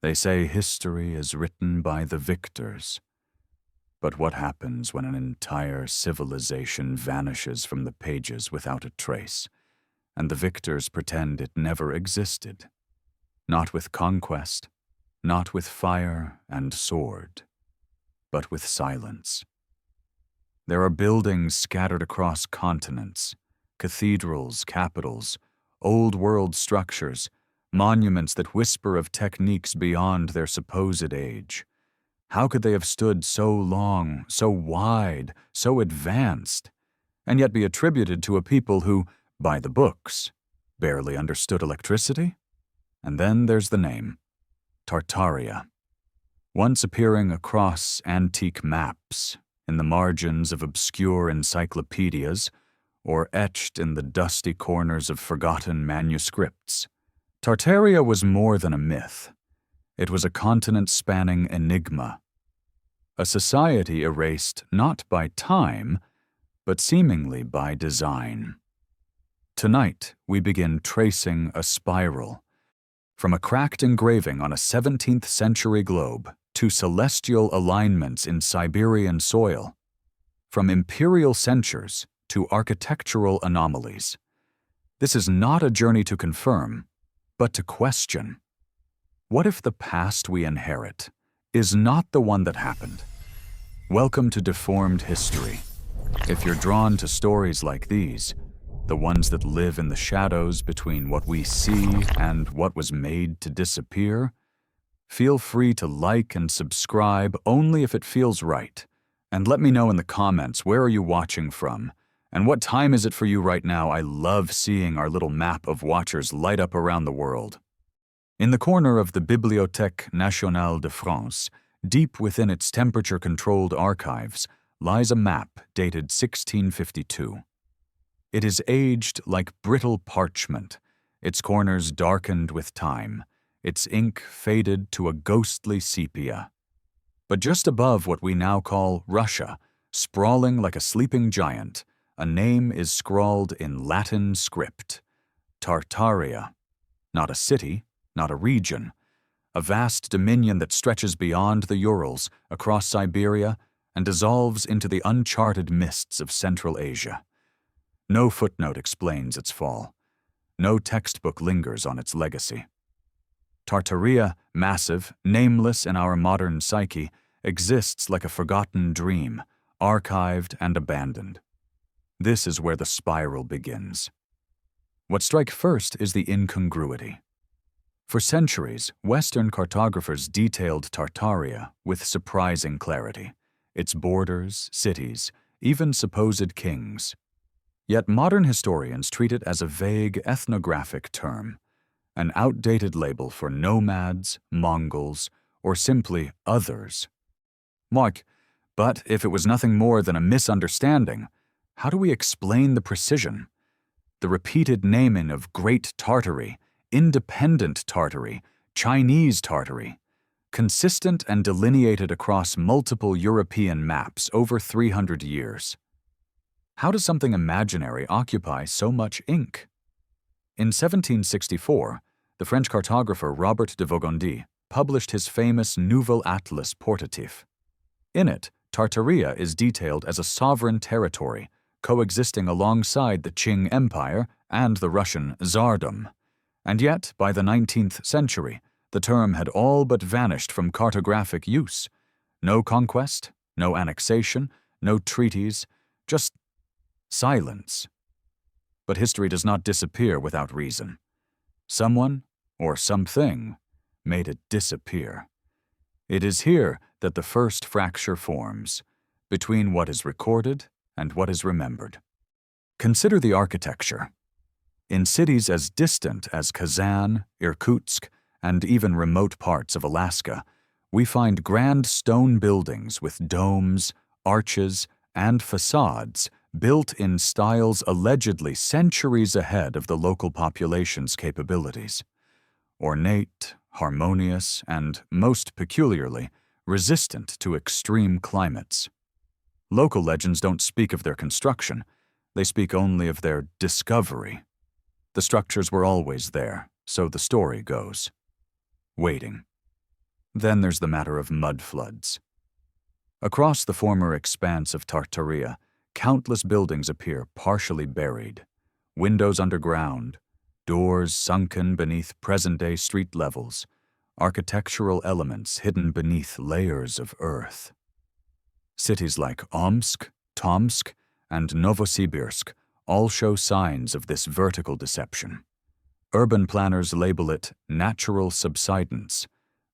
They say history is written by the victors. But what happens when an entire civilization vanishes from the pages without a trace, and the victors pretend it never existed? Not with conquest, not with fire and sword, but with silence. There are buildings scattered across continents, cathedrals, capitals, old-world structures, monuments that whisper of techniques beyond their supposed age. How could they have stood so long, so wide, so advanced, and yet be attributed to a people who, by the books, barely understood electricity? And then there's the name, Tartaria. Once appearing across antique maps, in the margins of obscure encyclopedias, or etched in the dusty corners of forgotten manuscripts, Tartaria was more than a myth. It was a continent-spanning enigma. A society erased not by time, but seemingly by design. Tonight, we begin tracing a spiral, from a cracked engraving on a 17th century globe to celestial alignments in Siberian soil, from imperial censures to architectural anomalies. This is not a journey to confirm, but to question. What if the past we inherit is not the one that happened? Welcome to Deformed History. If you're drawn to stories like these, the ones that live in the shadows between what we see and what was made to disappear, feel free to like and subscribe only if it feels right. And let me know in the comments, where are you watching from? And what time is it for you right now? I love seeing our little map of watchers light up around the world. In the corner of the Bibliothèque Nationale de France, deep within its temperature-controlled archives, lies a map dated 1652. It is aged like brittle parchment, its corners darkened with time, its ink faded to a ghostly sepia. But just above what we now call Russia, sprawling like a sleeping giant, a name is scrawled in Latin script: Tartaria. Not a city, not a region, a vast dominion that stretches beyond the Urals, across Siberia, and dissolves into the uncharted mists of Central Asia. No footnote explains its fall. No textbook lingers on its legacy. Tartaria, massive, nameless in our modern psyche, exists like a forgotten dream, archived and abandoned. This is where the spiral begins. What strikes first is the incongruity. For centuries, Western cartographers detailed Tartaria with surprising clarity, its borders, cities, even supposed kings. Yet modern historians treat it as a vague ethnographic term, an outdated label for nomads, Mongols, or simply others. Mark, but if it was nothing more than a misunderstanding, how do we explain the precision? The repeated naming of Great Tartary, Independent Tartary, Chinese Tartary, consistent and delineated across multiple European maps over 300 years. How does something imaginary occupy so much ink? In 1764, the French cartographer Robert de Vogondy published his famous Nouvel Atlas Portatif. In it, Tartaria is detailed as a sovereign territory, coexisting alongside the Qing Empire and the Russian Tsardom. And yet, by the 19th century, the term had all but vanished from cartographic use. No conquest, no annexation, no treaties, just silence. But history does not disappear without reason. Someone, or something, made it disappear. It is here that the first fracture forms, between what is recorded and what is remembered. Consider the architecture. In cities as distant as Kazan, Irkutsk, and even remote parts of Alaska, we find grand stone buildings with domes, arches, and facades built in styles allegedly centuries ahead of the local population's capabilities. Ornate, harmonious, and, most peculiarly, resistant to extreme climates. Local legends don't speak of their construction, they speak only of their discovery. The structures were always there, so the story goes. Waiting. Then there's the matter of mudfloods. Across the former expanse of Tartaria, countless buildings appear partially buried, windows underground, doors sunken beneath present-day street levels, architectural elements hidden beneath layers of earth. Cities like Omsk, Tomsk, and Novosibirsk all show signs of this vertical deception. Urban planners label it natural subsidence,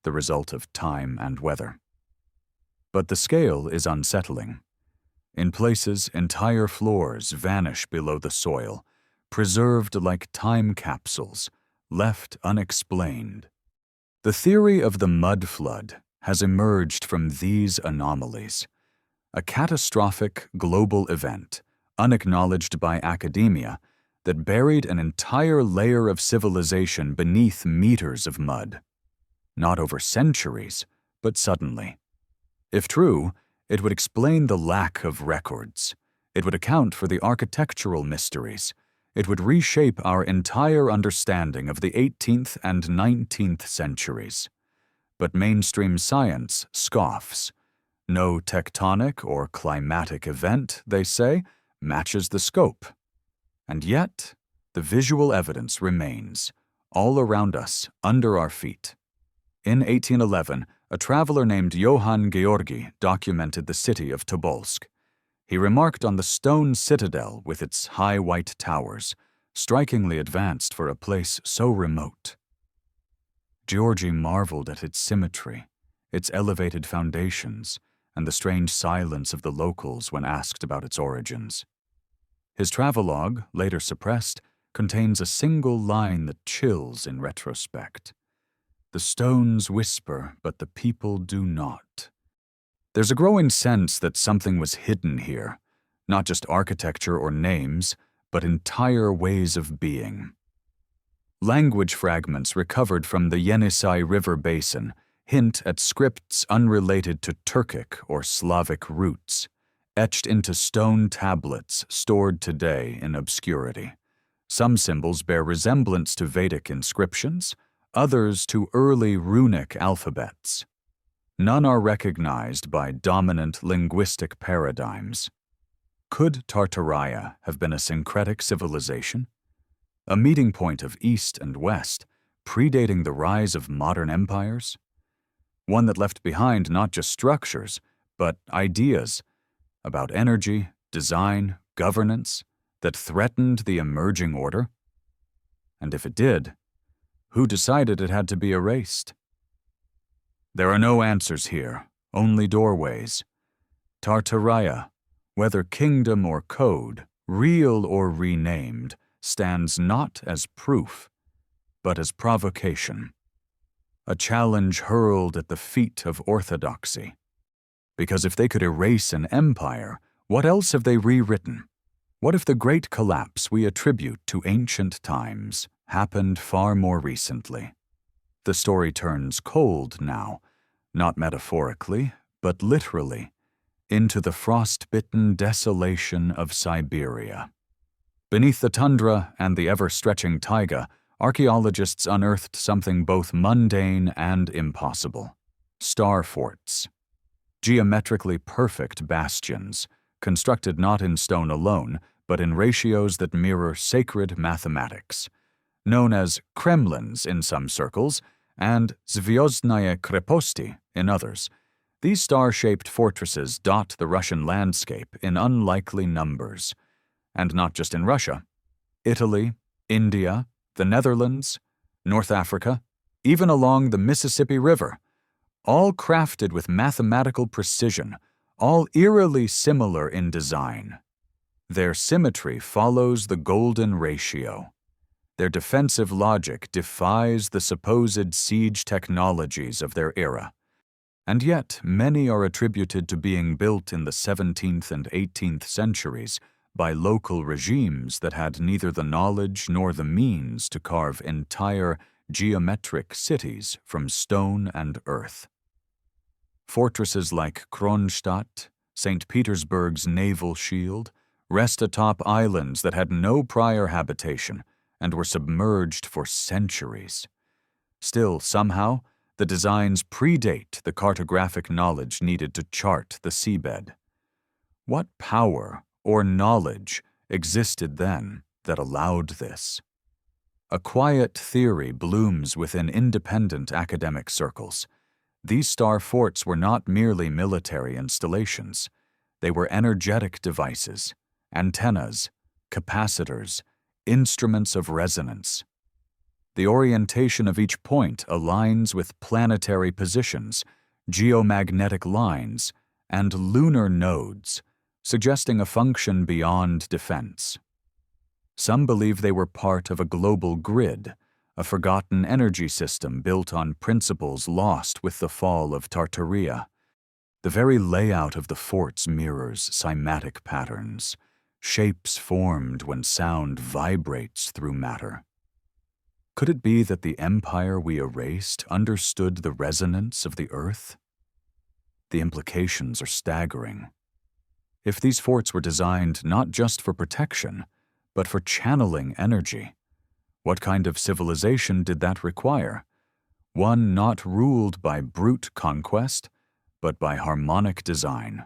the result of time and weather. But the scale is unsettling. In places, entire floors vanish below the soil, preserved like time capsules, left unexplained. The theory of the mudflood has emerged from these anomalies, a catastrophic global event, unacknowledged by academia, that buried an entire layer of civilization beneath meters of mud. Not over centuries, but suddenly. If true, it would explain the lack of records. It would account for the architectural mysteries. It would reshape our entire understanding of the 18th and 19th centuries. But mainstream science scoffs. No tectonic or climatic event, they say, matches the scope. And yet, the visual evidence remains, all around us, under our feet. In 1811, a traveler named Johann Georgi documented the city of Tobolsk. He remarked on the stone citadel with its high white towers, strikingly advanced for a place so remote. Georgi marveled at its symmetry, its elevated foundations, and the strange silence of the locals when asked about its origins. His travelogue, later suppressed, contains a single line that chills in retrospect. The stones whisper, but the people do not. There's a growing sense that something was hidden here, not just architecture or names, but entire ways of being. Language fragments recovered from the Yenisei River basin hint at scripts unrelated to Turkic or Slavic roots, etched into stone tablets stored today in obscurity. Some symbols bear resemblance to Vedic inscriptions, others to early runic alphabets. None are recognized by dominant linguistic paradigms. Could Tartaria have been a syncretic civilization? A meeting point of East and West, predating the rise of modern empires? One that left behind not just structures, but ideas about energy, design, governance that threatened the emerging order? And if it did, who decided it had to be erased? There are no answers here, only doorways. Tartaria, whether kingdom or code, real or renamed, stands not as proof, but as provocation. A challenge hurled at the feet of orthodoxy. Because if they could erase an empire, what else have they rewritten? What if the great collapse we attribute to ancient times happened far more recently? The story turns cold now, not metaphorically, but literally, into the frost-bitten desolation of Siberia. Beneath the tundra and the ever-stretching taiga, archaeologists unearthed something both mundane and impossible: star forts. Geometrically perfect bastions, constructed not in stone alone, but in ratios that mirror sacred mathematics. Known as Kremlins in some circles, and Zvyozdnaya Kreposti in others, these star-shaped fortresses dot the Russian landscape in unlikely numbers. And not just in Russia. Italy, India, the Netherlands, North Africa, even along the Mississippi River, all crafted with mathematical precision, all eerily similar in design. Their symmetry follows the golden ratio. Their defensive logic defies the supposed siege technologies of their era. And yet, many are attributed to being built in the 17th and 18th centuries by local regimes that had neither the knowledge nor the means to carve entire geometric cities from stone and earth. Fortresses like Kronstadt, St. Petersburg's naval shield, rest atop islands that had no prior habitation and were submerged for centuries. Still, somehow, The designs predate the cartographic knowledge needed to chart the seabed. What power or knowledge existed then that allowed this? A quiet theory blooms within independent academic circles. These star forts were not merely military installations. They were energetic devices, antennas, capacitors, instruments of resonance. The orientation of each point aligns with planetary positions, geomagnetic lines, and lunar nodes, suggesting a function beyond defense. Some believe they were part of a global grid, a forgotten energy system built on principles lost with the fall of Tartaria. The very layout of the forts mirrors cymatic patterns, shapes formed when sound vibrates through matter. Could it be that the empire we erased understood the resonance of the earth? The implications are staggering. If these forts were designed not just for protection, but for channeling energy, what kind of civilization did that require? One not ruled by brute conquest, but by harmonic design,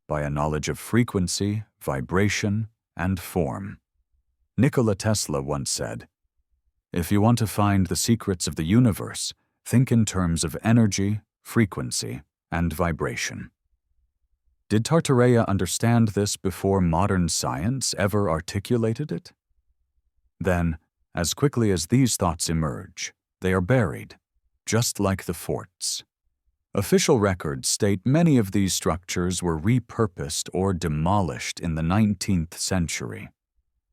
by a knowledge of frequency, vibration, and form. Nikola Tesla once said, "If you want to find the secrets of the universe, think in terms of energy, frequency, and vibration." Did Tartaria understand this before modern science ever articulated it? Then, as quickly as these thoughts emerge, they are buried, just like the forts. Official records state many of these structures were repurposed or demolished in the 19th century.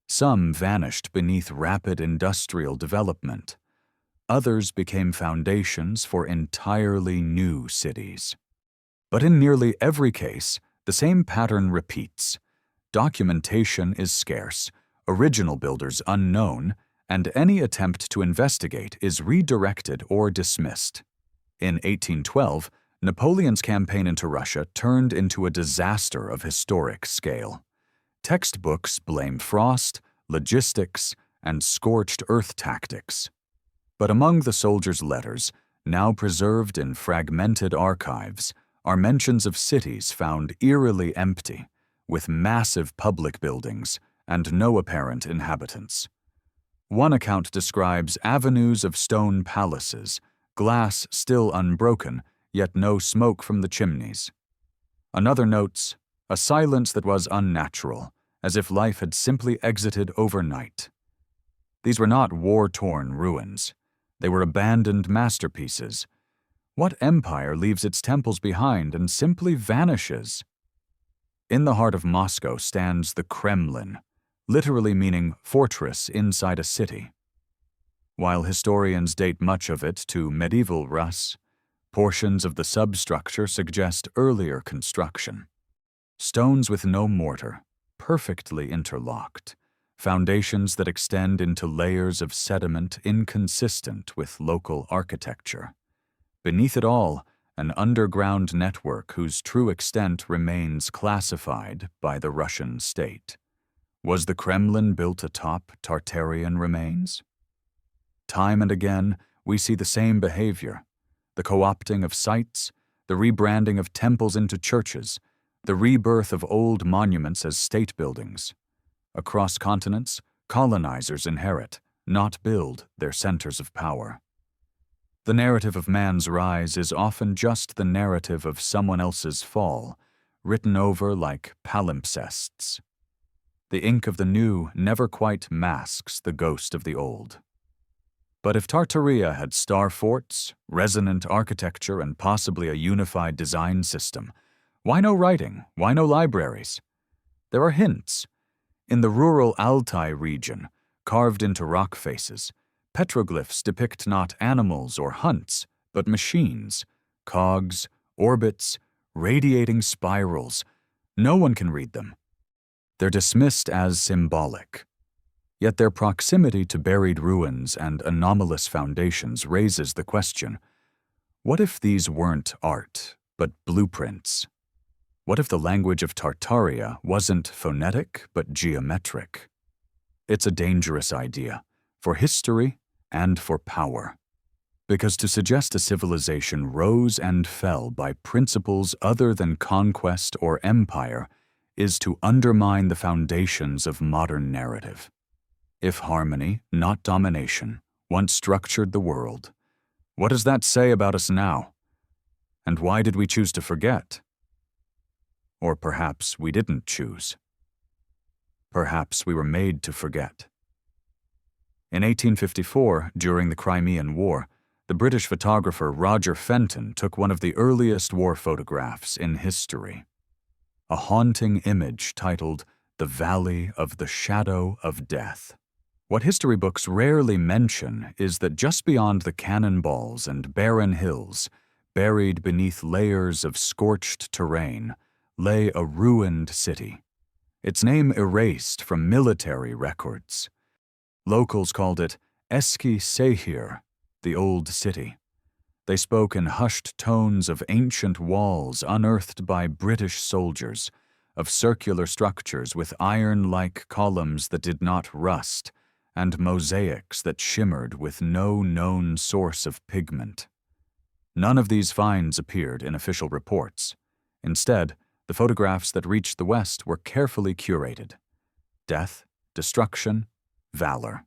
Some vanished beneath rapid industrial development. Others became foundations for entirely new cities. But in nearly every case, the same pattern repeats. Documentation is scarce, original builders unknown, and any attempt to investigate is redirected or dismissed. In 1812, Napoleon's campaign into Russia turned into a disaster of historic scale. Textbooks blame frost, logistics, and scorched earth tactics. But among the soldiers' letters, now preserved in fragmented archives, are mentions of cities found eerily empty, with massive public buildings and no apparent inhabitants. One account describes avenues of stone palaces, glass still unbroken, yet no smoke from the chimneys. Another notes, a silence that was unnatural, as if life had simply exited overnight. These were not war-torn ruins. They were abandoned masterpieces. What empire leaves its temples behind and simply vanishes? In the heart of Moscow stands the Kremlin, literally meaning fortress inside a city. While historians date much of it to medieval Rus, portions of the substructure suggest earlier construction. Stones with no mortar, perfectly interlocked, foundations that extend into layers of sediment inconsistent with local architecture. Beneath it all, an underground network whose true extent remains classified by the Russian state. Was the Kremlin built atop Tartarian remains? Time and again, we see the same behavior: the co-opting of sites, the rebranding of temples into churches, the rebirth of old monuments as state buildings. Across continents, colonizers inherit, not build, their centers of power. The narrative of man's rise is often just the narrative of someone else's fall, written over like palimpsests. The ink of the new never quite masks the ghost of the old. But if Tartaria had star forts, resonant architecture, and possibly a unified design system, why no writing? Why no libraries? There are hints. In the rural Altai region, carved into rock faces, petroglyphs depict not animals or hunts, but machines, cogs, orbits, radiating spirals. No one can read them. They're dismissed as symbolic. Yet their proximity to buried ruins and anomalous foundations raises the question, what if these weren't art, but blueprints? What if the language of Tartaria wasn't phonetic, but geometric? It's a dangerous idea, for history and for power. Because to suggest a civilization rose and fell by principles other than conquest or empire is to undermine the foundations of modern narrative. If harmony, not domination, once structured the world, what does that say about us now? And why did we choose to forget? Or perhaps we didn't choose. Perhaps we were made to forget. In 1854, during the Crimean War, the British photographer Roger Fenton took one of the earliest war photographs in history. A haunting image titled "The Valley of the Shadow of Death." What history books rarely mention is that just beyond the cannonballs and barren hills, buried beneath layers of scorched terrain, lay a ruined city, its name erased from military records. Locals called it Eski Sehir, the Old City. They spoke in hushed tones of ancient walls unearthed by British soldiers, of circular structures with iron-like columns that did not rust, and mosaics that shimmered with no known source of pigment. None of these finds appeared in official reports. Instead, the photographs that reached the West were carefully curated. Death, destruction, valor.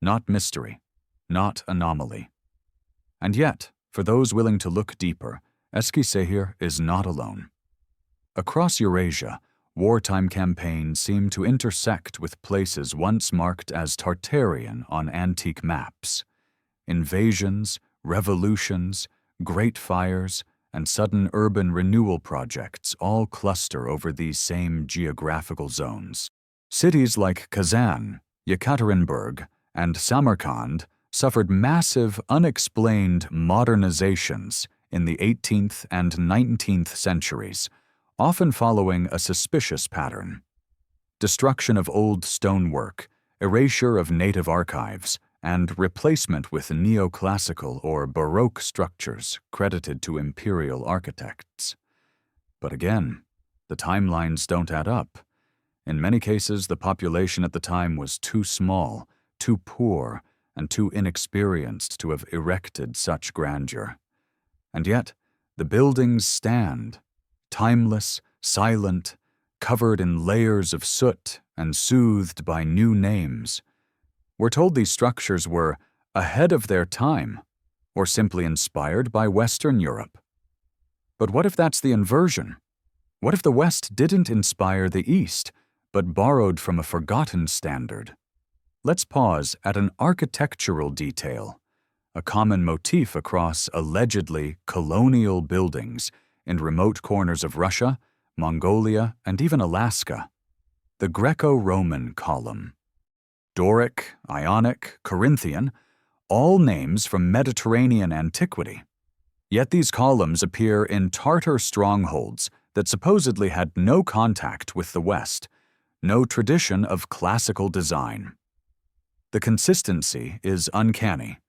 Not mystery, not anomaly. And yet, for those willing to look deeper, Eski Sehir is not alone. Across Eurasia, wartime campaigns seem to intersect with places once marked as Tartarian on antique maps. Invasions, revolutions, great fires, and sudden urban renewal projects all cluster over these same geographical zones. Cities like Kazan, Yekaterinburg, and Samarkand suffered massive, unexplained modernizations in the 18th and 19th centuries, often following a suspicious pattern. Destruction of old stonework, erasure of native archives, and replacement with neoclassical or Baroque structures credited to imperial architects. But again, the timelines don't add up. In many cases, the population at the time was too small, too poor, and too inexperienced to have erected such grandeur. And yet, the buildings stand, timeless, silent, covered in layers of soot and soothed by new names. We're told these structures were ahead of their time, or simply inspired by Western Europe. But what if that's the inversion? What if the West didn't inspire the East, but borrowed from a forgotten standard? Let's pause at an architectural detail, a common motif across allegedly colonial buildings in remote corners of Russia, Mongolia, and even Alaska. The Greco-Roman column. Doric, Ionic, Corinthian, all names from Mediterranean antiquity. Yet these columns appear in Tartar strongholds that supposedly had no contact with the West, no tradition of classical design. The consistency is uncanny.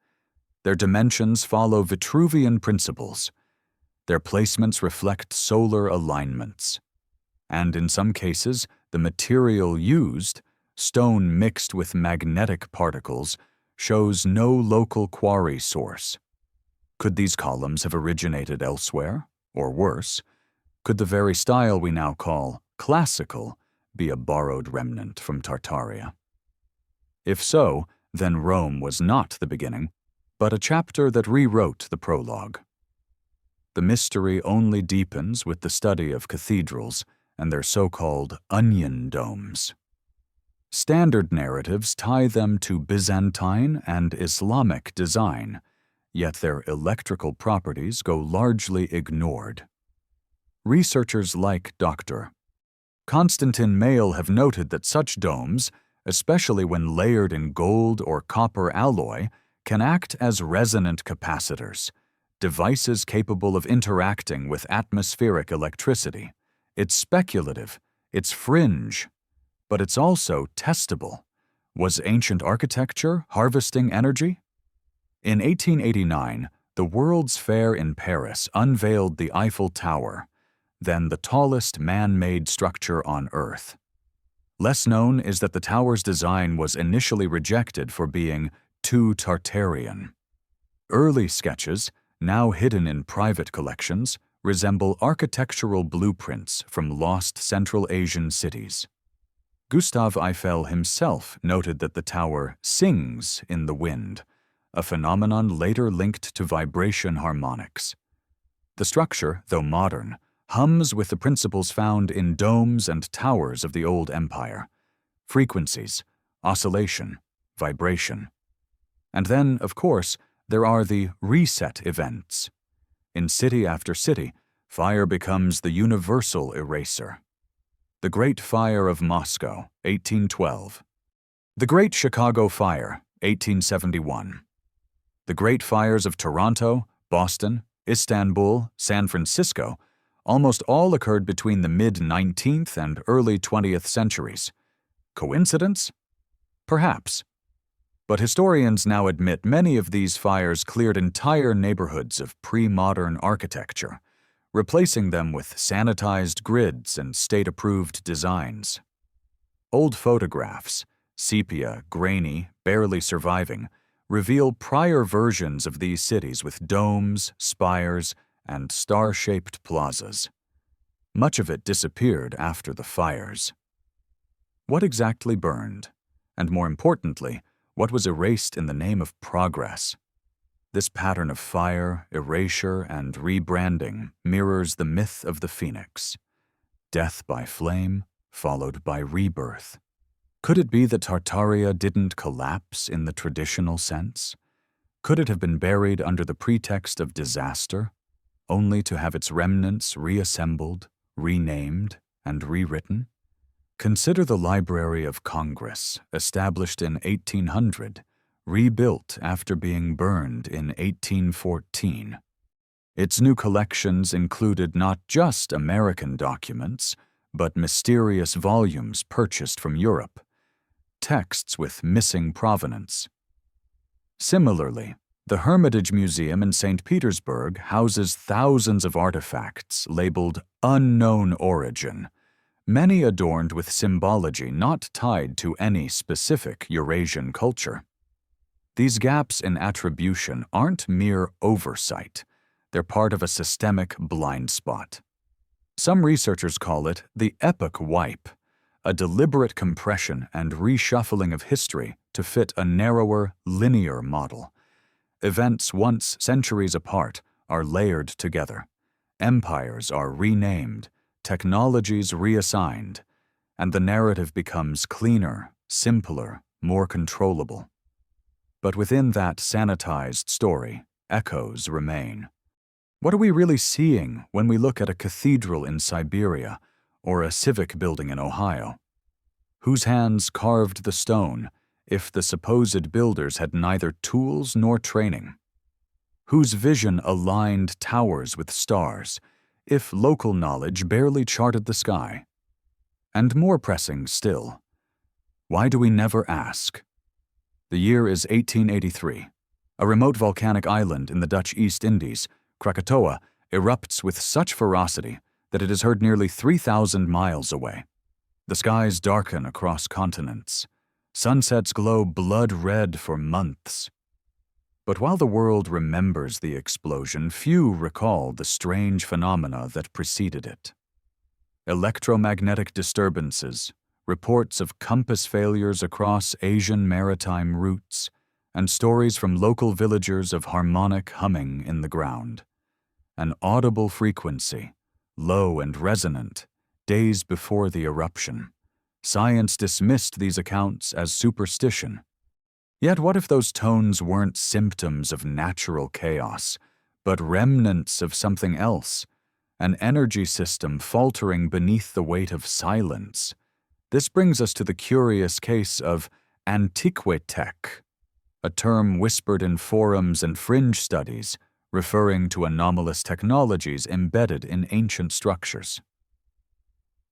Their dimensions follow Vitruvian principles. Their placements reflect solar alignments. And in some cases, the material used, stone mixed with magnetic particles, shows no local quarry source. Could these columns have originated elsewhere? Or worse, could the very style we now call classical be a borrowed remnant from Tartaria? If so, then Rome was not the beginning, but a chapter that rewrote the prologue. The mystery only deepens with the study of cathedrals and their so-called onion domes. Standard narratives tie them to Byzantine and Islamic design, yet their electrical properties go largely ignored. Researchers like Dr. Konstantin Mayle have noted that such domes, especially when layered in gold or copper alloy, can act as resonant capacitors, devices capable of interacting with atmospheric electricity. It's speculative, it's fringe, but it's also testable. Was ancient architecture harvesting energy? In 1889, the World's Fair in Paris unveiled the Eiffel Tower, then the tallest man-made structure on Earth. Less known is that the tower's design was initially rejected for being too Tartarian. Early sketches, now hidden in private collections, resemble architectural blueprints from lost Central Asian cities. Gustave Eiffel himself noted that the tower sings in the wind, a phenomenon later linked to vibration harmonics. The structure, though modern, hums with the principles found in domes and towers of the old empire: frequencies, oscillation, vibration. And then, of course, there are the reset events. In city after city, fire becomes the universal eraser. The Great Fire of Moscow, 1812. The Great Chicago Fire, 1871. The Great Fires of Toronto, Boston, Istanbul, San Francisco almost all occurred between the mid-19th and early 20th centuries. Coincidence? Perhaps. But historians now admit many of these fires cleared entire neighborhoods of pre-modern architecture, replacing them with sanitized grids and state-approved designs. Old photographs, sepia, grainy, barely surviving, reveal prior versions of these cities with domes, spires, and star-shaped plazas. Much of it disappeared after the fires. What exactly burned? And more importantly, what was erased in the name of progress? This pattern of fire, erasure, and rebranding mirrors the myth of the phoenix. Death by flame, followed by rebirth. Could it be that Tartaria didn't collapse in the traditional sense? Could it have been buried under the pretext of disaster, only to have its remnants reassembled, renamed, and rewritten? Consider the Library of Congress, established in 1800, rebuilt after being burned in 1814. Its new collections included not just American documents, but mysterious volumes purchased from Europe, texts with missing provenance. Similarly, the Hermitage Museum in St. Petersburg houses thousands of artifacts labeled unknown origin, many adorned with symbology not tied to any specific Eurasian culture. These gaps in attribution aren't mere oversight. They're part of a systemic blind spot. Some researchers call it the epoch wipe, a deliberate compression and reshuffling of history to fit a narrower, linear model. Events once centuries apart are layered together. Empires are renamed, technologies reassigned, and the narrative becomes cleaner, simpler, more controllable. But within that sanitized story, echoes remain. What are we really seeing when we look at a cathedral in Siberia or a civic building in Ohio? Whose hands carved the stone if the supposed builders had neither tools nor training? Whose vision aligned towers with stars if local knowledge barely charted the sky? And more pressing still, why do we never ask? The year is 1883. A remote volcanic island in the Dutch East Indies, Krakatoa, erupts with such ferocity that it is heard nearly 3,000 miles away. The skies darken across continents. Sunsets glow blood red for months. But while the world remembers the explosion, few recall the strange phenomena that preceded it. Electromagnetic disturbances, reports of compass failures across Asian maritime routes, and stories from local villagers of harmonic humming in the ground. An audible frequency, low and resonant, days before the eruption. Science dismissed these accounts as superstition. Yet what if those tones weren't symptoms of natural chaos, but remnants of something else, an energy system faltering beneath the weight of silence? This brings us to the curious case of antiquitech, a term whispered in forums and fringe studies, referring to anomalous technologies embedded in ancient structures.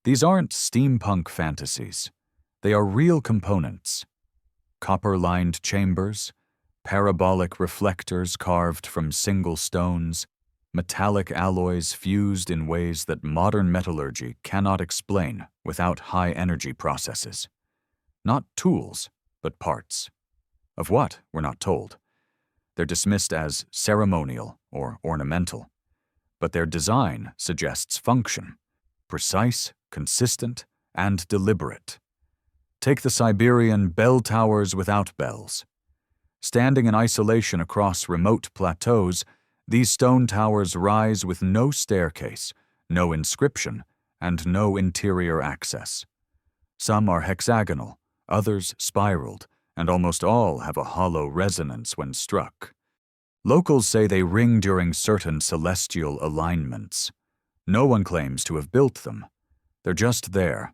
These aren't steampunk fantasies. They are real components. Copper-lined chambers, parabolic reflectors carved from single stones, metallic alloys fused in ways that modern metallurgy cannot explain without high-energy processes. Not tools, but parts. Of what, we're not told. They're dismissed as ceremonial or ornamental, but their design suggests function: precise, consistent, and deliberate. Take the Siberian bell towers without bells. Standing in isolation across remote plateaus, these stone towers rise with no staircase, no inscription, and no interior access. Some are hexagonal, others spiraled, and almost all have a hollow resonance when struck. Locals say they ring during certain celestial alignments. No one claims to have built them. They're just there,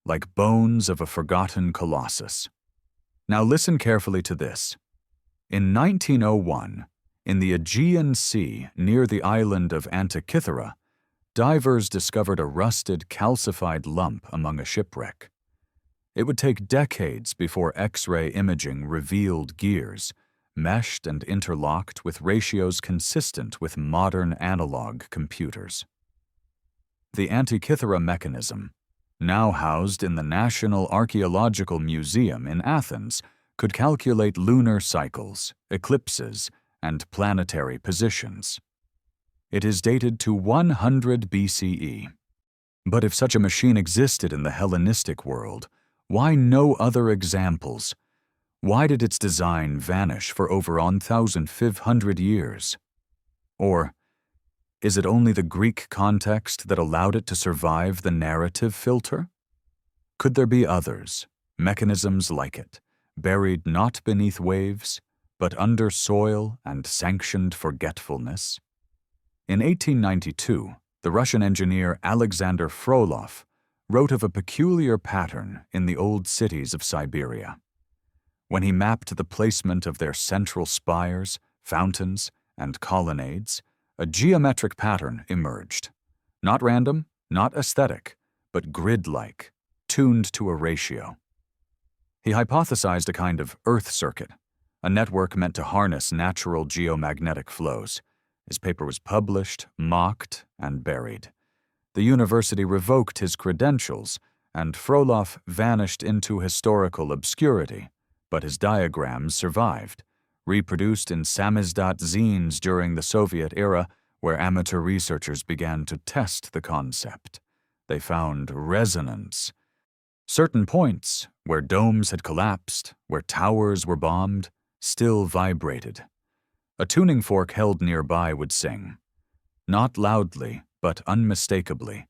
like bones of a forgotten colossus. Now listen carefully to this. In 1901, in the Aegean Sea near the island of Antikythera, divers discovered a rusted, calcified lump among a shipwreck. It would take decades before X-ray imaging revealed gears, meshed and interlocked with ratios consistent with modern analog computers. The Antikythera mechanism, now housed in the National Archaeological Museum in Athens, could calculate lunar cycles, eclipses, and planetary positions. It is dated to 100 BCE. But if such a machine existed in the Hellenistic world, why no other examples? Why did its design vanish for over 1,500 years? Or is it only the Greek context that allowed it to survive the narrative filter? Could there be others, mechanisms like it, buried not beneath waves, but under soil and sanctioned forgetfulness? In 1892, the Russian engineer Alexander Frolov wrote of a peculiar pattern in the old cities of Siberia. When he mapped the placement of their central spires, fountains, and colonnades, a geometric pattern emerged. Not random, not aesthetic, but grid-like, tuned to a ratio. He hypothesized a kind of Earth circuit, a network meant to harness natural geomagnetic flows. His paper was published, mocked, and buried. The university revoked his credentials, and Frolov vanished into historical obscurity, but his diagrams survived, reproduced in samizdat zines during the Soviet era, where amateur researchers began to test the concept. They found resonance. Certain points, where domes had collapsed, where towers were bombed, still vibrated. A tuning fork held nearby would sing. Not loudly, but unmistakably.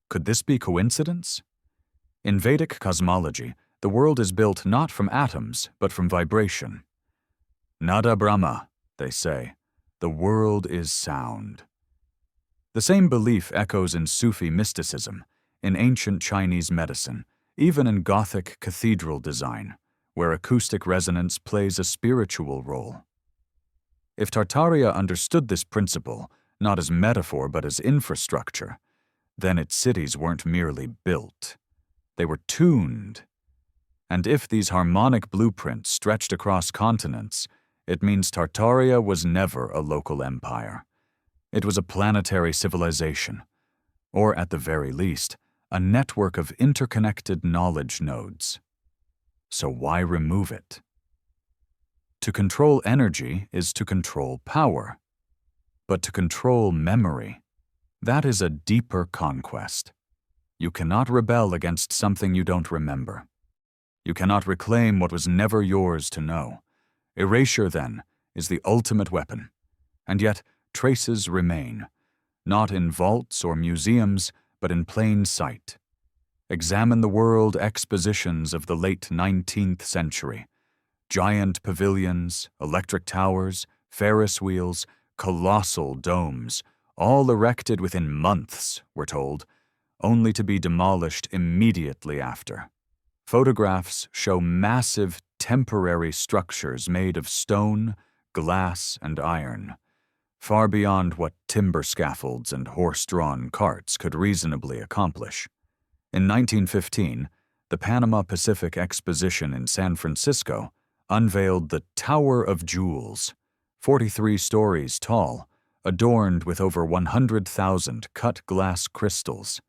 Could this be coincidence? In Vedic cosmology, the world is built not from atoms, but from vibration. Nada Brahma, they say. The world is sound. The same belief echoes in Sufi mysticism, in ancient Chinese medicine, even in Gothic cathedral design, where acoustic resonance plays a spiritual role. If Tartaria understood this principle, not as metaphor but as infrastructure, then its cities weren't merely built. They were tuned. And if these harmonic blueprints stretched across continents, it means Tartaria was never a local empire. It was a planetary civilization, or at the very least, a network of interconnected knowledge nodes. So why remove it? To control energy is to control power. But to control memory, that is a deeper conquest. You cannot rebel against something you don't remember. You cannot reclaim what was never yours to know. Erasure, then, is the ultimate weapon. And yet, traces remain, not in vaults or museums, but in plain sight. Examine the world expositions of the late 19th century. Giant pavilions, electric towers, Ferris wheels, colossal domes, all erected within months, we're told, only to be demolished immediately after. Photographs show massive temporary structures made of stone, glass, and iron, far beyond what timber scaffolds and horse-drawn carts could reasonably accomplish. In 1915, the Panama Pacific Exposition in San Francisco unveiled the Tower of Jewels, 43 stories tall, adorned with over 100,000 cut glass crystals.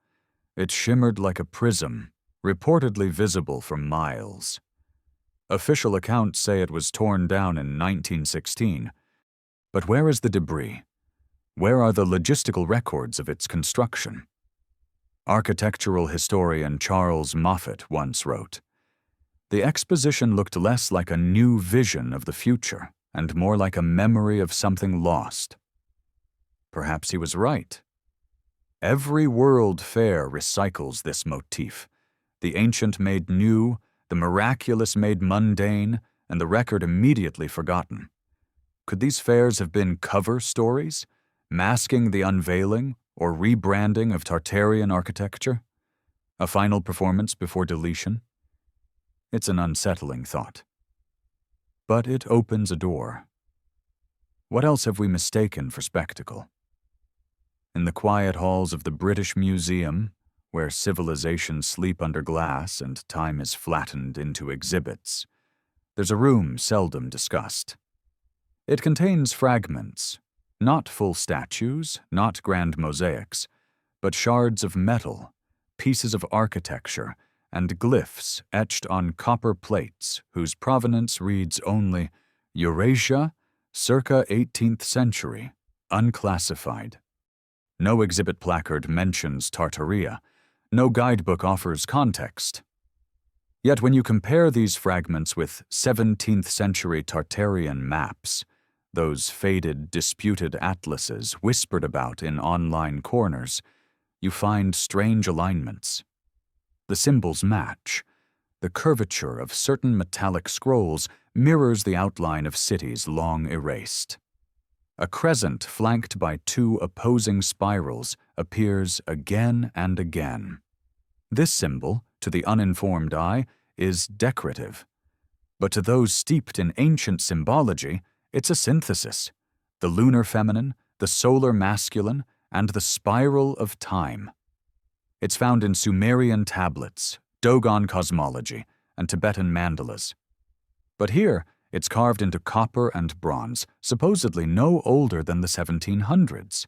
It shimmered like a prism, reportedly visible for miles. Official accounts say it was torn down in 1916, But where is the debris? Where are the logistical records of its construction? Architectural historian Charles Moffat once wrote, "The exposition looked less like a new vision of the future and more like a memory of something lost." Perhaps he was right. Every world fair recycles this motif, the ancient made new, the miraculous made mundane, and the record immediately forgotten. Could these fairs have been cover stories, masking the unveiling or rebranding of Tartarian architecture? A final performance before deletion? It's an unsettling thought. But it opens a door. What else have we mistaken for spectacle? In the quiet halls of the British Museum, where civilizations sleep under glass and time is flattened into exhibits, there's a room seldom discussed. It contains fragments, not full statues, not grand mosaics, but shards of metal, pieces of architecture, and glyphs etched on copper plates whose provenance reads only Eurasia, circa 18th century, unclassified. No exhibit placard mentions Tartaria. No guidebook offers context. Yet when you compare these fragments with 17th century Tartarian maps, those faded, disputed atlases whispered about in online corners, you find strange alignments. The symbols match. The curvature of certain metallic scrolls mirrors the outline of cities long erased. A crescent flanked by two opposing spirals appears again and again. This symbol, to the uninformed eye, is decorative. But to those steeped in ancient symbology, it's a synthesis: the lunar feminine, the solar masculine, and the spiral of time. It's found in Sumerian tablets, Dogon cosmology, and Tibetan mandalas. But here, it's carved into copper and bronze, supposedly no older than the 1700s.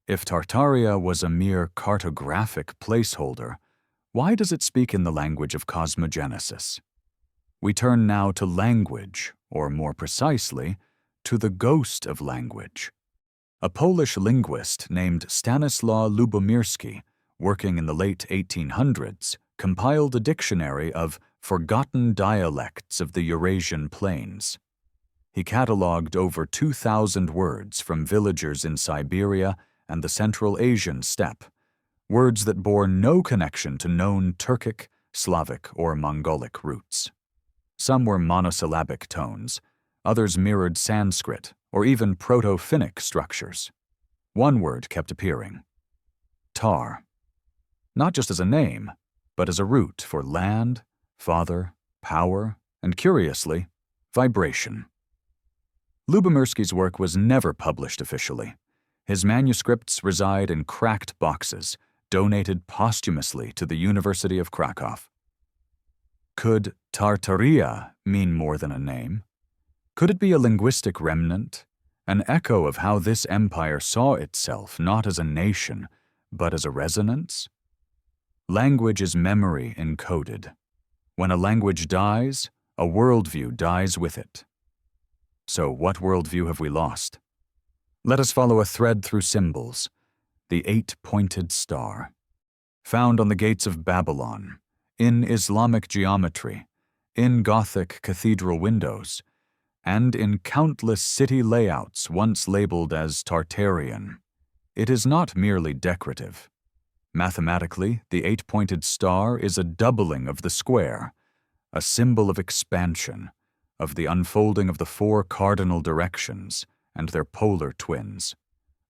If Tartaria was a mere cartographic placeholder, why does it speak in the language of cosmogenesis? We turn now to language, or more precisely, to the ghost of language. A Polish linguist named Stanislaw Lubomirski, working in the late 1800s, compiled a dictionary of forgotten dialects of the Eurasian plains. He catalogued over 2,000 words from villagers in Siberia and the Central Asian steppe, words that bore no connection to known Turkic, Slavic, or Mongolic roots. Some were monosyllabic tones, others mirrored Sanskrit or even Proto-Finnic structures. One word kept appearing: tar. Not just as a name, but as a root for land, father, power, and curiously, vibration. Lubomirski's work was never published officially. His manuscripts reside in cracked boxes, donated posthumously to the University of Krakow. Could Tartaria mean more than a name? Could it be a linguistic remnant, an echo of how this empire saw itself not as a nation, but as a resonance? Language is memory encoded. When a language dies, a worldview dies with it. So what worldview have we lost? Let us follow a thread through symbols: the 8-pointed star. Found on the gates of Babylon, in Islamic geometry, in Gothic cathedral windows, and in countless city layouts once labeled as Tartarian. It is not merely decorative. Mathematically, the 8-pointed star is a doubling of the square, a symbol of expansion, of the unfolding of the 4 cardinal directions and their polar twins,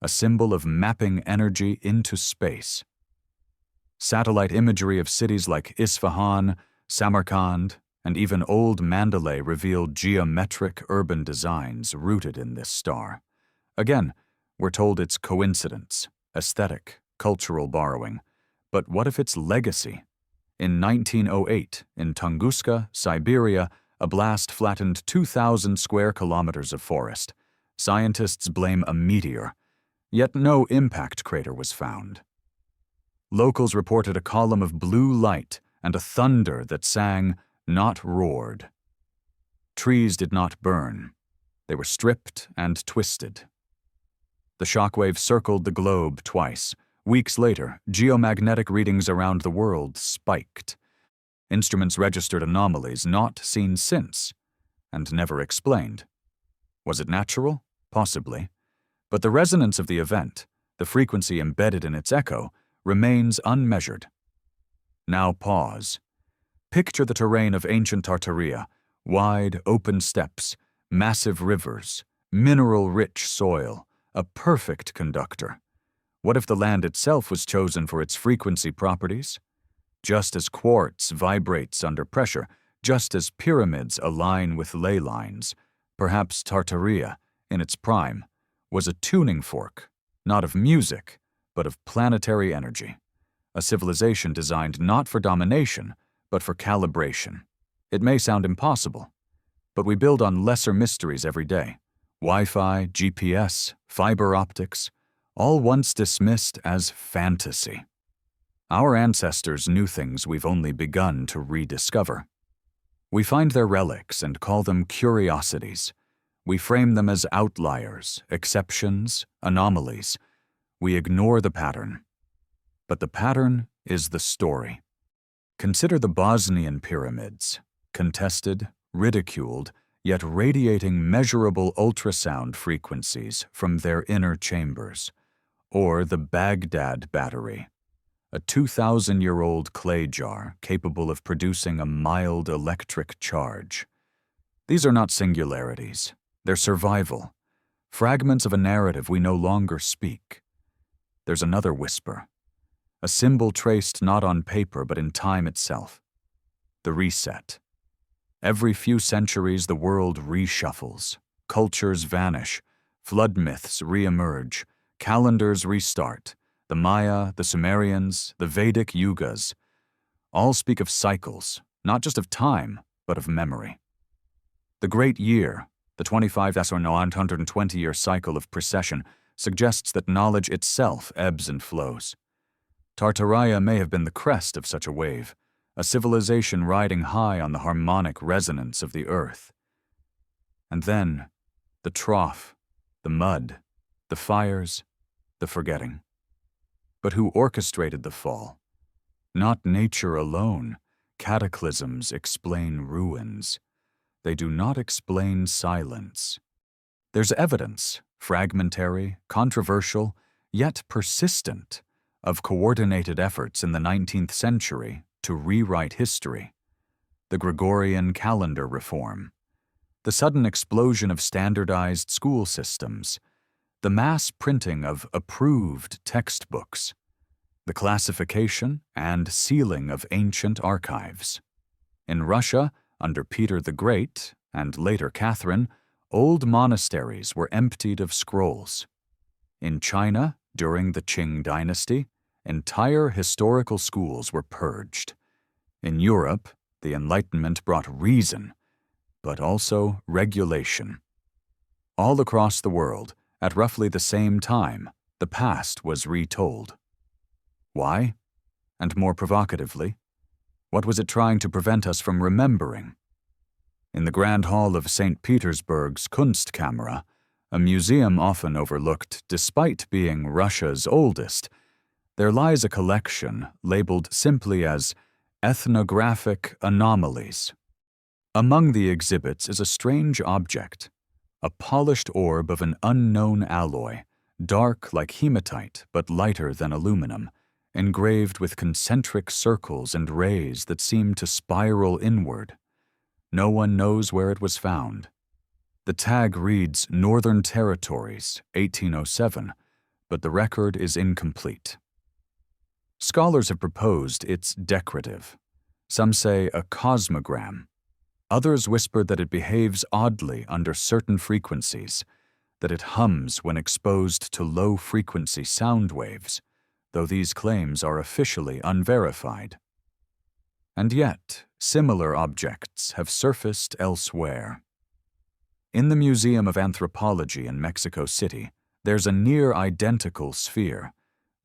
a symbol of mapping energy into space. Satellite imagery of cities like Isfahan, Samarkand, and even old Mandalay reveal geometric urban designs rooted in this star. Again, we're told it's coincidence, aesthetic, cultural borrowing. But what if it's legacy? In 1908, in Tunguska, Siberia, a blast flattened 2,000 square kilometers of forest. Scientists blame a meteor, yet no impact crater was found. Locals reported a column of blue light and a thunder that sang, not roared. Trees did not burn. They were stripped and twisted, The shockwave circled the globe twice. Weeks later, geomagnetic readings around the world spiked. Instruments registered anomalies not seen since, and never explained. Was it natural? Possibly. But the resonance of the event, the frequency embedded in its echo, remains unmeasured. Now pause. Picture the terrain of ancient Tartaria, wide, open steppes, massive rivers, mineral-rich soil, a perfect conductor. What if the land itself was chosen for its frequency properties? Just as quartz vibrates under pressure, just as pyramids align with ley lines, perhaps Tartaria, in its prime, was a tuning fork, not of music, but of planetary energy. A civilization designed not for domination, but for calibration. It may sound impossible, but we build on lesser mysteries every day. Wi-Fi, GPS, fiber optics, all once dismissed as fantasy. Our ancestors knew things we've only begun to rediscover. We find their relics and call them curiosities. We frame them as outliers, exceptions, anomalies. We ignore the pattern. But the pattern is the story. Consider the Bosnian pyramids, contested, ridiculed, yet radiating measurable ultrasound frequencies from their inner chambers. Or the Baghdad Battery, a 2,000-year-old clay jar capable of producing a mild electric charge. These are not singularities. They're survival, fragments of a narrative we no longer speak. There's another whisper, a symbol traced not on paper but in time itself. The reset. Every few centuries the world reshuffles, cultures vanish, flood myths re-emerge, calendars restart. The Maya, the Sumerians, the Vedic yugas, all speak of cycles, not just of time, but of memory. The Great Year, the 25,920-year cycle of precession, suggests that knowledge itself ebbs and flows. Tartaria may have been the crest of such a wave, a civilization riding high on the harmonic resonance of the earth. And then, the trough, the mud, the fires, the forgetting. But who orchestrated the fall? Not nature alone. Cataclysms explain ruins. They do not explain silence. There's evidence, fragmentary, controversial, yet persistent, of coordinated efforts in the 19th century to rewrite history. The Gregorian calendar reform, the sudden explosion of standardized school systems, the mass printing of approved textbooks, the classification and sealing of ancient archives. In Russia, under Peter the Great, and later Catherine, old monasteries were emptied of scrolls. In China, during the Qing dynasty, entire historical schools were purged. In Europe, the Enlightenment brought reason, but also regulation. All across the world, at roughly the same time, the past was retold. Why? And more provocatively, what was it trying to prevent us from remembering? In the Grand Hall of St. Petersburg's Kunstkamera, a museum often overlooked despite being Russia's oldest, there lies a collection labeled simply as ethnographic anomalies. Among the exhibits is a strange object, a polished orb of an unknown alloy, dark like hematite but lighter than aluminum, engraved with concentric circles and rays that seem to spiral inward. No one knows where it was found. The tag reads Northern Territories, 1807, but the record is incomplete. Scholars have proposed it's decorative. Some say a cosmogram. Others whisper that it behaves oddly under certain frequencies, that it hums when exposed to low-frequency sound waves, though these claims are officially unverified. And yet, similar objects have surfaced elsewhere. In the Museum of Anthropology in Mexico City, there's a near-identical sphere,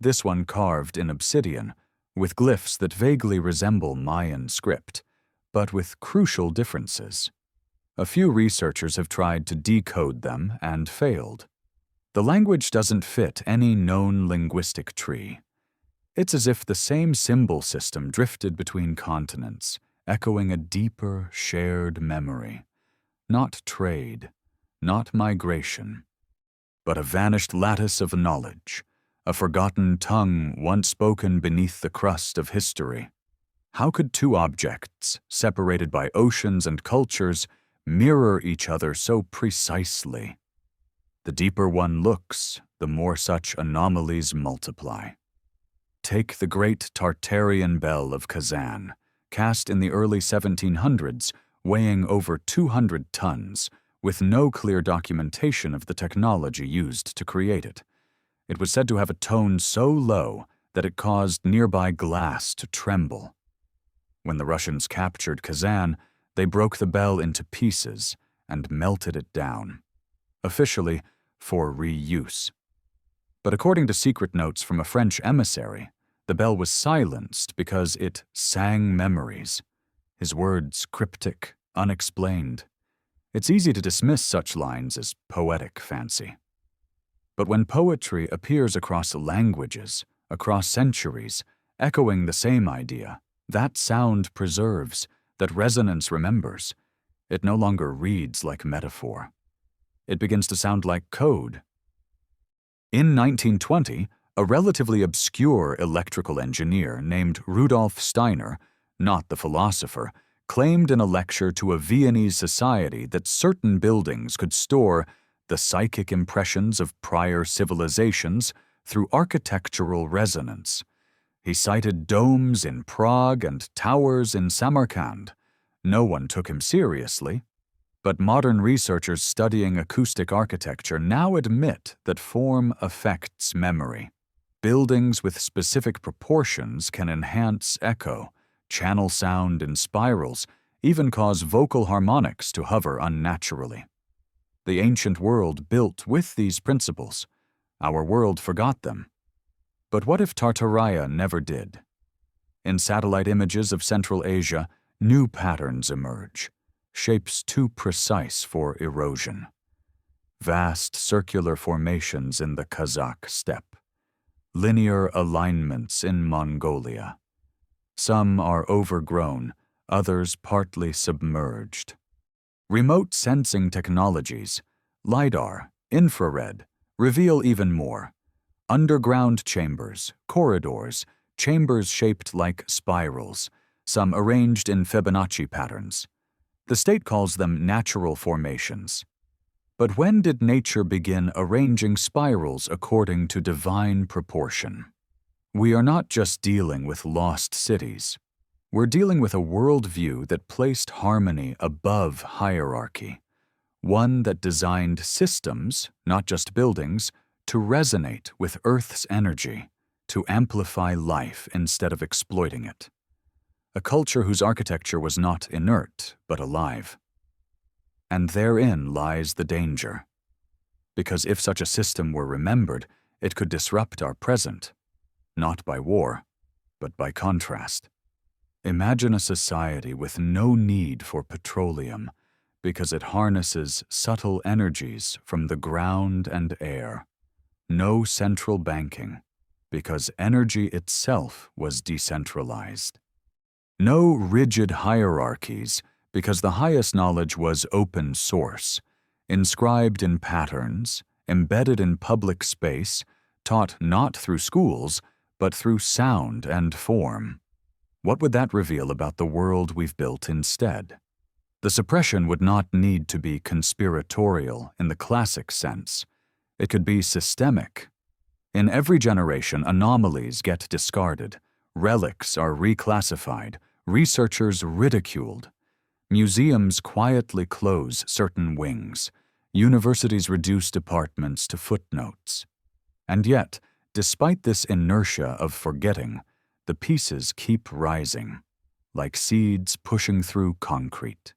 this one carved in obsidian, with glyphs that vaguely resemble Mayan script, but with crucial differences. A few researchers have tried to decode them and failed. The language doesn't fit any known linguistic tree. It's as if the same symbol system drifted between continents, echoing a deeper, shared memory. Not trade, not migration, but a vanished lattice of knowledge, a forgotten tongue once spoken beneath the crust of history. How could two objects, separated by oceans and cultures, mirror each other so precisely? The deeper one looks, the more such anomalies multiply. Take the great Tartarian bell of Kazan, cast in the early 1700s, weighing over 200 tons, with no clear documentation of the technology used to create it. It was said to have a tone so low that it caused nearby glass to tremble. When the Russians captured Kazan, they broke the bell into pieces and melted it down, officially for reuse. But according to secret notes from a French emissary, the bell was silenced because it sang memories, his words cryptic, unexplained. It's easy to dismiss such lines as poetic fancy. But when poetry appears across languages, across centuries, echoing the same idea, that sound preserves, that resonance remembers. It no longer reads like metaphor. It begins to sound like code. In 1920, a relatively obscure electrical engineer named Rudolf Steiner, not the philosopher, claimed in a lecture to a Viennese society that certain buildings could store the psychic impressions of prior civilizations through architectural resonance. He cited domes in Prague and towers in Samarkand. No one took him seriously, but modern researchers studying acoustic architecture now admit that form affects memory. Buildings with specific proportions can enhance echo, channel sound in spirals, even cause vocal harmonics to hover unnaturally. The ancient world built with these principles. Our world forgot them. But what if Tartaria never did? In satellite images of Central Asia, new patterns emerge, shapes too precise for erosion. Vast circular formations in the Kazakh steppe, linear alignments in Mongolia. Some are overgrown, others partly submerged. Remote sensing technologies, LiDAR, infrared, reveal even more. Underground chambers, corridors, chambers shaped like spirals, some arranged in Fibonacci patterns. The state calls them natural formations. But when did nature begin arranging spirals according to divine proportion? We are not just dealing with lost cities. We're dealing with a worldview that placed harmony above hierarchy, one that designed systems, not just buildings, to resonate with Earth's energy, to amplify life instead of exploiting it. A culture whose architecture was not inert, but alive. And therein lies the danger. Because if such a system were remembered, it could disrupt our present, not by war, but by contrast. Imagine a society with no need for petroleum, because it harnesses subtle energies from the ground and air. No central banking, because energy itself was decentralized. No rigid hierarchies, because the highest knowledge was open source, inscribed in patterns, embedded in public space, taught not through schools, but through sound and form. What would that reveal about the world we've built instead? The suppression would not need to be conspiratorial in the classic sense. It could be systemic. In every generation, anomalies get discarded, relics are reclassified, researchers ridiculed. Museums quietly close certain wings, universities reduce departments to footnotes. And yet, despite this inertia of forgetting, the pieces keep rising, like seeds pushing through concrete.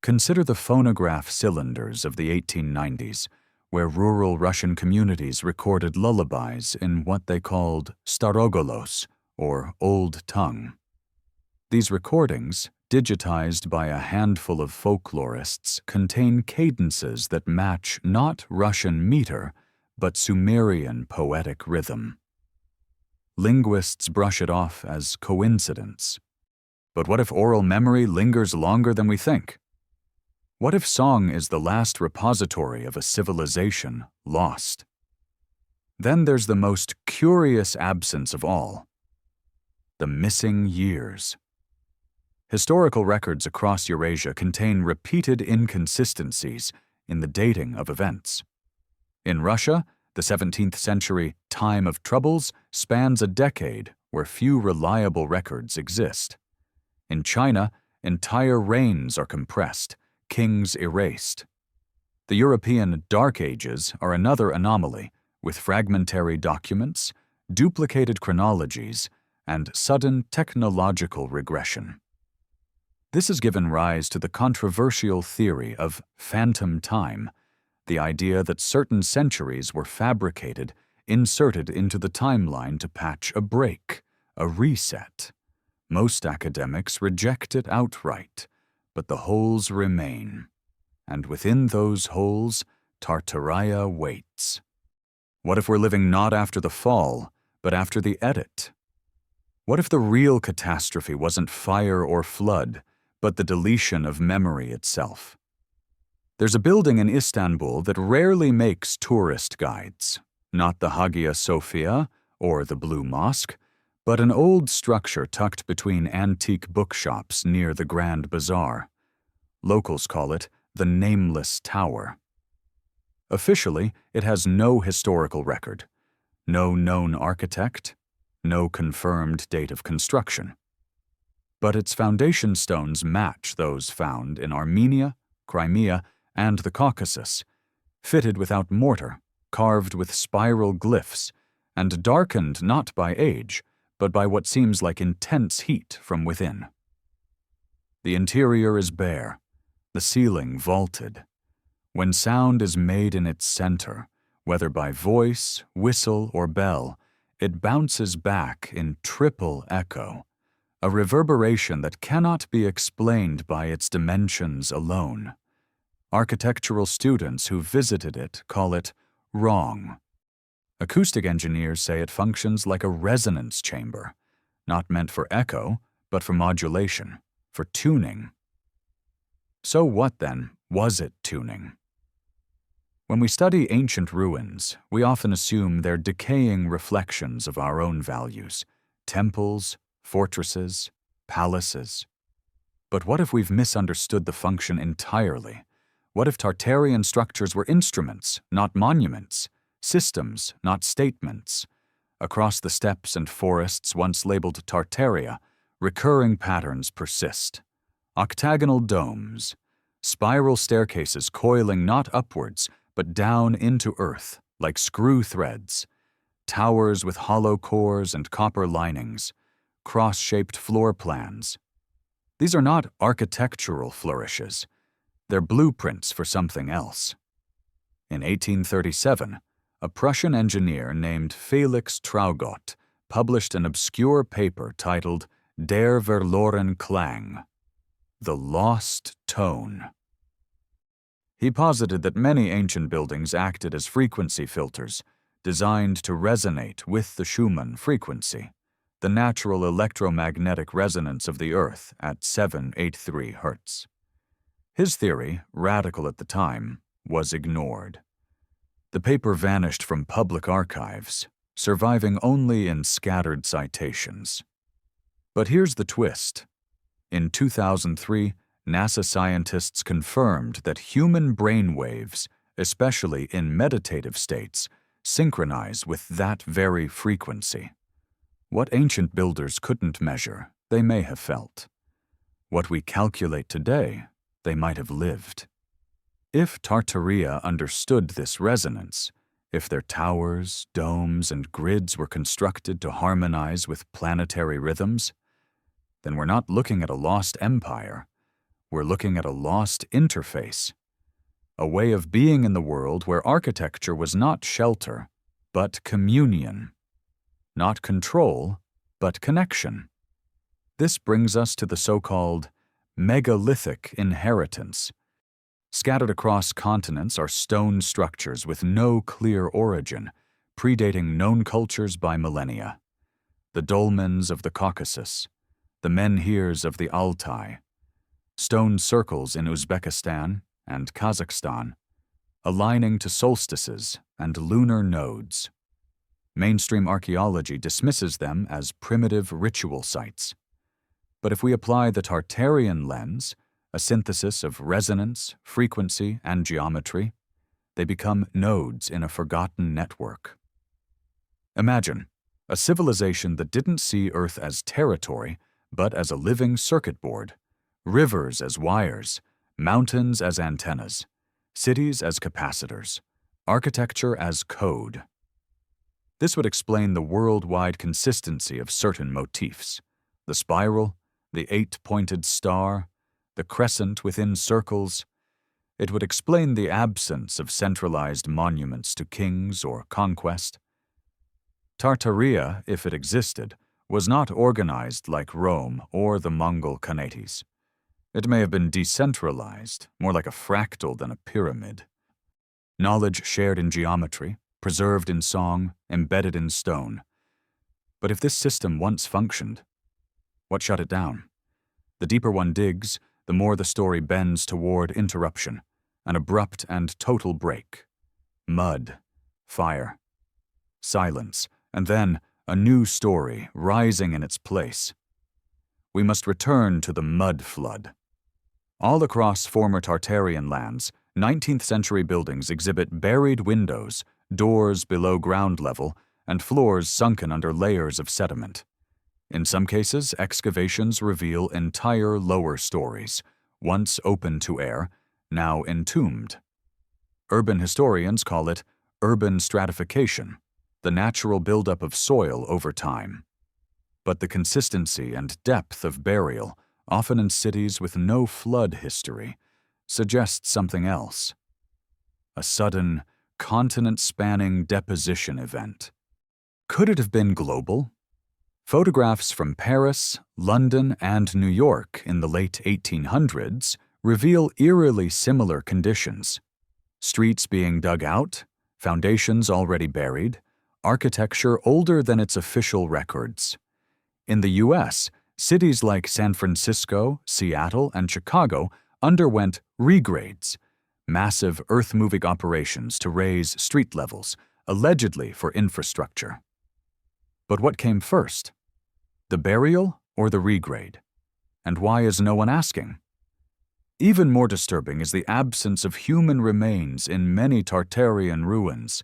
Consider the phonograph cylinders of the 1890s, where rural Russian communities recorded lullabies in what they called starogolos, or old tongue. These recordings, digitized by a handful of folklorists, contain cadences that match not Russian meter, but Sumerian poetic rhythm. Linguists brush it off as coincidence. But what if oral memory lingers longer than we think? What if song is the last repository of a civilization lost? Then there's the most curious absence of all: the missing years. Historical records across Eurasia contain repeated inconsistencies in the dating of events. In Russia, the 17th century time of troubles spans a decade where few reliable records exist. In China, entire reigns are compressed, kings erased. The European Dark Ages are another anomaly, with fragmentary documents, duplicated chronologies, and sudden technological regression. This has given rise to the controversial theory of phantom time, the idea that certain centuries were fabricated, inserted into the timeline to patch a break, a reset. Most academics reject it outright, but the holes remain. And within those holes, Tartaria waits. What if we're living not after the fall, but after the edit? What if the real catastrophe wasn't fire or flood, but the deletion of memory itself? There's a building in Istanbul that rarely makes tourist guides, not the Hagia Sophia or the Blue Mosque, but an old structure tucked between antique bookshops near the Grand Bazaar. Locals call it the Nameless Tower. Officially, it has no historical record, no known architect, no confirmed date of construction. But its foundation stones match those found in Armenia, Crimea, and the Caucasus, fitted without mortar, carved with spiral glyphs, and darkened not by age, but by what seems like intense heat from within. The interior is bare, the ceiling vaulted. When sound is made in its center, whether by voice, whistle, or bell, it bounces back in triple echo, a reverberation that cannot be explained by its dimensions alone. Architectural students who visited it call it wrong. Acoustic engineers say it functions like a resonance chamber, not meant for echo, but for modulation, for tuning. So what, then, was it tuning? When we study ancient ruins, we often assume they're decaying reflections of our own values: temples, fortresses, palaces. But what if we've misunderstood the function entirely? What if Tartarian structures were instruments, not monuments, systems, not statements? Across the steppes and forests once labeled Tartaria, recurring patterns persist. Octagonal domes, spiral staircases coiling not upwards, but down into earth, like screw threads, towers with hollow cores and copper linings, cross-shaped floor plans. These are not architectural flourishes. They're blueprints for something else. In 1837, a Prussian engineer named Felix Traugott published an obscure paper titled Der verloren Klang, the lost tone. He posited that many ancient buildings acted as frequency filters, designed to resonate with the Schumann frequency, the natural electromagnetic resonance of the Earth at 783 Hz. His theory, radical at the time, was ignored. The paper vanished from public archives, surviving only in scattered citations. But here's the twist. In 2003, NASA scientists confirmed that human brain waves, especially in meditative states, synchronize with that very frequency. What ancient builders couldn't measure, they may have felt. What we calculate today, they might have lived. If Tartaria understood this resonance, if their towers, domes, and grids were constructed to harmonize with planetary rhythms, then we're not looking at a lost empire. We're looking at a lost interface, a way of being in the world where architecture was not shelter, but communion, not control, but connection. This brings us to the so-called megalithic inheritance, Scattered across continents are stone structures with no clear origin, predating known cultures by millennia. The dolmens of the Caucasus, the menhirs of the Altai, stone circles in Uzbekistan and Kazakhstan, aligning to solstices and lunar nodes. Mainstream archaeology dismisses them as primitive ritual sites. But if we apply the Tartarian lens, a synthesis of resonance, frequency, and geometry, they become nodes in a forgotten network. Imagine a civilization that didn't see Earth as territory, but as a living circuit board, rivers as wires, mountains as antennas, cities as capacitors, architecture as code. This would explain the worldwide consistency of certain motifs: the spiral, the eight-pointed star, the crescent within circles. It would explain the absence of centralized monuments to kings or conquest. Tartaria, if it existed, was not organized like Rome or the Mongol Khanates. It may have been decentralized, more like a fractal than a pyramid. Knowledge shared in geometry, preserved in song, embedded in stone. But if this system once functioned, what shut it down? The deeper one digs, the more the story bends toward interruption, an abrupt and total break. Mud, fire, silence, and then a new story rising in its place. We must return to the Mudflood. All across former Tartarian lands, 19th century buildings exhibit buried windows, doors below ground level, and floors sunken under layers of sediment. In some cases, excavations reveal entire lower stories, once open to air, now entombed. Urban historians call it urban stratification, the natural buildup of soil over time. But the consistency and depth of burial, often in cities with no flood history, suggests something else. A sudden, continent-spanning deposition event. Could it have been global? Photographs from Paris, London, and New York in the late 1800s reveal eerily similar conditions. Streets being dug out, foundations already buried, architecture older than its official records. In the U.S., cities like San Francisco, Seattle, and Chicago underwent regrades, massive earth-moving operations to raise street levels, allegedly for infrastructure. But what came first? The burial or the regrade? And why is no one asking? Even more disturbing is the absence of human remains in many Tartarian ruins.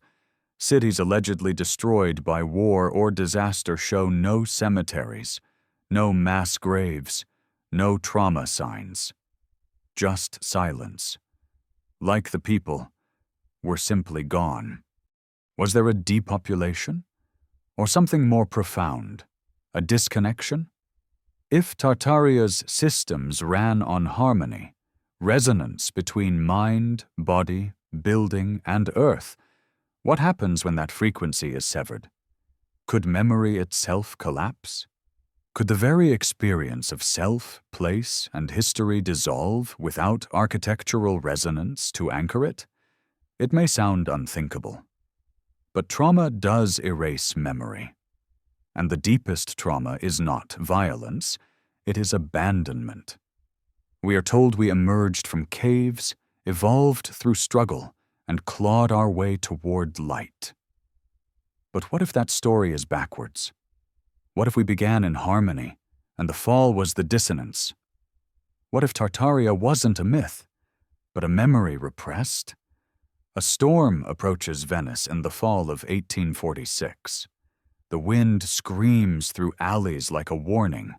Cities allegedly destroyed by war or disaster show no cemeteries, no mass graves, no trauma signs. Just silence. Like the people, were simply gone. Was there a depopulation? Or something more profound? A disconnection? If Tartaria's systems ran on harmony, resonance between mind, body, building, and earth, what happens when that frequency is severed? Could memory itself collapse? Could the very experience of self, place, and history dissolve without architectural resonance to anchor it? It may sound unthinkable. But trauma does erase memory. And the deepest trauma is not violence, it is abandonment. We are told we emerged from caves, evolved through struggle, and clawed our way toward light. But what if that story is backwards? What if we began in harmony, and the fall was the dissonance? What if Tartaria wasn't a myth, but a memory repressed? A storm approaches Venice in the fall of 1846. The wind screams through alleys like a warning,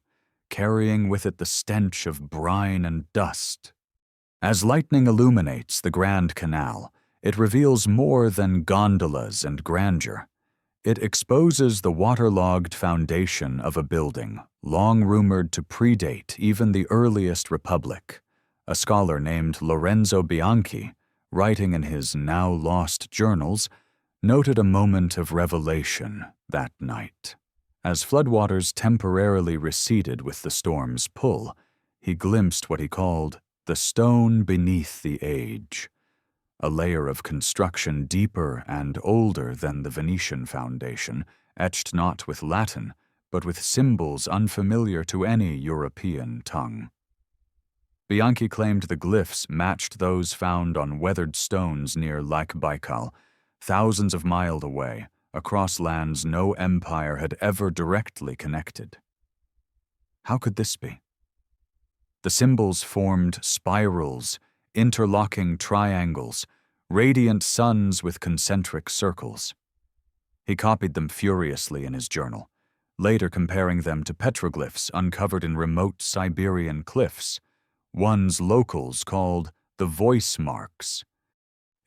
carrying with it the stench of brine and dust. As lightning illuminates the Grand Canal, it reveals more than gondolas and grandeur. It exposes the waterlogged foundation of a building, long rumored to predate even the earliest republic. A scholar named Lorenzo Bianchi, writing in his now-lost journals, noted a moment of revelation that night. As floodwaters temporarily receded with the storm's pull, he glimpsed what he called the stone beneath the age, a layer of construction deeper and older than the Venetian foundation, etched not with Latin, but with symbols unfamiliar to any European tongue. Bianchi claimed the glyphs matched those found on weathered stones near Lake Baikal, thousands of miles away, across lands no empire had ever directly connected. How could this be? The symbols formed spirals, interlocking triangles, radiant suns with concentric circles. He copied them furiously in his journal, later comparing them to petroglyphs uncovered in remote Siberian cliffs, one's locals called the voice marks.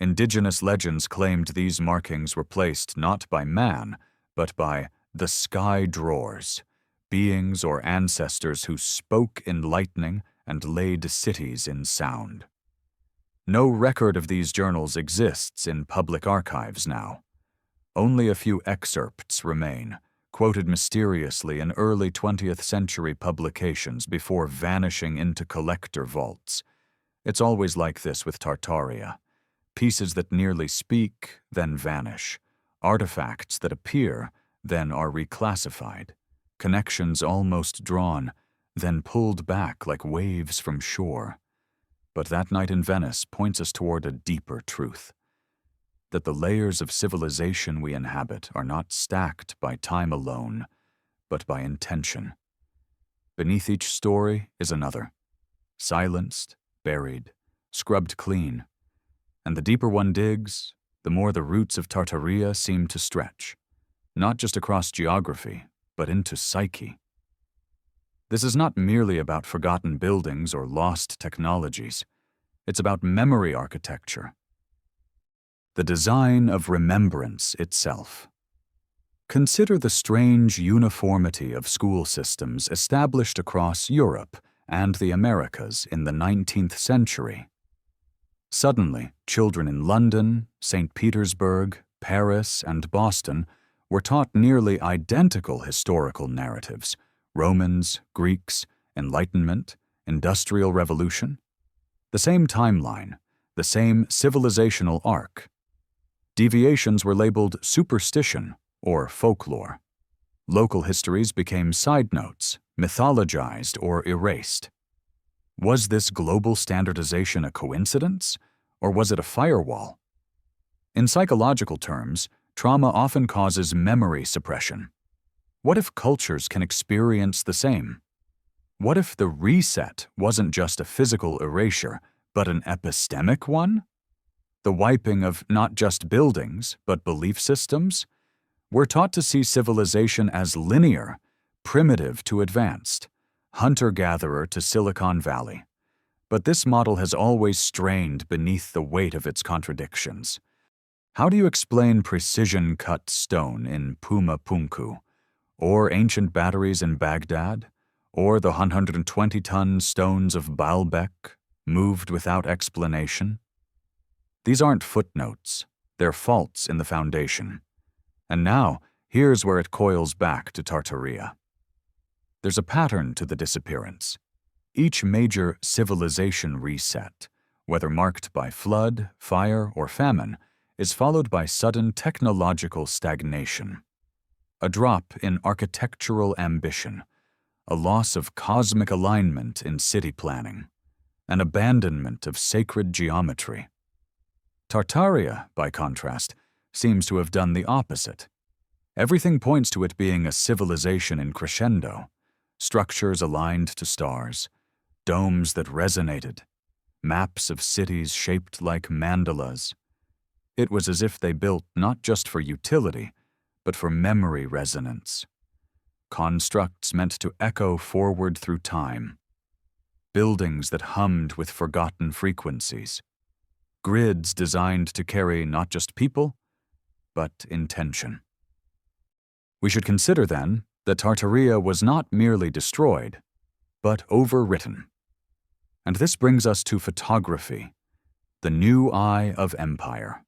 Indigenous legends claimed these markings were placed not by man, but by the sky drawers, beings or ancestors who spoke in lightning and laid cities in sound. No record of these journals exists in public archives now. Only a few excerpts remain, quoted mysteriously in early 20th century publications before vanishing into collector vaults. It's always like this with Tartaria. Pieces that nearly speak, then vanish. Artifacts that appear, then are reclassified. Connections almost drawn, then pulled back like waves from shore. But that night in Venice points us toward a deeper truth. That the layers of civilization we inhabit are not stacked by time alone, but by intention. Beneath each story is another, silenced, buried, scrubbed clean. And the deeper one digs, the more the roots of Tartaria seem to stretch, not just across geography, but into psyche. This is not merely about forgotten buildings or lost technologies. It's about memory architecture, the design of remembrance itself. Consider the strange uniformity of school systems established across Europe and the Americas in the 19th century. Suddenly, children in London, St. Petersburg, Paris, and Boston were taught nearly identical historical narratives: Romans, Greeks, Enlightenment, Industrial Revolution. The same timeline, the same civilizational arc. Deviations were labeled superstition or folklore. Local histories became side notes, mythologized or erased. Was this global standardization a coincidence, or was it a firewall? In psychological terms, trauma often causes memory suppression. What if cultures can experience the same? What if the reset wasn't just a physical erasure, but an epistemic one? The wiping of not just buildings, but belief systems? We're taught to see civilization as linear, primitive to advanced, hunter-gatherer to Silicon Valley. But this model has always strained beneath the weight of its contradictions. How do you explain precision-cut stone in Puma Punku, or ancient batteries in Baghdad, or the 120-ton stones of Baalbek, moved without explanation? These aren't footnotes, they're faults in the foundation. And now, here's where it coils back to Tartaria. There's a pattern to the disappearance. Each major civilization reset, whether marked by flood, fire, or famine, is followed by sudden technological stagnation. A drop in architectural ambition, a loss of cosmic alignment in city planning, an abandonment of sacred geometry. Tartaria, by contrast, seems to have done the opposite. Everything points to it being a civilization in crescendo, structures aligned to stars, domes that resonated, maps of cities shaped like mandalas. It was as if they built not just for utility, but for memory resonance. Constructs meant to echo forward through time. Buildings that hummed with forgotten frequencies. Grids designed to carry not just people, but intention. We should consider, then, that Tartaria was not merely destroyed, but overwritten. And this brings us to photography, the new eye of empire.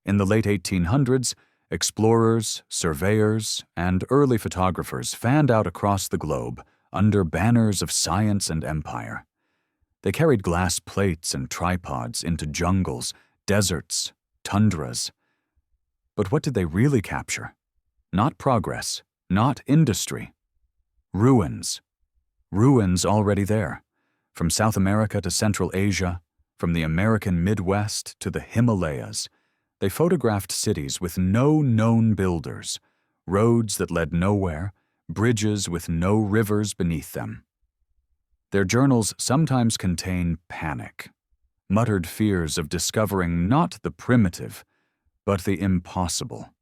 In the late 1800s, explorers, surveyors, and early photographers fanned out across the globe under banners of science and empire. They carried glass plates and tripods into jungles, deserts, tundras. But what did they really capture? Not progress, not industry. Ruins. Ruins already there. From South America to Central Asia, from the American Midwest to the Himalayas, they photographed cities with no known builders, roads that led nowhere, bridges with no rivers beneath them. Their journals sometimes contain panic, muttered fears of discovering not the primitive, but the impossible.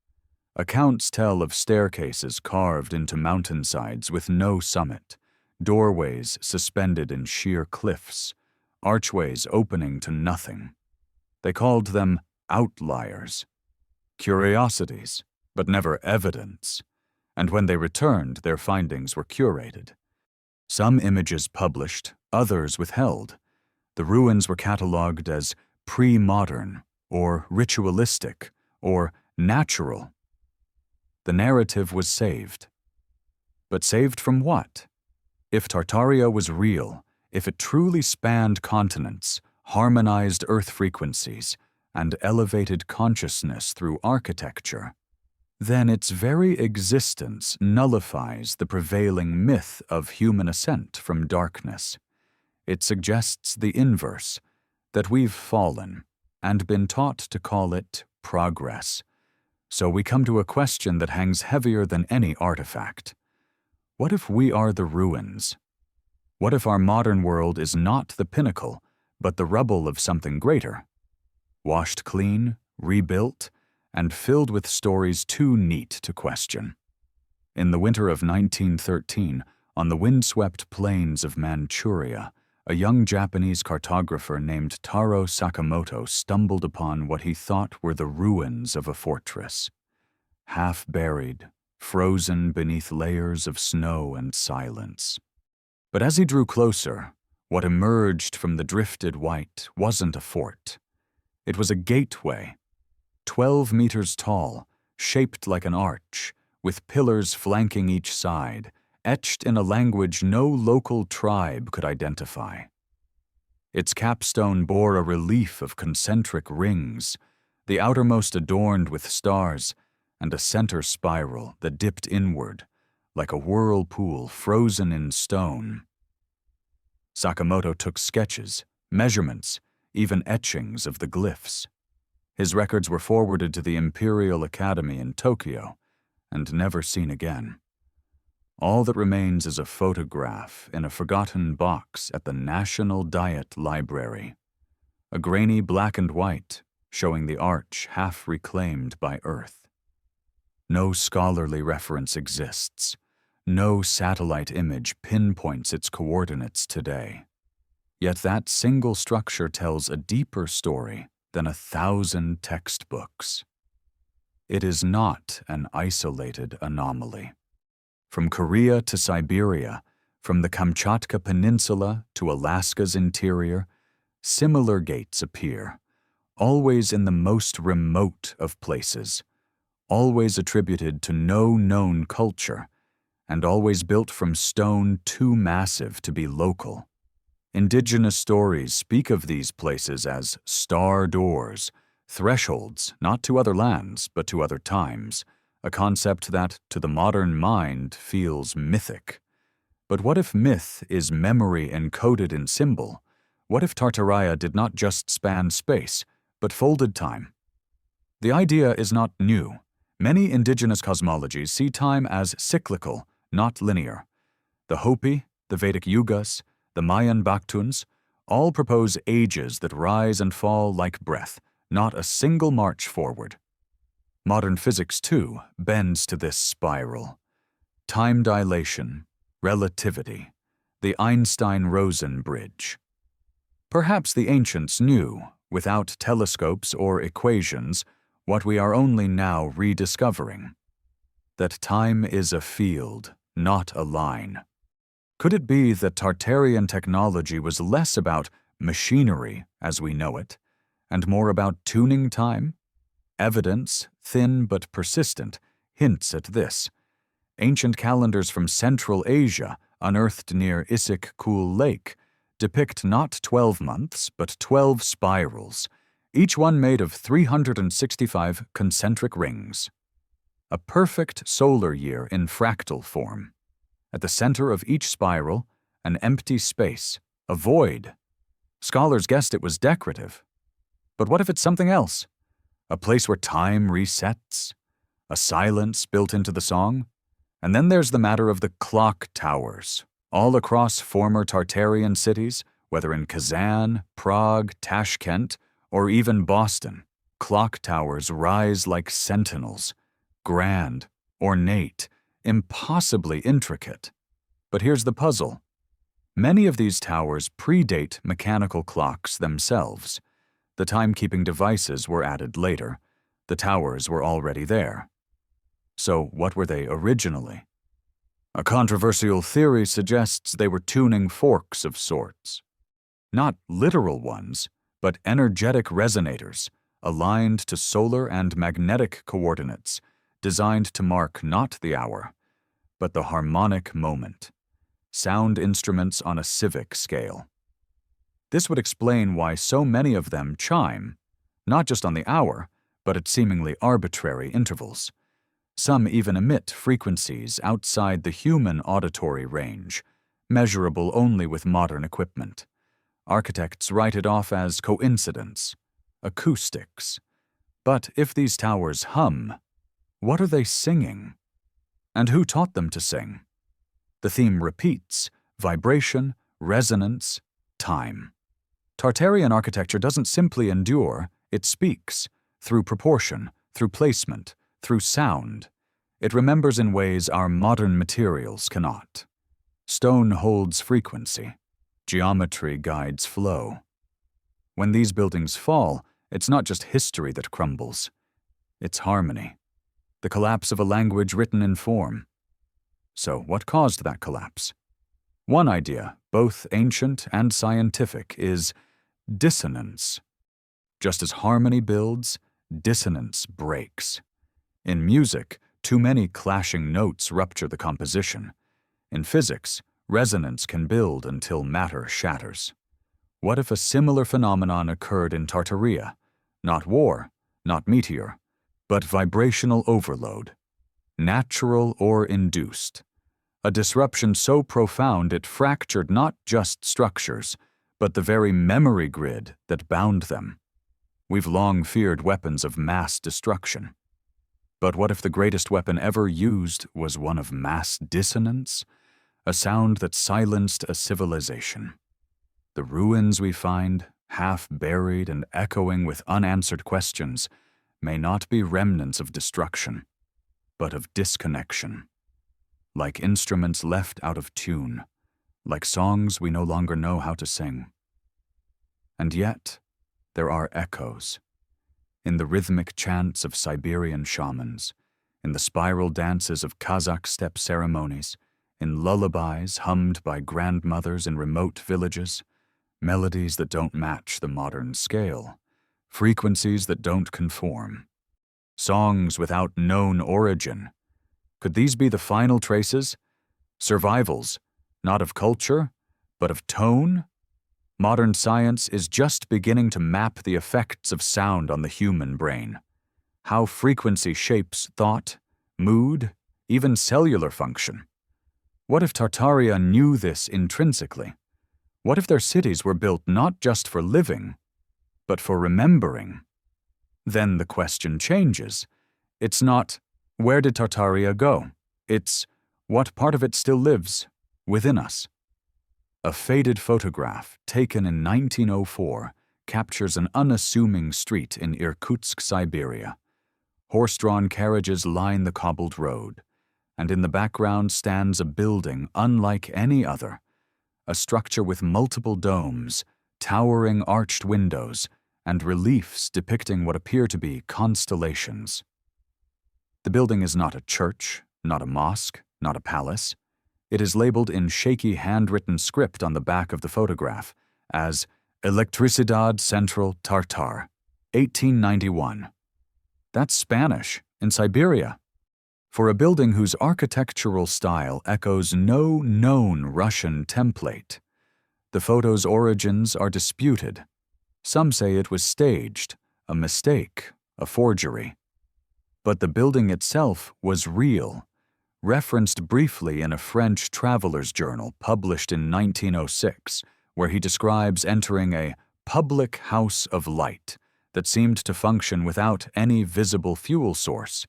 Accounts tell of staircases carved into mountainsides with no summit, doorways suspended in sheer cliffs, archways opening to nothing. They called them outliers, curiosities, but never evidence, and when they returned, their findings were curated. Some images published, others withheld. The ruins were catalogued as pre-modern, or ritualistic, or natural. The narrative was saved. But saved from what? If Tartaria was real, if it truly spanned continents, harmonized earth frequencies, and elevated consciousness through architecture, then its very existence nullifies the prevailing myth of human ascent from darkness. It suggests the inverse, that we've fallen and been taught to call it progress. So we come to a question that hangs heavier than any artifact. What if we are the ruins? What if our modern world is not the pinnacle, but the rubble of something greater? Washed clean, rebuilt, and filled with stories too neat to question. In the winter of 1913, on the windswept plains of Manchuria, a young Japanese cartographer named Taro Sakamoto stumbled upon what he thought were the ruins of a fortress. Half buried, frozen beneath layers of snow and silence. But as he drew closer, what emerged from the drifted white wasn't a fort. It was a gateway, 12 meters tall, shaped like an arch, with pillars flanking each side, etched in a language no local tribe could identify. Its capstone bore a relief of concentric rings, the outermost adorned with stars, and a center spiral that dipped inward, like a whirlpool frozen in stone. Sakamoto took sketches, measurements, even etchings of the glyphs. His records were forwarded to the Imperial Academy in Tokyo, and never seen again. All that remains is a photograph in a forgotten box at the National Diet Library, a grainy black and white showing the arch half reclaimed by Earth. No scholarly reference exists. No satellite image pinpoints its coordinates today. Yet that single structure tells a deeper story than 1,000 textbooks. It is not an isolated anomaly. From Korea to Siberia, from the Kamchatka Peninsula to Alaska's interior, similar gates appear, always in the most remote of places, always attributed to no known culture, and always built from stone too massive to be local. Indigenous stories speak of these places as star doors, thresholds not to other lands but to other times, a concept that, to the modern mind, feels mythic. But what if myth is memory encoded in symbol? What if Tartaria did not just span space, but folded time? The idea is not new. Many indigenous cosmologies see time as cyclical, not linear. The Hopi, the Vedic Yugas, the Mayan Baktuns, all propose ages that rise and fall like breath, not a single march forward. Modern physics, too, bends to this spiral. Time dilation, relativity, the Einstein-Rosen bridge. Perhaps the ancients knew, without telescopes or equations, what we are only now rediscovering: that time is a field, not a line. Could it be that Tartarian technology was less about machinery as we know it, and more about tuning time? Evidence, thin but persistent, hints at this. Ancient calendars from Central Asia, unearthed near Issyk-Kul Lake, depict not 12 months, but 12 spirals, each one made of 365 concentric rings. A perfect solar year in fractal form. At the center of each spiral, an empty space, a void. Scholars guessed it was decorative. But what if it's something else? A place where time resets? A silence built into the song? And then there's the matter of the clock towers, all across former Tartarian cities, whether in Kazan, Prague, Tashkent, or even Boston. Clock towers rise like sentinels, grand, ornate, impossibly intricate. But here's the puzzle. Many of these towers predate mechanical clocks themselves. The timekeeping devices were added later. The towers were already there. So what were they originally? A controversial theory suggests they were tuning forks of sorts. Not literal ones, but energetic resonators, aligned to solar and magnetic coordinates, designed to mark not the hour, but the harmonic moment. Sound instruments on a civic scale. This would explain why so many of them chime, not just on the hour, but at seemingly arbitrary intervals. Some even emit frequencies outside the human auditory range, measurable only with modern equipment. Architects write it off as coincidence, acoustics. But if these towers hum, what are they singing? And who taught them to sing? The theme repeats: vibration, resonance, time. Tartarian architecture doesn't simply endure, it speaks, through proportion, through placement, through sound. It remembers in ways our modern materials cannot. Stone holds frequency. Geometry guides flow. When these buildings fall, it's not just history that crumbles. It's harmony. The collapse of a language written in form. So what caused that collapse? One idea, both ancient and scientific, is dissonance. Just as harmony builds, dissonance breaks. In music, too many clashing notes rupture the composition. In physics, resonance can build until matter shatters. What if a similar phenomenon occurred in Tartaria? Not war, not meteor, but vibrational overload. Natural or induced. A disruption so profound it fractured not just structures, but the very memory grid that bound them. We've long feared weapons of mass destruction. But what if the greatest weapon ever used was one of mass dissonance? A sound that silenced a civilization. The ruins we find, half buried and echoing with unanswered questions, may not be remnants of destruction, but of disconnection. Like instruments left out of tune, like songs we no longer know how to sing. And yet, there are echoes. In the rhythmic chants of Siberian shamans, in the spiral dances of Kazakh steppe ceremonies, in lullabies hummed by grandmothers in remote villages, melodies that don't match the modern scale, frequencies that don't conform, songs without known origin. Could these be the final traces? Survivals, not of culture, but of tone? Modern science is just beginning to map the effects of sound on the human brain. How frequency shapes thought, mood, even cellular function. What if Tartaria knew this intrinsically? What if their cities were built not just for living, but for remembering? Then the question changes. It's not, where did Tartaria go? It's, what part of it still lives within us? A faded photograph taken in 1904 captures an unassuming street in Irkutsk, Siberia. Horse-drawn carriages line the cobbled road, and in the background stands a building unlike any other, a structure with multiple domes, towering arched windows, and reliefs depicting what appear to be constellations. The building is not a church, not a mosque, not a palace. It is labeled in shaky handwritten script on the back of the photograph as Electricidad Central Tartar, 1891. That's Spanish, in Siberia. For a building whose architectural style echoes no known Russian template, The photo's origins are disputed. Some say it was staged, a mistake, a forgery. But the building itself was real, referenced briefly in a French traveler's journal published in 1906, where he describes entering a public house of light that seemed to function without any visible fuel source.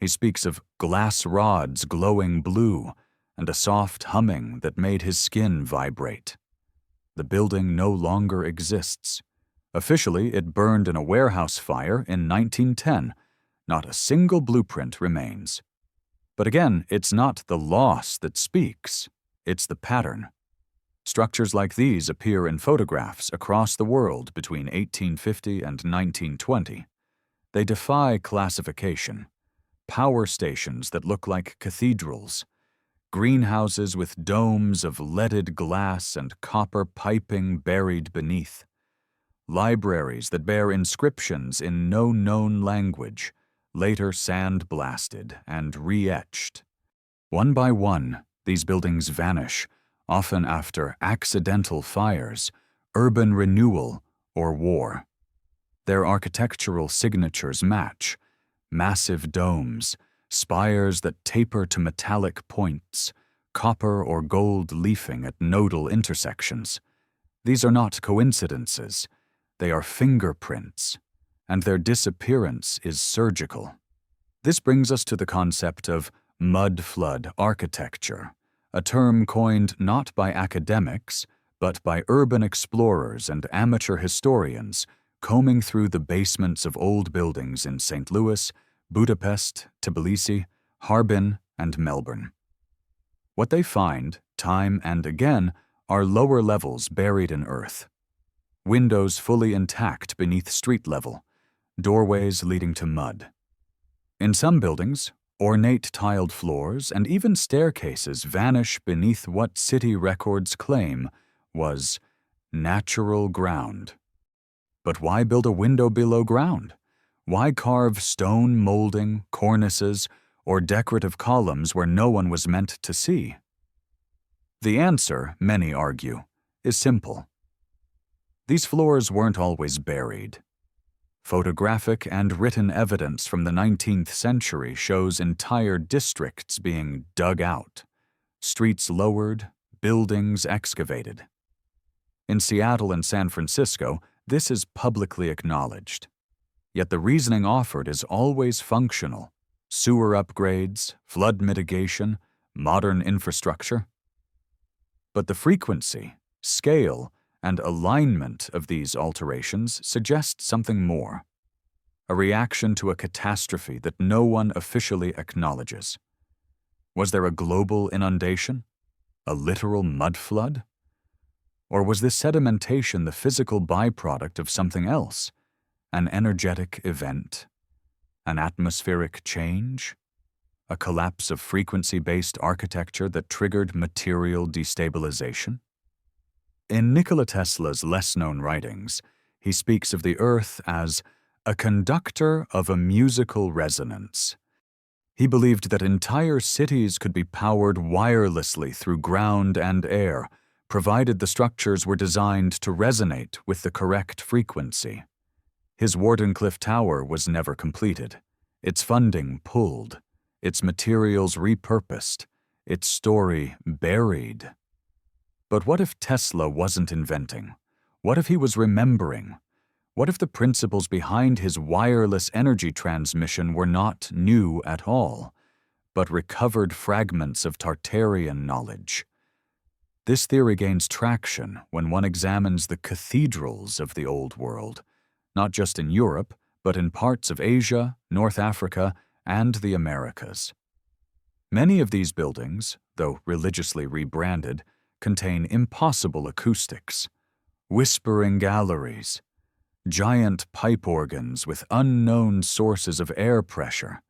He speaks of glass rods glowing blue and a soft humming that made his skin vibrate. The building no longer exists. Officially, it burned in a warehouse fire in 1910. Not a single blueprint remains. But again, it's not the loss that speaks, it's the pattern. Structures like these appear in photographs across the world between 1850 and 1920. They defy classification. Power stations that look like cathedrals, greenhouses with domes of leaded glass and copper piping buried beneath, libraries that bear inscriptions in no known language, later sand-blasted and re-etched. One by one, these buildings vanish, often after accidental fires, urban renewal, or war. Their architectural signatures match: massive domes, spires that taper to metallic points, copper or gold leafing at nodal intersections. These are not coincidences. They are fingerprints, and their disappearance is surgical. This brings us to the concept of mudflood architecture, a term coined not by academics, but by urban explorers and amateur historians combing through the basements of old buildings in St. Louis, Budapest, Tbilisi, Harbin, and Melbourne. What they find, time and again, are lower levels buried in earth. Windows fully intact beneath street level, doorways leading to mud. In some buildings, ornate tiled floors and even staircases vanish beneath what city records claim was natural ground. But why build a window below ground? Why carve stone molding, cornices, or decorative columns where no one was meant to see? The answer, many argue, is simple. These floors weren't always buried. Photographic and written evidence from the 19th century shows entire districts being dug out, streets lowered, buildings excavated. In Seattle and San Francisco, this is publicly acknowledged. Yet the reasoning offered is always functional: sewer upgrades, flood mitigation, modern infrastructure. But the frequency, scale, and alignment of these alterations suggest something more: a reaction to a catastrophe that no one officially acknowledges. Was there a global inundation? A literal mudflood? Or was this sedimentation the physical byproduct of something else? An energetic event? An atmospheric change? A collapse of frequency-based architecture that triggered material destabilization? In Nikola Tesla's less-known writings, he speaks of the Earth as a conductor of a musical resonance. He believed that entire cities could be powered wirelessly through ground and air, provided the structures were designed to resonate with the correct frequency. His Wardenclyffe Tower was never completed, its funding pulled, its materials repurposed, its story buried. But what if Tesla wasn't inventing? What if he was remembering? What if the principles behind his wireless energy transmission were not new at all, but recovered fragments of Tartarian knowledge? This theory gains traction when one examines the cathedrals of the Old World, not just in Europe, but in parts of Asia, North Africa, and the Americas. Many of these buildings, though religiously rebranded, contain impossible acoustics: whispering galleries, giant pipe organs with unknown sources of air pressure,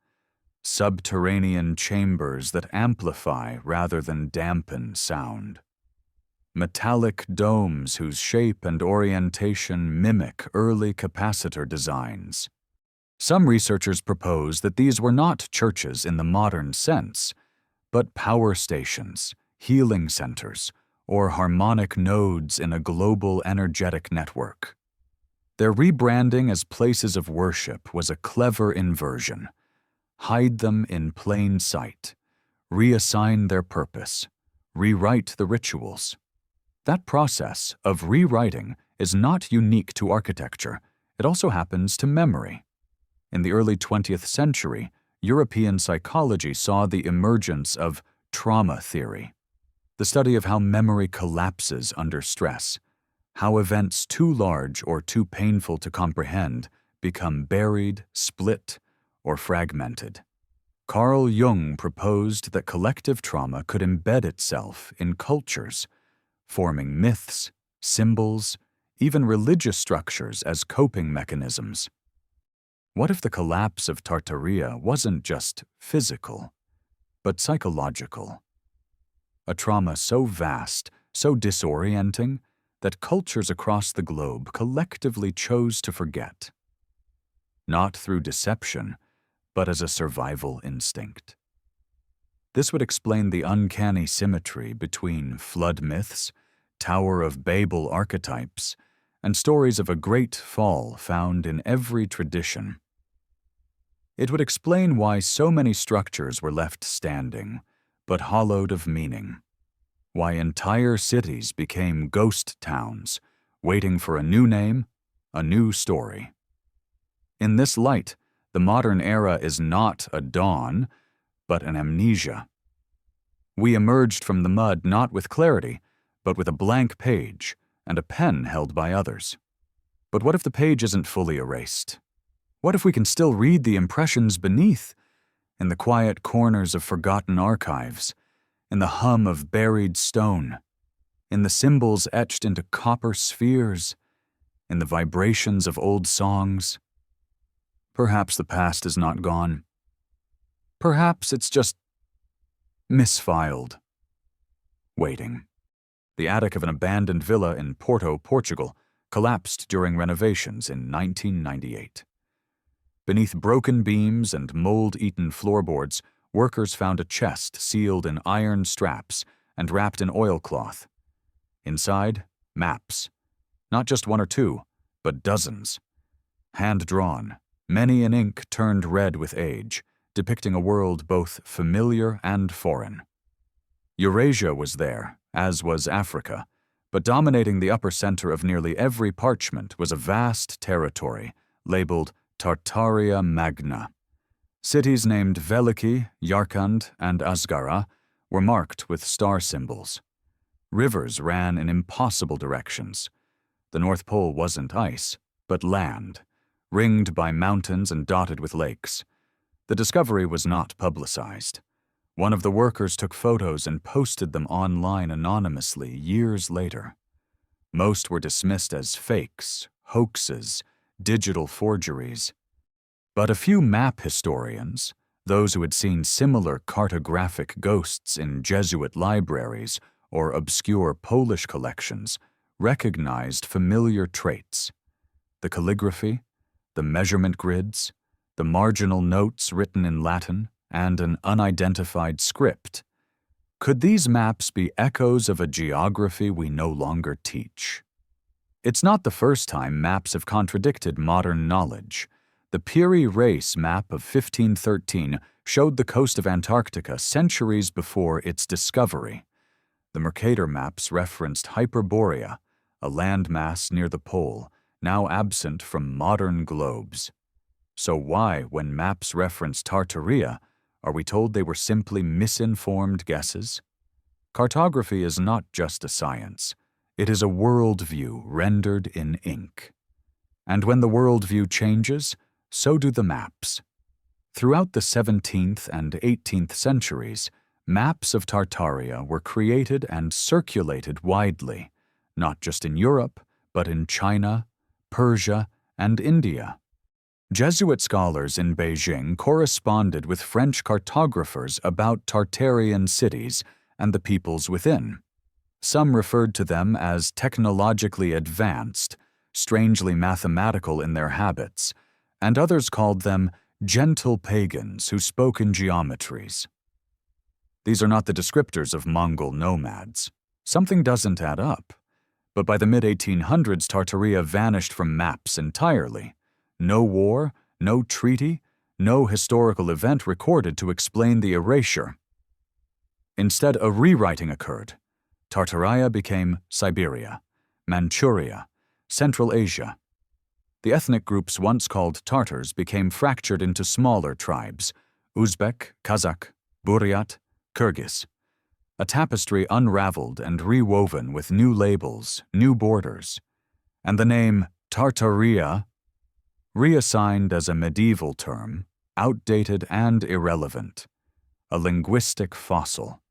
subterranean chambers that amplify rather than dampen sound, metallic domes whose shape and orientation mimic early capacitor designs. Some researchers propose that these were not churches in the modern sense, but power stations, healing centers, or harmonic nodes in a global energetic network. Their rebranding as places of worship was a clever inversion. Hide them in plain sight, reassign their purpose, rewrite the rituals. That process of rewriting is not unique to architecture, it also happens to memory. In the early 20th century, European psychology saw the emergence of trauma theory, the study of how memory collapses under stress, how events too large or too painful to comprehend become buried, split, or fragmented. Carl Jung proposed that collective trauma could embed itself in cultures, forming myths, symbols, even religious structures as coping mechanisms. What if the collapse of Tartaria wasn't just physical, but psychological? A trauma so vast, so disorienting, that cultures across the globe collectively chose to forget. Not through deception, but as a survival instinct. This would explain the uncanny symmetry between flood myths, Tower of Babel archetypes, and stories of a great fall found in every tradition. It would explain why so many structures were left standing, but hollowed of meaning. Why entire cities became ghost towns, waiting for a new name, a new story. In this light, the modern era is not a dawn, but an amnesia. We emerged from the mud not with clarity, but with a blank page and a pen held by others. But what if the page isn't fully erased? What if we can still read the impressions beneath, in the quiet corners of forgotten archives, in the hum of buried stone, in the symbols etched into copper spheres, in the vibrations of old songs? Perhaps the past is not gone. Perhaps it's just misfiled, waiting. The attic of an abandoned villa in Porto, Portugal, collapsed during renovations in 1998. Beneath broken beams and mold-eaten floorboards, workers found a chest sealed in iron straps and wrapped in oilcloth. Inside, maps. Not just one or two, but dozens. Hand-drawn, many in ink turned red with age, depicting a world both familiar and foreign. Eurasia was there, as was Africa, but dominating the upper center of nearly every parchment was a vast territory labeled Tartaria Magna. Cities named Veliki, Yarkand, and Asgara were marked with star symbols. Rivers ran in impossible directions. The North Pole wasn't ice, but land, ringed by mountains and dotted with lakes. The discovery was not publicized. One of the workers took photos and posted them online anonymously years later. Most were dismissed as fakes, hoaxes, digital forgeries. But a few map historians, those who had seen similar cartographic ghosts in Jesuit libraries or obscure Polish collections, recognized familiar traits. The calligraphy, the measurement grids, the marginal notes written in Latin, and an unidentified script. Could these maps be echoes of a geography we no longer teach? It's not the first time maps have contradicted modern knowledge. The Piri Reis map of 1513 showed the coast of Antarctica centuries before its discovery. The Mercator maps referenced Hyperborea, a landmass near the pole, now absent from modern globes. So why, when maps reference Tartaria, are we told they were simply misinformed guesses? Cartography is not just a science. It is a worldview rendered in ink. And when the worldview changes, so do the maps. Throughout the 17th and 18th centuries, maps of Tartaria were created and circulated widely, not just in Europe, but in China, Persia, and India. Jesuit scholars in Beijing corresponded with French cartographers about Tartarian cities and the peoples within. Some referred to them as technologically advanced, strangely mathematical in their habits, and others called them gentle pagans who spoke in geometries. These are not the descriptors of Mongol nomads. Something doesn't add up. But by the mid-1800s, Tartaria vanished from maps entirely. No war, no treaty, no historical event recorded to explain the erasure. Instead, a rewriting occurred. Tartaria became Siberia, Manchuria, Central Asia. The ethnic groups once called Tartars became fractured into smaller tribes: Uzbek, Kazakh, Buryat, Kyrgyz. A tapestry unraveled and rewoven with new labels, new borders, and the name Tartaria, reassigned as a medieval term, outdated and irrelevant, a linguistic fossil.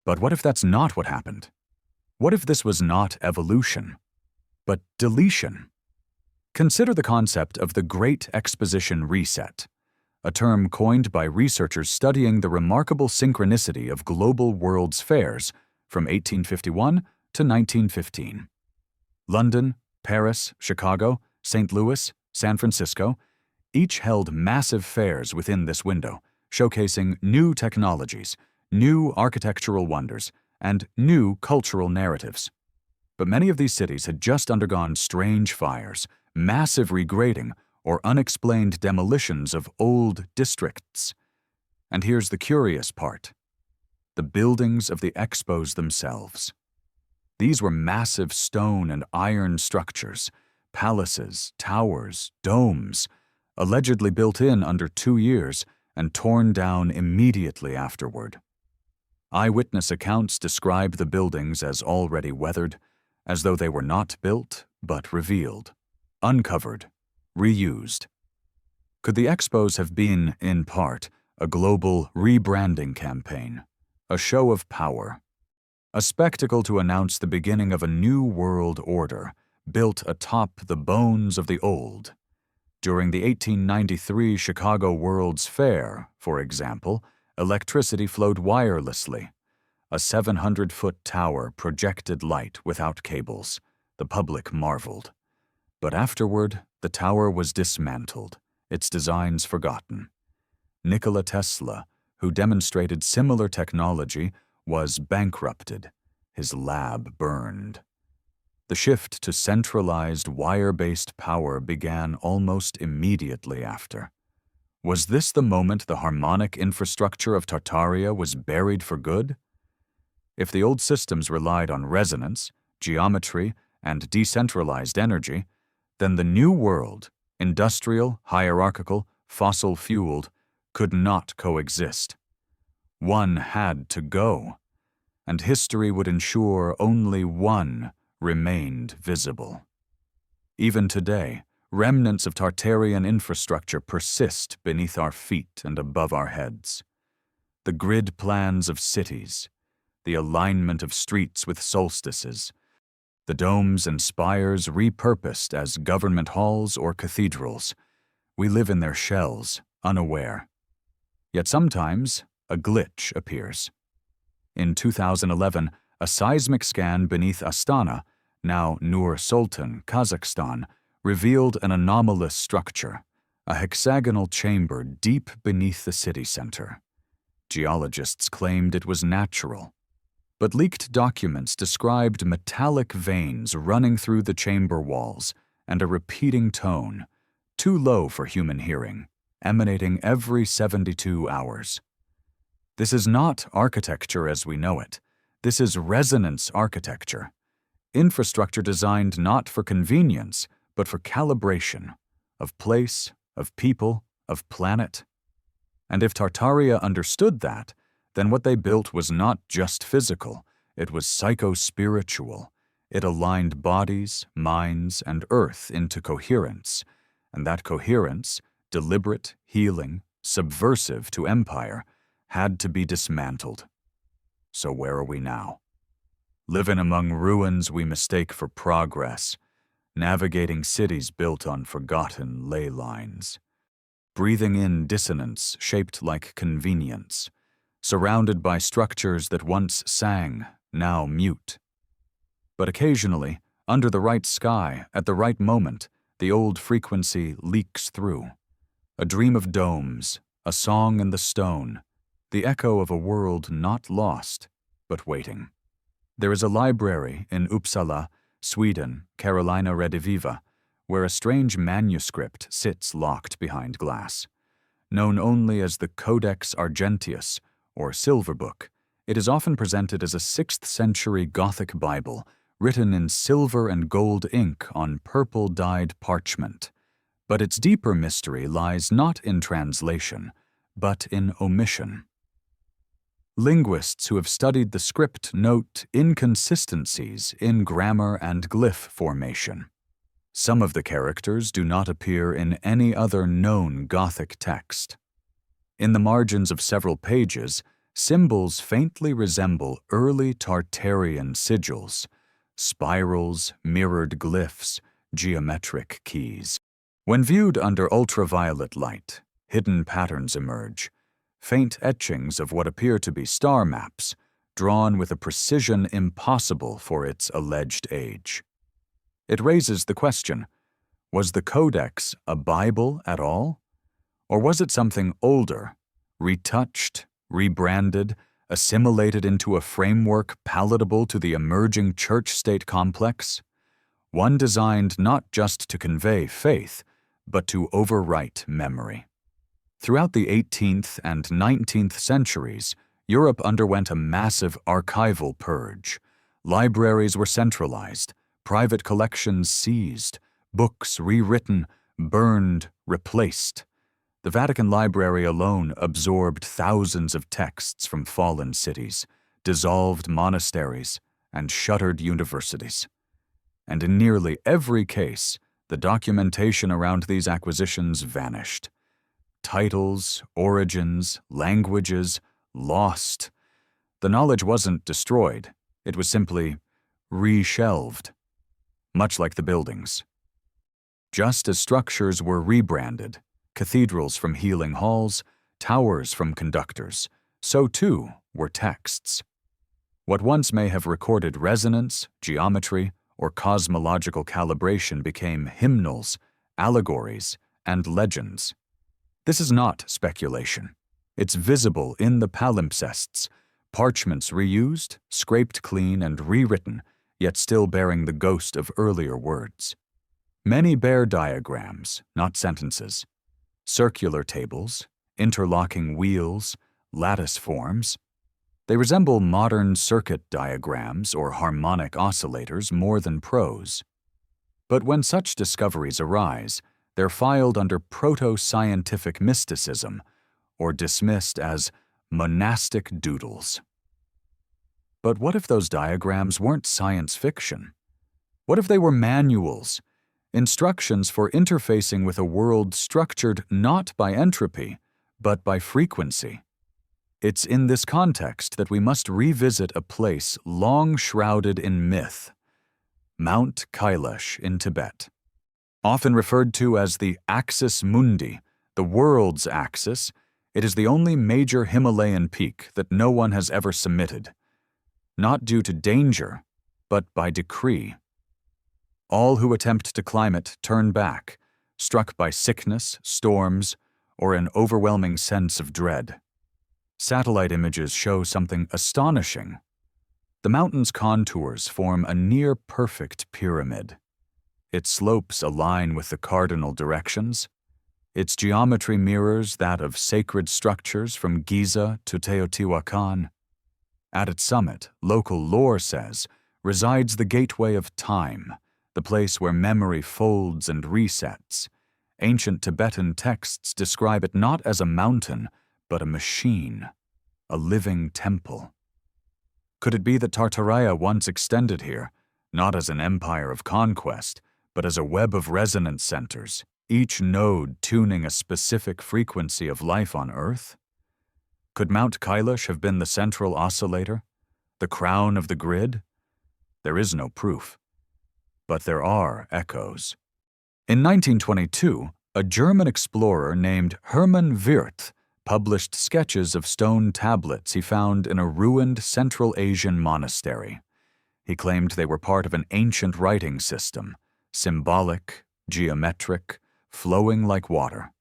But what if that's not what happened? What if this was not evolution, but deletion? Consider the concept of the Great Exposition Reset, a term coined by researchers studying the remarkable synchronicity of global world's fairs from 1851 to 1915. London, Paris, Chicago, St. Louis, San Francisco, each held massive fairs within this window, showcasing new technologies, new architectural wonders, and new cultural narratives. But many of these cities had just undergone strange fires, massive regrading, or unexplained demolitions of old districts. And here's the curious part: the buildings of the expos themselves. These were massive stone and iron structures, palaces, towers, domes, allegedly built in under 2 years and torn down immediately afterward. Eyewitness accounts describe the buildings as already weathered, as though they were not built but revealed, uncovered, reused. Could the expos have been, in part, a global rebranding campaign, a show of power, a spectacle to announce the beginning of a new world order built atop the bones of the old? During the 1893 Chicago World's Fair, for example, electricity flowed wirelessly. A 700-foot tower projected light without cables. The public marveled. But afterward, the tower was dismantled, its designs forgotten. Nikola Tesla, who demonstrated similar technology, was bankrupted, his lab burned. The shift to centralized wire-based power began almost immediately after. Was this the moment the harmonic infrastructure of Tartaria was buried for good? If the old systems relied on resonance, geometry, and decentralized energy, then the new world, industrial, hierarchical, fossil-fueled, could not coexist. One had to go, and history would ensure only one remained visible. Even today, remnants of Tartarian infrastructure persist beneath our feet and above our heads. The grid plans of cities, the alignment of streets with solstices, the domes and spires repurposed as government halls or cathedrals. We live in their shells, unaware. Yet sometimes, a glitch appears. In 2011, a seismic scan beneath Astana, now Nur Sultan, Kazakhstan, revealed an anomalous structure, a hexagonal chamber deep beneath the city center. Geologists claimed it was natural, but leaked documents described metallic veins running through the chamber walls and a repeating tone, too low for human hearing, emanating every 72 hours. This is not architecture as we know it. This is resonance architecture, infrastructure designed not for convenience, but for calibration, of place, of people, of planet. And if Tartaria understood that, then what they built was not just physical, it was psycho-spiritual. It aligned bodies, minds, and earth into coherence, and that coherence, deliberate, healing, subversive to empire, had to be dismantled. So where are we now? Living among ruins we mistake for progress, navigating cities built on forgotten ley lines, breathing in dissonance shaped like convenience, surrounded by structures that once sang, now mute. But occasionally, under the right sky, at the right moment, the old frequency leaks through. A dream of domes, a song in the stone, the echo of a world not lost, but waiting. There is a library in Uppsala, Sweden, Carolina Rediviva, where a strange manuscript sits locked behind glass. Known only as the Codex Argentius, or Silver Book, it is often presented as a 6th century Gothic Bible written in silver and gold ink on purple-dyed parchment. But its deeper mystery lies not in translation, but in omission. Linguists who have studied the script note inconsistencies in grammar and glyph formation. Some of the characters do not appear in any other known Gothic text. In the margins of several pages, symbols faintly resemble early Tartarian sigils, spirals, mirrored glyphs, geometric keys. When viewed under ultraviolet light, hidden patterns emerge, faint etchings of what appear to be star maps, drawn with a precision impossible for its alleged age. It raises the question, was the Codex a Bible at all? Or was it something older, retouched, rebranded, assimilated into a framework palatable to the emerging church-state complex? One designed not just to convey faith, but to overwrite memory. Throughout the 18th and 19th centuries, Europe underwent a massive archival purge. Libraries were centralized, private collections seized, books rewritten, burned, replaced. The Vatican Library alone absorbed thousands of texts from fallen cities, dissolved monasteries, and shuttered universities. And in nearly every case, the documentation around these acquisitions vanished. Titles, origins, languages, lost. The knowledge wasn't destroyed, it was simply reshelved, much like the buildings. Just as structures were rebranded, cathedrals from healing halls, towers from conductors, so too were texts. What once may have recorded resonance, geometry, or cosmological calibration became hymnals, allegories, and legends. This is not speculation. It's visible in the palimpsests, parchments reused, scraped clean, and rewritten, yet still bearing the ghost of earlier words. Many bear diagrams, not sentences. Circular tables, interlocking wheels, lattice forms. They resemble modern circuit diagrams or harmonic oscillators more than prose. But when such discoveries arise, they're filed under proto-scientific mysticism or dismissed as monastic doodles. But what if those diagrams weren't science fiction? What if they were manuals, instructions for interfacing with a world structured not by entropy, but by frequency? It's in this context that we must revisit a place long shrouded in myth, Mount Kailash in Tibet. Often referred to as the Axis Mundi, the world's axis, it is the only major Himalayan peak that no one has ever summited, not due to danger, but by decree. All who attempt to climb it turn back, struck by sickness, storms, or an overwhelming sense of dread. Satellite images show something astonishing. The mountain's contours form a near-perfect pyramid. Its slopes align with the cardinal directions. Its geometry mirrors that of sacred structures from Giza to Teotihuacan. At its summit, local lore says, resides the gateway of time, the place where memory folds and resets. Ancient Tibetan texts describe it not as a mountain, but a machine, a living temple. Could it be that Tartaria once extended here, not as an empire of conquest, but as a web of resonance centers, each node tuning a specific frequency of life on Earth? Could Mount Kailash have been the central oscillator, the crown of the grid? There is no proof, but there are echoes. In 1922, a German explorer named Hermann Wirth published sketches of stone tablets he found in a ruined Central Asian monastery. He claimed they were part of an ancient writing system, symbolic, geometric, flowing like water.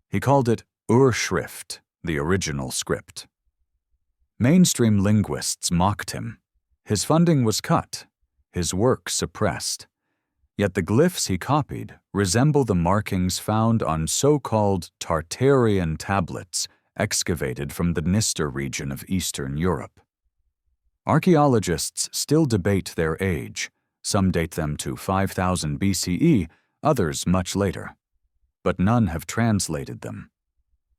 He called it Urschrift, the original script. Mainstream linguists mocked him. His funding was cut, his work suppressed. Yet the glyphs he copied resemble the markings found on so-called Tartarian tablets excavated from the Dniester region of Eastern Europe. Archaeologists still debate their age. Some date them to 5000 BCE, others much later. But none have translated them.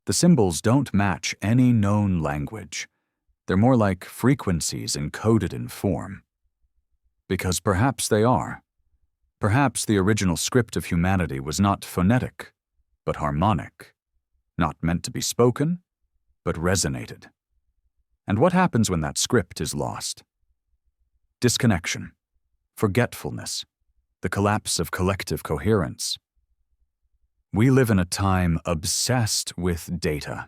The symbols don't match any known language. They're more like frequencies encoded in form. Because perhaps they are. Perhaps the original script of humanity was not phonetic, but harmonic. Not meant to be spoken, but resonated. And what happens when that script is lost? Disconnection, forgetfulness, the collapse of collective coherence. We live in a time obsessed with data.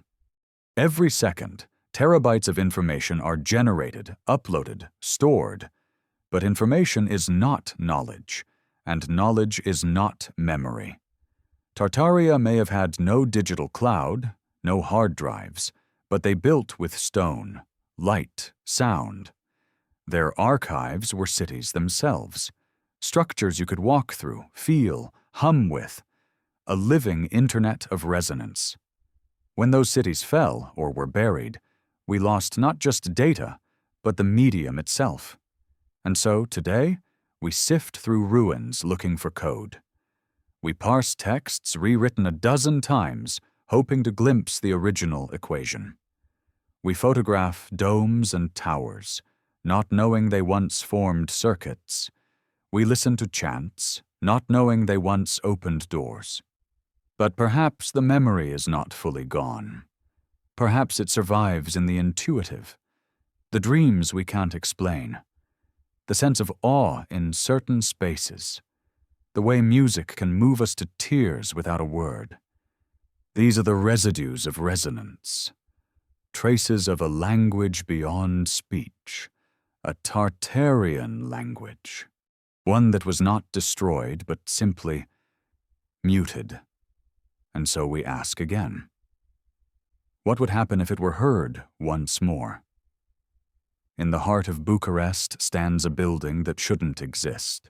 Every second, terabytes of information are generated, uploaded, stored. But information is not knowledge, and knowledge is not memory. Tartaria may have had no digital cloud, no hard drives, but they built with stone, light, sound. Their archives were cities themselves, structures you could walk through, feel, hum with, a living internet of resonance. When those cities fell or were buried, we lost not just data, but the medium itself. And so, today, we sift through ruins looking for code. We parse texts rewritten a dozen times, hoping to glimpse the original equation. We photograph domes and towers, not knowing they once formed circuits. We listen to chants, not knowing they once opened doors. But perhaps the memory is not fully gone. Perhaps it survives in the intuitive, the dreams we can't explain, the sense of awe in certain spaces, the way music can move us to tears without a word. These are the residues of resonance, traces of a language beyond speech, a Tartarian language, one that was not destroyed but simply muted. And so we ask again, what would happen if it were heard once more? In the heart of Bucharest stands a building that shouldn't exist.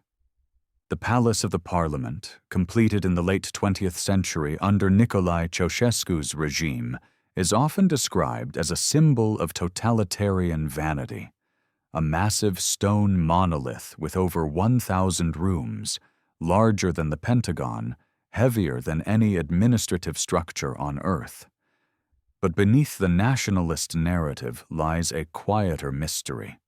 The Palace of the Parliament, completed in the late 20th century under Nicolae Ceausescu's regime, is often described as a symbol of totalitarian vanity, a massive stone monolith with over 1,000 rooms, larger than the Pentagon, heavier than any administrative structure on Earth. But beneath the nationalist narrative lies a quieter mystery.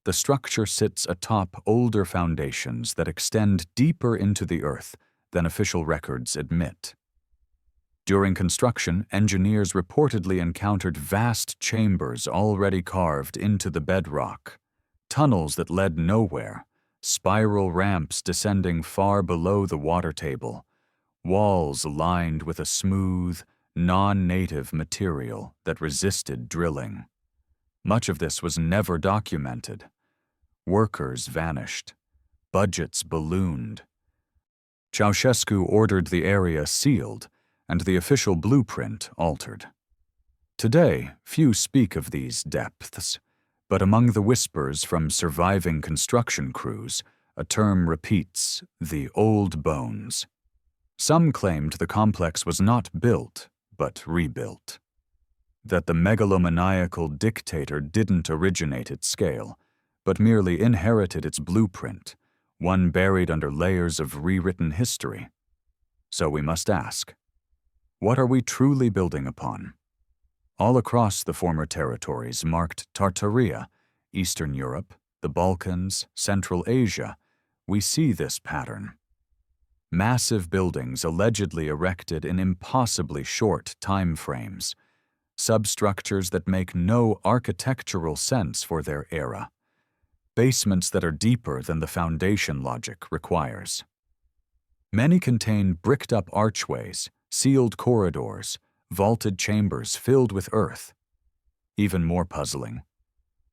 The structure sits atop older foundations that extend deeper into the earth than official records admit. During construction, engineers reportedly encountered vast chambers already carved into the bedrock, tunnels that led nowhere, spiral ramps descending far below the water table, walls lined with a smooth, non-native material that resisted drilling. Much of this was never documented. Workers vanished. Budgets ballooned. Ceausescu ordered the area sealed and the official blueprint altered. Today, few speak of these depths, but among the whispers from surviving construction crews, a term repeats, the old bones. Some claimed the complex was not built, but rebuilt. That the megalomaniacal dictator didn't originate its scale, but merely inherited its blueprint, one buried under layers of rewritten history. So we must ask, what are we truly building upon? All across the former territories marked Tartaria, Eastern Europe, the Balkans, Central Asia, we see this pattern. Massive buildings allegedly erected in impossibly short time frames, substructures that make no architectural sense for their era, basements that are deeper than the foundation logic requires. Many contain bricked-up archways, sealed corridors, vaulted chambers filled with earth. Even more puzzling,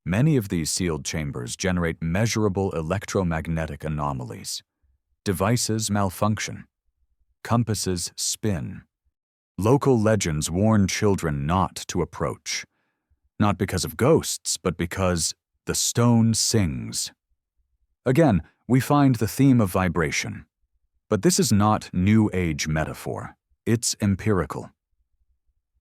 many of these sealed chambers generate measurable electromagnetic anomalies. Devices malfunction. Compasses spin. Local legends warn children not to approach, not because of ghosts, but because the stone sings. Again, we find the theme of vibration. But this is not New Age metaphor. It's empirical.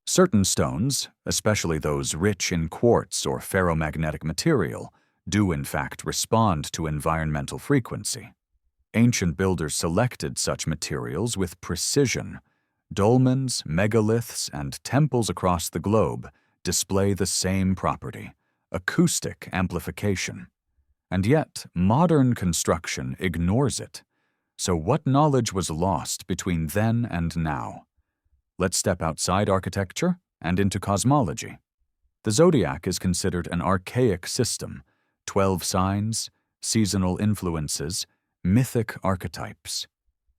Certain stones, especially those rich in quartz or ferromagnetic material, do in fact respond to environmental frequency. Ancient builders selected such materials with precision. Dolmens, megaliths, and temples across the globe display the same property: acoustic amplification. And yet, modern construction ignores it. So what knowledge was lost between then and now? Let's step outside architecture and into cosmology. The zodiac is considered an archaic system: 12 signs, seasonal influences, mythic archetypes.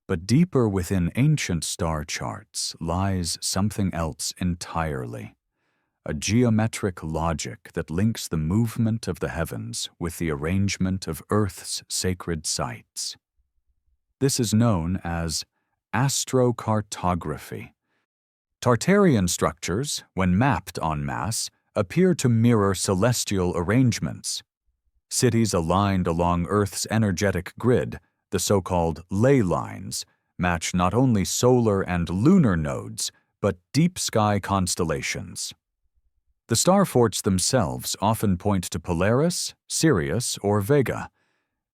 But deeper within ancient star charts lies something else entirely: a geometric logic that links the movement of the heavens with the arrangement of Earth's sacred sites. This is known as astrocartography. Tartarian structures, when mapped en masse, appear to mirror celestial arrangements. Cities aligned along Earth's energetic grid, the so-called ley lines, match not only solar and lunar nodes, but deep sky constellations. The star forts themselves often point to Polaris, Sirius, or Vega.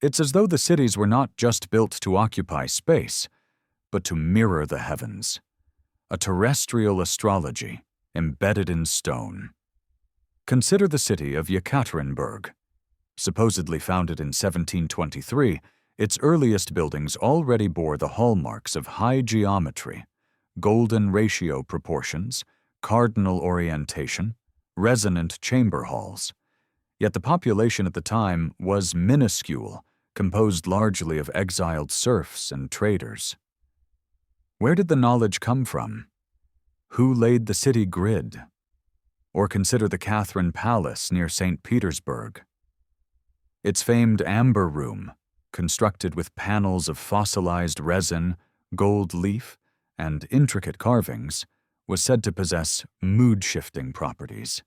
It's as though the cities were not just built to occupy space, but to mirror the heavens. A terrestrial astrology embedded in stone. Consider the city of Yekaterinburg. Supposedly founded in 1723, its earliest buildings already bore the hallmarks of high geometry: golden ratio proportions, cardinal orientation, resonant chamber halls. Yet the population at the time was minuscule, composed largely of exiled serfs and traders. Where did the knowledge come from? Who laid the city grid? Or consider the Catherine Palace near St. Petersburg. Its famed amber room, constructed with panels of fossilized resin, gold leaf, and intricate carvings, was said to possess mood-shifting properties.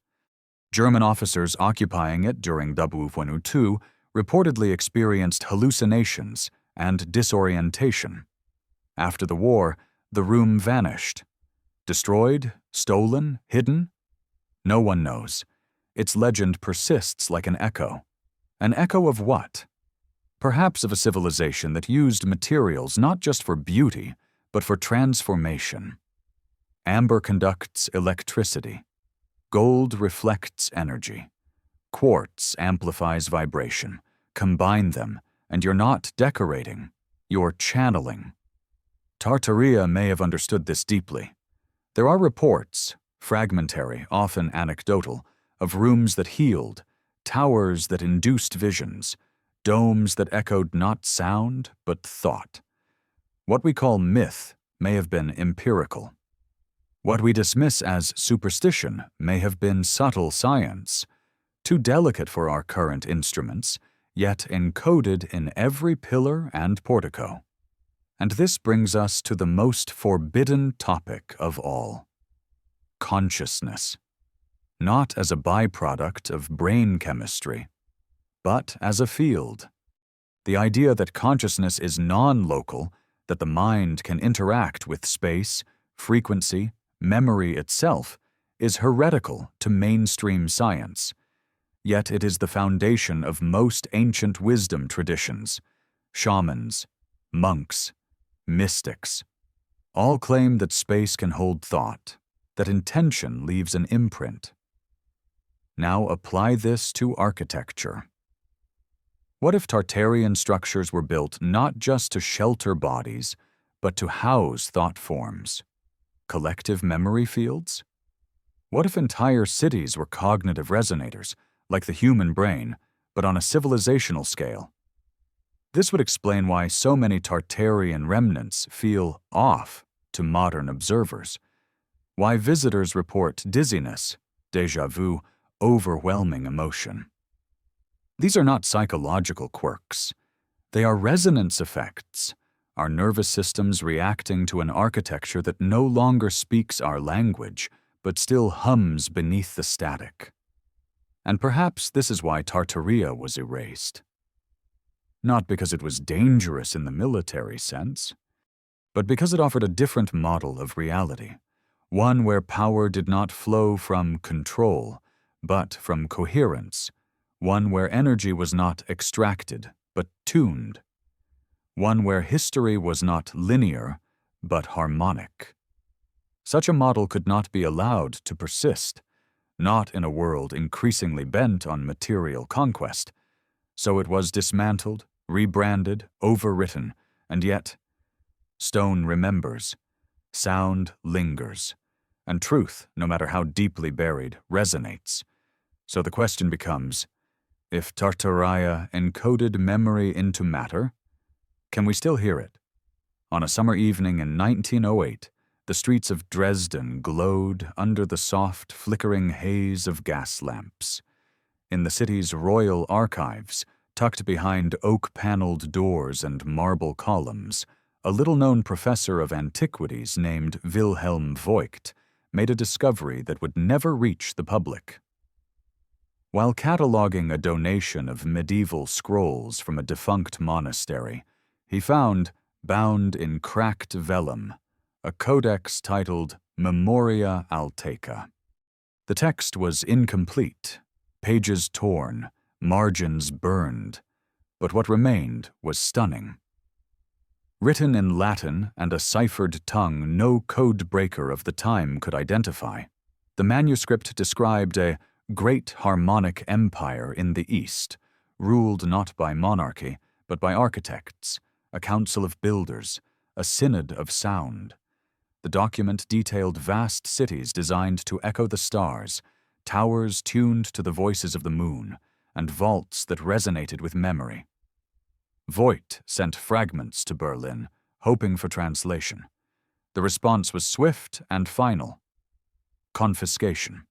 German officers occupying it during WW2 reportedly experienced hallucinations and disorientation. After the war, the room vanished. Destroyed, stolen, hidden? No one knows. Its legend persists like an echo. An echo of what? Perhaps of a civilization that used materials not just for beauty, but for transformation. Amber conducts electricity. Gold reflects energy. Quartz amplifies vibration. Combine them, and you're not decorating, you're channeling. Tartaria may have understood this deeply. There are reports, fragmentary, often anecdotal, of rooms that healed, towers that induced visions, domes that echoed not sound, but thought. What we call myth may have been empirical. What we dismiss as superstition may have been subtle science, too delicate for our current instruments, yet encoded in every pillar and portico. And this brings us to the most forbidden topic of all: consciousness. Not as a byproduct of brain chemistry, but as a field. The idea that consciousness is non-local, that the mind can interact with space, frequency, memory itself, is heretical to mainstream science. Yet it is the foundation of most ancient wisdom traditions. Shamans, monks, mystics, all claim that space can hold thought, that intention leaves an imprint. Now apply this to architecture. What if Tartarian structures were built not just to shelter bodies, but to house thought forms? Collective memory fields? What if entire cities were cognitive resonators, like the human brain, but on a civilizational scale? This would explain why so many Tartarian remnants feel off to modern observers, why visitors report dizziness, déjà vu, overwhelming emotion. These are not psychological quirks. They are resonance effects, our nervous systems reacting to an architecture that no longer speaks our language, but still hums beneath the static. And perhaps this is why Tartaria was erased. Not because it was dangerous in the military sense, but because it offered a different model of reality, one where power did not flow from control, but from coherence, one where energy was not extracted, but tuned, one where history was not linear, but harmonic. Such a model could not be allowed to persist, not in a world increasingly bent on material conquest. So it was dismantled, rebranded, overwritten, and yet, stone remembers, sound lingers, and truth, no matter how deeply buried, resonates. So the question becomes, if Tartaria encoded memory into matter, can we still hear it? On a summer evening in 1908, the streets of Dresden glowed under the soft, flickering haze of gas lamps. In the city's royal archives, tucked behind oak-paneled doors and marble columns, a little-known professor of antiquities named Wilhelm Voigt made a discovery that would never reach the public. While cataloging a donation of medieval scrolls from a defunct monastery, he found, bound in cracked vellum, a codex titled Memoria Alteca. The text was incomplete, pages torn, margins burned, but what remained was stunning. Written in Latin and a ciphered tongue no code breaker of the time could identify, the manuscript described a great harmonic empire in the East, ruled not by monarchy, but by architects, a council of builders, a synod of sound. The document detailed vast cities designed to echo the stars, towers tuned to the voices of the moon, and vaults that resonated with memory. Voigt sent fragments to Berlin, hoping for translation. The response was swift and final: confiscation.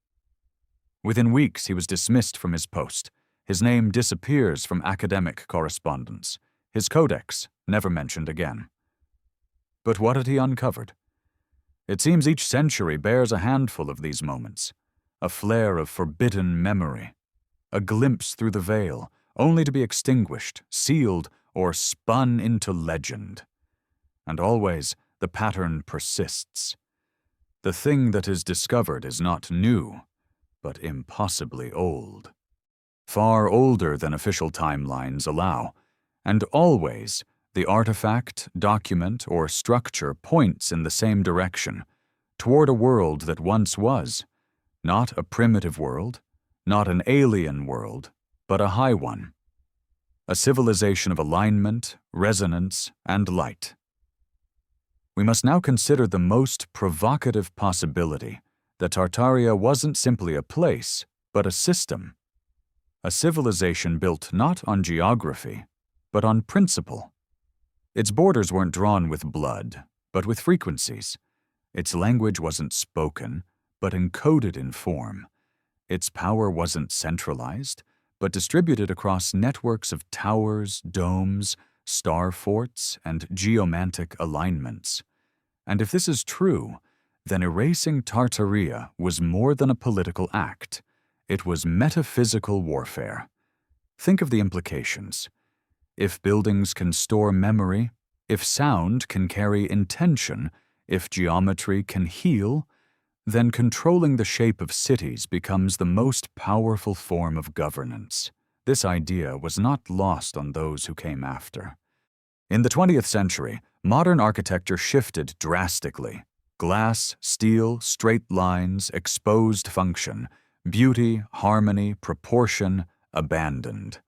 Within weeks, he was dismissed from his post. His name disappears from academic correspondence. His codex never mentioned again. But what had he uncovered? It seems each century bears a handful of these moments, a flare of forbidden memory, a glimpse through the veil, only to be extinguished, sealed, or spun into legend. And always the pattern persists. The thing that is discovered is not new, but impossibly old. Far older than official timelines allow, and always the artifact, document, or structure points in the same direction, toward a world that once was, not a primitive world, not an alien world, but a high one. A civilization of alignment, resonance, and light. We must now consider the most provocative possibility that Tartaria wasn't simply a place, but a system. A civilization built not on geography, but on principle. Its borders weren't drawn with blood, but with frequencies. Its language wasn't spoken, but encoded in form. Its power wasn't centralized, but distributed across networks of towers, domes, star forts, and geomantic alignments. And if this is true, then erasing Tartaria was more than a political act. It was metaphysical warfare. Think of the implications. If buildings can store memory, if sound can carry intention, if geometry can heal, then controlling the shape of cities becomes the most powerful form of governance. This idea was not lost on those who came after. In the 20th century, modern architecture shifted drastically. Glass, steel, straight lines, exposed function, beauty, harmony, proportion, abandoned.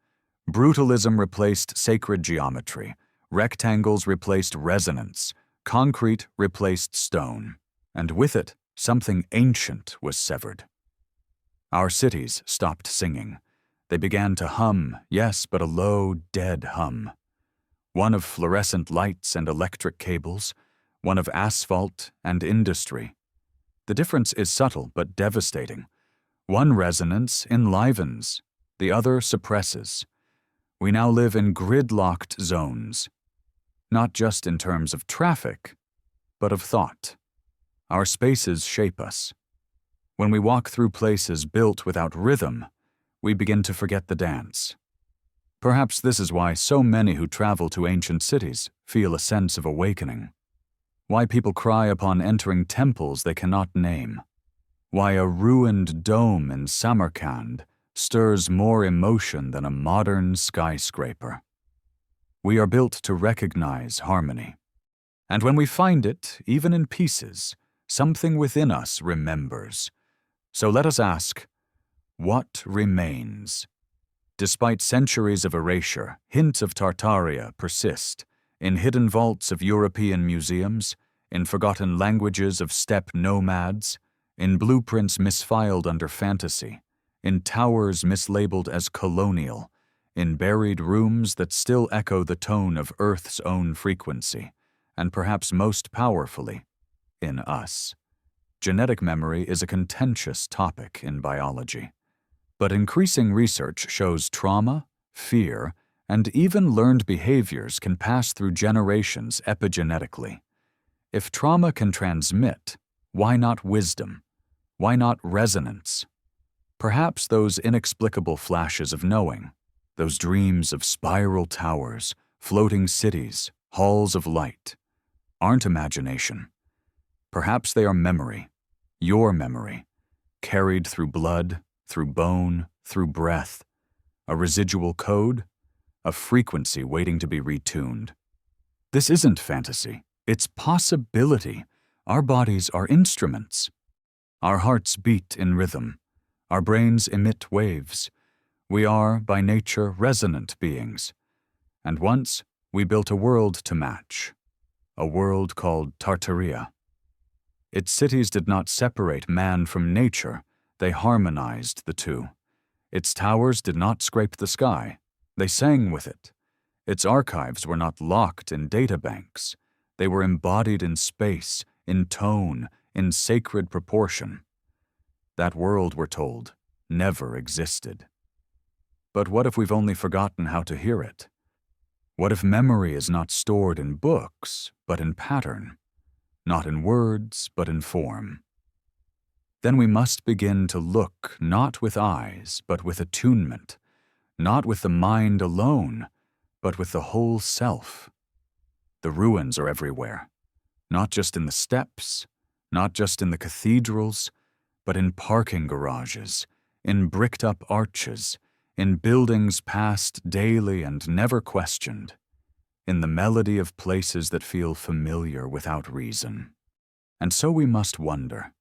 Brutalism replaced sacred geometry. Rectangles replaced resonance. Concrete replaced stone. And with it, something ancient was severed. Our cities stopped singing. They began to hum, yes, but a low, dead hum. One of fluorescent lights and electric cables, one of asphalt and industry. The difference is subtle but devastating. One resonance enlivens, the other suppresses. We now live in gridlocked zones, not just in terms of traffic, but of thought. Our spaces shape us. When we walk through places built without rhythm, we begin to forget the dance. Perhaps this is why so many who travel to ancient cities feel a sense of awakening. Why people cry upon entering temples they cannot name. Why a ruined dome in Samarkand stirs more emotion than a modern skyscraper. We are built to recognize harmony. And when we find it, even in pieces, something within us remembers. So let us ask, what remains? Despite centuries of erasure, hints of Tartaria persist in hidden vaults of European museums, in forgotten languages of steppe nomads, in blueprints misfiled under fantasy, in towers mislabeled as colonial, in buried rooms that still echo the tone of Earth's own frequency, and perhaps most powerfully, in us. Genetic memory is a contentious topic in biology, but increasing research shows trauma, fear, and even learned behaviors can pass through generations epigenetically. If trauma can transmit, why not wisdom? Why not resonance? Perhaps those inexplicable flashes of knowing, those dreams of spiral towers, floating cities, halls of light, aren't imagination. Perhaps they are memory, your memory, carried through blood, through bone, through breath, a residual code, a frequency waiting to be retuned. This isn't fantasy, it's possibility. Our bodies are instruments. Our hearts beat in rhythm. Our brains emit waves. We are, by nature, resonant beings. And once, we built a world to match, a world called Tartaria. Its cities did not separate man from nature, they harmonized the two. Its towers did not scrape the sky, they sang with it. Its archives were not locked in databanks, they were embodied in space, in tone, in sacred proportion. That world, we're told, never existed. But what if we've only forgotten how to hear it? What if memory is not stored in books, but in pattern? Not in words, but in form? Then we must begin to look not with eyes, but with attunement, not with the mind alone, but with the whole self. The ruins are everywhere, not just in the steppes, not just in the cathedrals, but in parking garages, in bricked-up arches, in buildings passed daily and never questioned, in the melody of places that feel familiar without reason. And so we must wonder,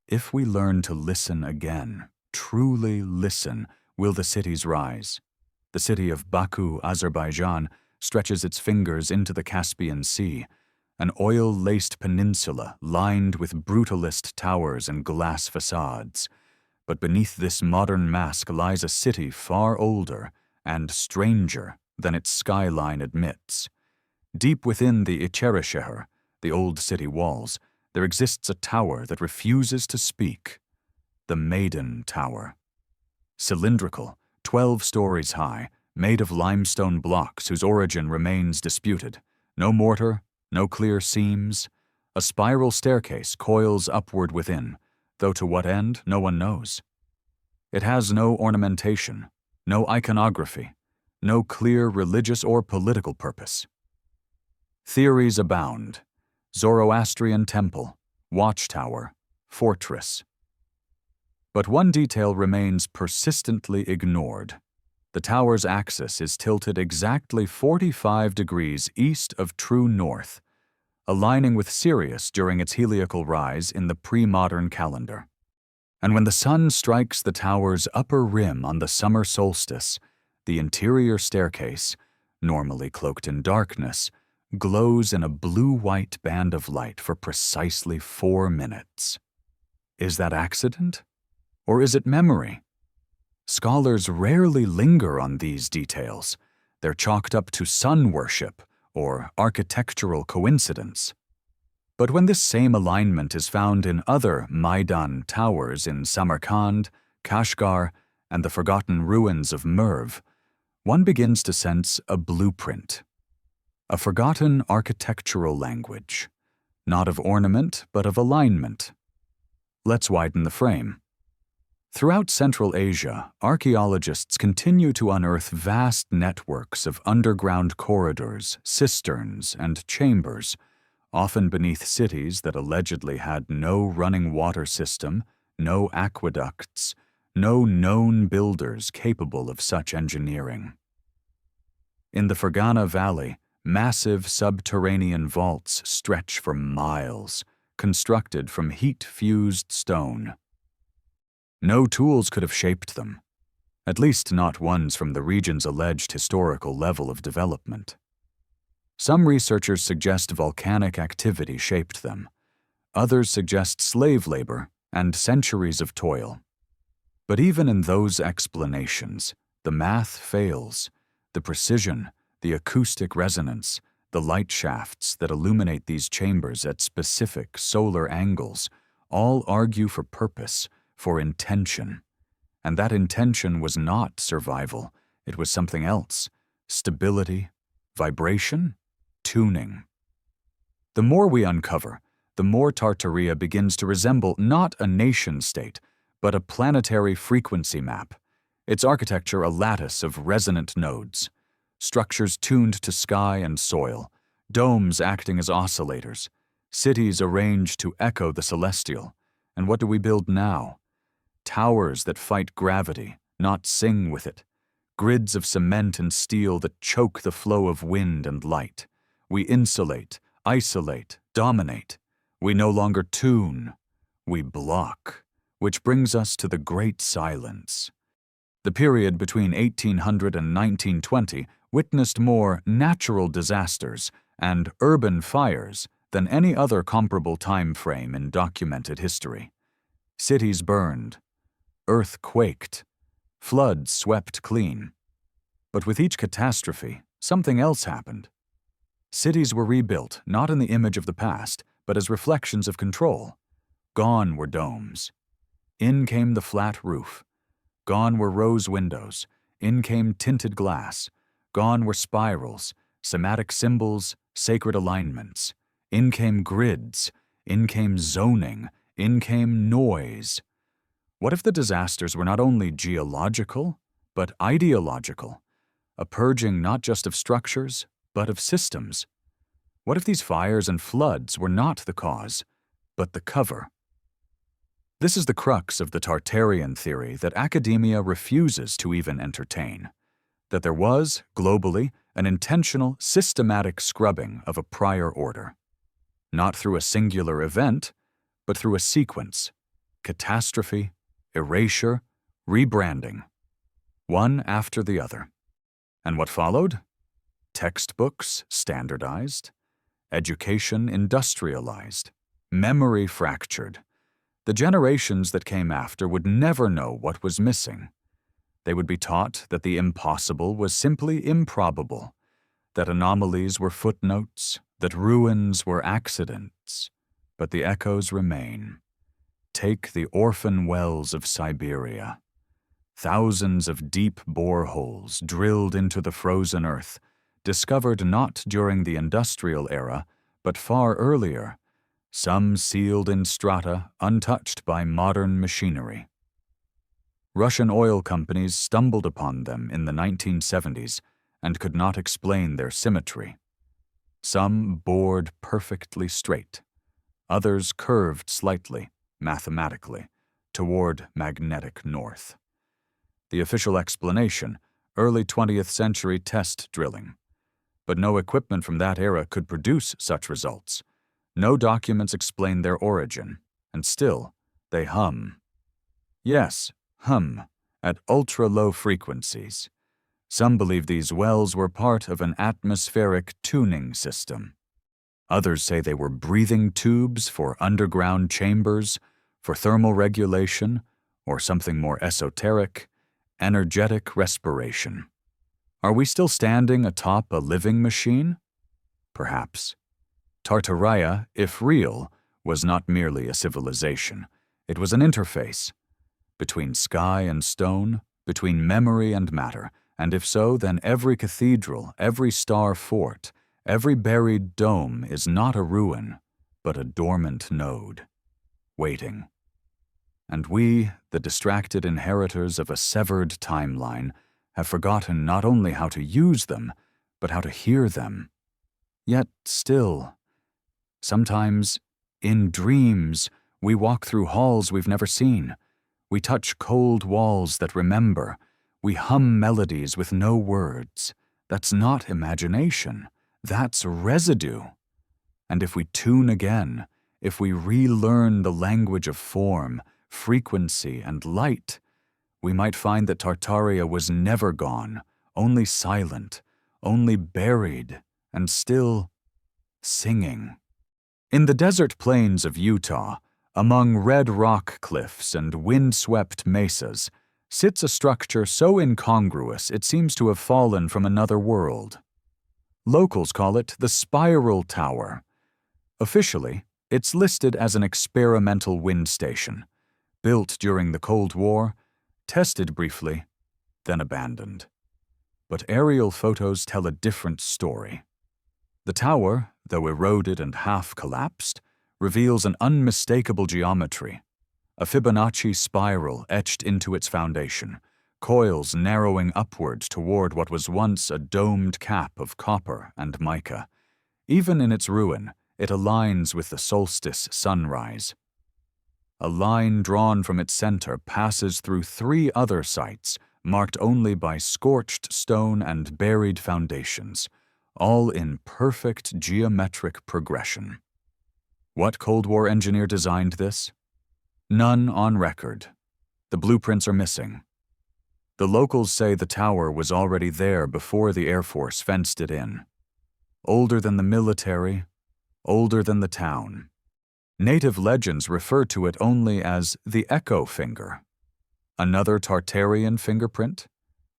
if we learn to listen again, truly listen, will the cities rise? The city of Baku, Azerbaijan, stretches its fingers into the Caspian Sea, an oil-laced peninsula lined with brutalist towers and glass facades. But beneath this modern mask lies a city far older and stranger than its skyline admits. Deep within the erasure, the old city walls, there exists a tower that refuses to speak, the Maiden Tower. Cylindrical, 12 stories high, made of limestone blocks whose origin remains disputed. No mortar, no clear seams. A spiral staircase coils upward within, though to what end, no one knows. It has no ornamentation, no iconography, no clear religious or political purpose. Theories abound. Zoroastrian temple, watchtower, fortress. But one detail remains persistently ignored. The tower's axis is tilted exactly 45 degrees east of true north, aligning with Sirius during its heliacal rise in the pre-modern calendar. And when the sun strikes the tower's upper rim on the summer solstice, the interior staircase, normally cloaked in darkness, glows in a blue-white band of light for precisely 4 minutes. Is that accident? Or is it memory? Scholars rarely linger on these details. They're chalked up to sun worship or architectural coincidence. But when this same alignment is found in other Maidan towers in Samarkand, Kashgar, and the forgotten ruins of Merv, one begins to sense a blueprint. A forgotten architectural language, not of ornament but of alignment. Let's widen the frame. Throughout Central Asia, archaeologists continue to unearth vast networks of underground corridors, cisterns, and chambers, often beneath cities that allegedly had no running water system, no aqueducts, no known builders capable of such engineering. In the Fergana Valley, massive subterranean vaults stretch for miles, constructed from heat-fused stone. No tools could have shaped them, at least not ones from the region's alleged historical level of development. Some researchers suggest volcanic activity shaped them. Others suggest slave labor and centuries of toil. But even in those explanations, the math fails. The precision, the acoustic resonance, the light shafts that illuminate these chambers at specific solar angles all argue for purpose, for intention. And that intention was not survival. It was something else. Stability, vibration, tuning. The more we uncover, the more Tartaria begins to resemble not a nation-state, but a planetary frequency map. Its architecture a lattice of resonant nodes, structures tuned to sky and soil, domes acting as oscillators, cities arranged to echo the celestial. And what do we build now? Towers that fight gravity, not sing with it. Grids of cement and steel that choke the flow of wind and light. We insulate, isolate, dominate. We no longer tune. We block, which brings us to the Great Silence. The period between 1800 and 1920 witnessed more natural disasters and urban fires than any other comparable time frame in documented history. Cities burned. Earth quaked. Floods swept clean. But with each catastrophe, something else happened. Cities were rebuilt not in the image of the past, but as reflections of control. Gone were domes. In came the flat roof. Gone were rose windows. In came tinted glass. Gone were spirals, somatic symbols, sacred alignments. In came grids. In came zoning. In came noise. What if the disasters were not only geological, but ideological? A purging not just of structures, but of systems. What if these fires and floods were not the cause, but the cover? This is the crux of the Tartarian theory that academia refuses to even entertain. That there was, globally, an intentional, systematic scrubbing of a prior order. Not through a singular event, but through a sequence. Catastrophe, erasure, rebranding. One after the other. And what followed? Textbooks standardized. Education industrialized. Memory fractured. The generations that came after would never know what was missing. They would be taught that the impossible was simply improbable, that anomalies were footnotes, that ruins were accidents. But the echoes remain. Take the orphan wells of Siberia. Thousands of deep boreholes drilled into the frozen earth, discovered not during the industrial era, but far earlier, some sealed in strata untouched by modern machinery. Russian oil companies stumbled upon them in the 1970s and could not explain their symmetry. Some bored perfectly straight, others curved slightly, mathematically, toward magnetic north. The official explanation, early 20th century test drilling. But no equipment from that era could produce such results. No documents explain their origin, and still, they hum. Yes, hum, at ultra-low frequencies. Some believe these wells were part of an atmospheric tuning system. Others say they were breathing tubes for underground chambers, for thermal regulation, or something more esoteric, energetic respiration. Are we still standing atop a living machine? Perhaps. Tartaria, if real, was not merely a civilization. It was an interface. Between sky and stone, between memory and matter, and if so, then every cathedral, every star fort, every buried dome is not a ruin, but a dormant node, waiting. and we, the distracted inheritors of a severed timeline, have forgotten not only how to use them, but how to hear them. Yet still, sometimes, in dreams, we walk through halls we've never seen. We touch cold walls that remember. We hum melodies with no words. That's not imagination. That's residue. And if we tune again, if we relearn the language of form, frequency, and light, we might find that Tartaria was never gone, only silent, only buried, and still singing. In the desert plains of Utah, among red rock cliffs and wind-swept mesas, sits a structure so incongruous it seems to have fallen from another world. Locals call it the Spiral Tower. Officially, it's listed as an experimental wind station, built during the Cold War, tested briefly, then abandoned. But aerial photos tell a different story. The tower, though eroded and half-collapsed, reveals an unmistakable geometry, a Fibonacci spiral etched into its foundation, coils narrowing upward toward what was once a domed cap of copper and mica. Even in its ruin, it aligns with the solstice sunrise. A line drawn from its center passes through 3 other sites, marked only by scorched stone and buried foundations, all in perfect geometric progression. What Cold War engineer designed this? None on record. The blueprints are missing. The locals say the tower was already there before the Air Force fenced it in. Older than the military, older than the town. Native legends refer to it only as the Echo Finger. Another Tartarian fingerprint?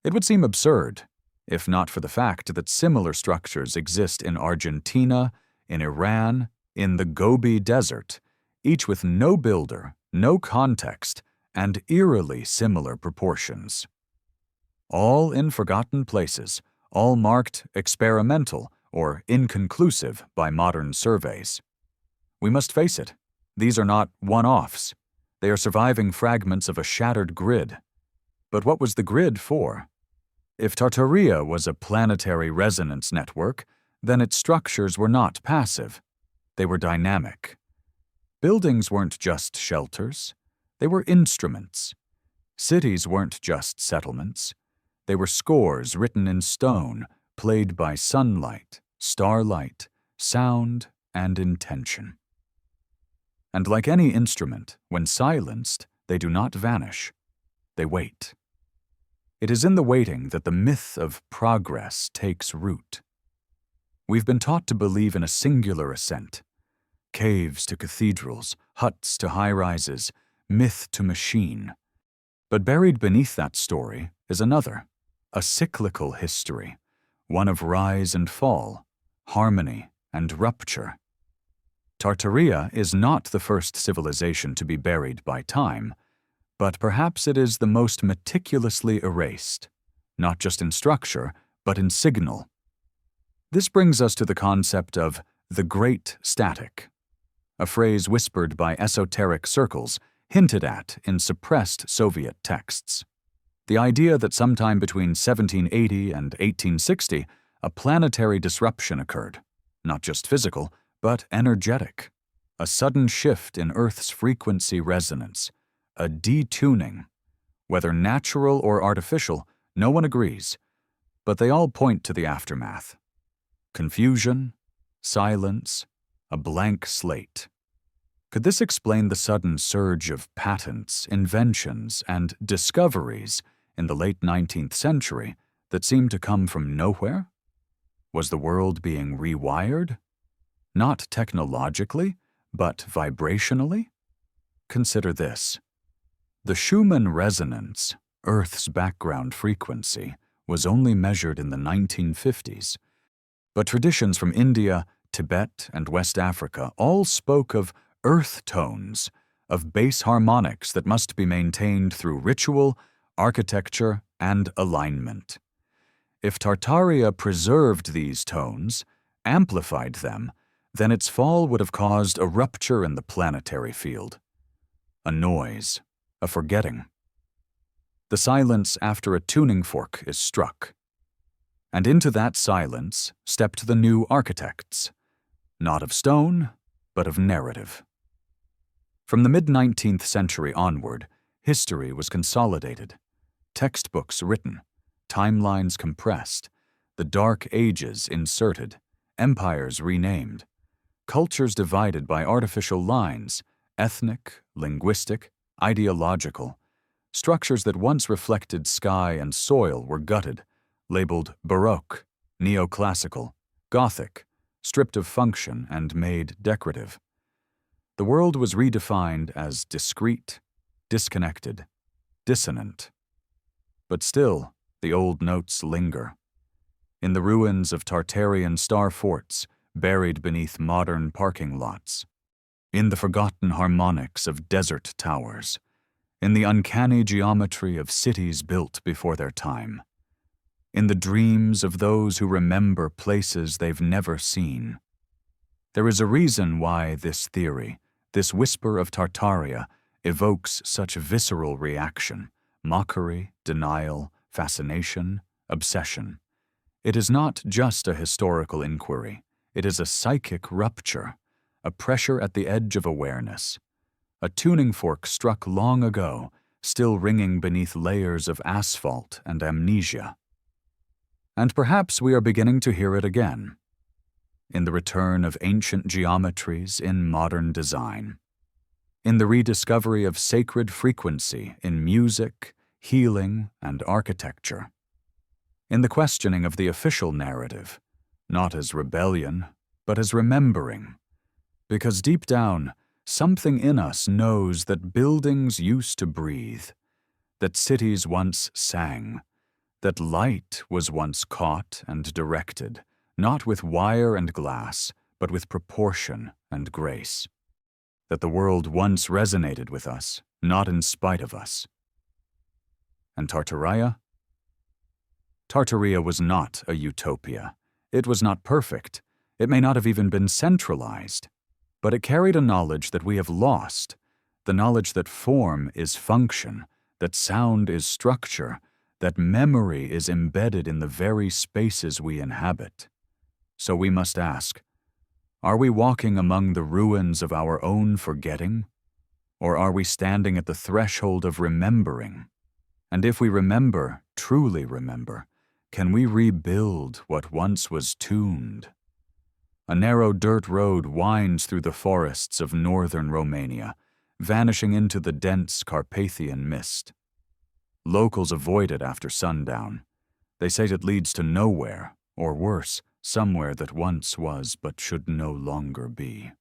It would seem absurd, if not for the fact that similar structures exist in Argentina, in Iran, in the Gobi Desert, each with no builder, no context, and eerily similar proportions. All in forgotten places, all marked experimental or inconclusive by modern surveys. We must face it, these are not one-offs. They are surviving fragments of a shattered grid. But what was the grid for? If Tartaria was a planetary resonance network, then its structures were not passive. They were dynamic. Buildings weren't just shelters. They were instruments. Cities weren't just settlements. They were scores written in stone, played by sunlight, starlight, sound, and intention. And like any instrument, when silenced, they do not vanish. They wait. It is in the waiting that the myth of progress takes root. We've been taught to believe in a singular ascent. Caves to cathedrals, huts to high-rises, myth to machine. But buried beneath that story is another, a cyclical history, one of rise and fall, harmony and rupture. Tartaria is not the first civilization to be buried by time, but perhaps it is the most meticulously erased, not just in structure, but in signal. This brings us to the concept of the Great Static, a phrase whispered by esoteric circles, hinted at in suppressed Soviet texts. The idea that sometime between 1780 and 1860, a planetary disruption occurred, not just physical, but energetic, a sudden shift in Earth's frequency resonance, a detuning. Whether natural or artificial, no one agrees, but they all point to the aftermath. Confusion, silence, a blank slate. Could this explain the sudden surge of patents, inventions, and discoveries in the late 19th century that seemed to come from nowhere? Was the world being rewired? Not technologically, but vibrationally? Consider this. The Schumann resonance, Earth's background frequency, was only measured in the 1950s. But traditions from India, Tibet, and West Africa all spoke of earth tones, of base harmonics that must be maintained through ritual, architecture, and alignment. If Tartaria preserved these tones, amplified them, then its fall would have caused a rupture in the planetary field. A noise, a forgetting. The silence after a tuning fork is struck. And into that silence stepped the new architects, not of stone, but of narrative. From the mid-19th century onward, history was consolidated, textbooks written, timelines compressed, the Dark Ages inserted, empires renamed, cultures divided by artificial lines, ethnic, linguistic, ideological. Structures that once reflected sky and soil were gutted, labeled Baroque, Neoclassical, Gothic, stripped of function and made decorative. The world was redefined as discrete, disconnected, dissonant. But still, the old notes linger. In the ruins of Tartarian star forts, buried beneath modern parking lots. In the forgotten harmonics of desert towers. In the uncanny geometry of cities built before their time. In the dreams of those who remember places they've never seen. There is a reason why this theory, this whisper of Tartaria, evokes such visceral reaction, mockery, denial, fascination, obsession. It is not just a historical inquiry. It is a psychic rupture, a pressure at the edge of awareness. A tuning fork struck long ago, still ringing beneath layers of asphalt and amnesia. And perhaps we are beginning to hear it again, in the return of ancient geometries in modern design, in the rediscovery of sacred frequency in music, healing, and architecture, in the questioning of the official narrative, not as rebellion, but as remembering, because deep down, something in us knows that buildings used to breathe, that cities once sang, that light was once caught and directed, not with wire and glass, but with proportion and grace, that the world once resonated with us, not in spite of us. And Tartaria? Tartaria was not a utopia. It was not perfect. It may not have even been centralized. But it carried a knowledge that we have lost, the knowledge that form is function, that sound is structure, that memory is embedded in the very spaces we inhabit. So we must ask, are we walking among the ruins of our own forgetting? Or are we standing at the threshold of remembering? And if we remember, truly remember, can we rebuild what once was tuned? A narrow dirt road winds through the forests of northern Romania, vanishing into the dense Carpathian mist. Locals avoid it after sundown. They say it leads to nowhere, or worse, somewhere that once was but should no longer be.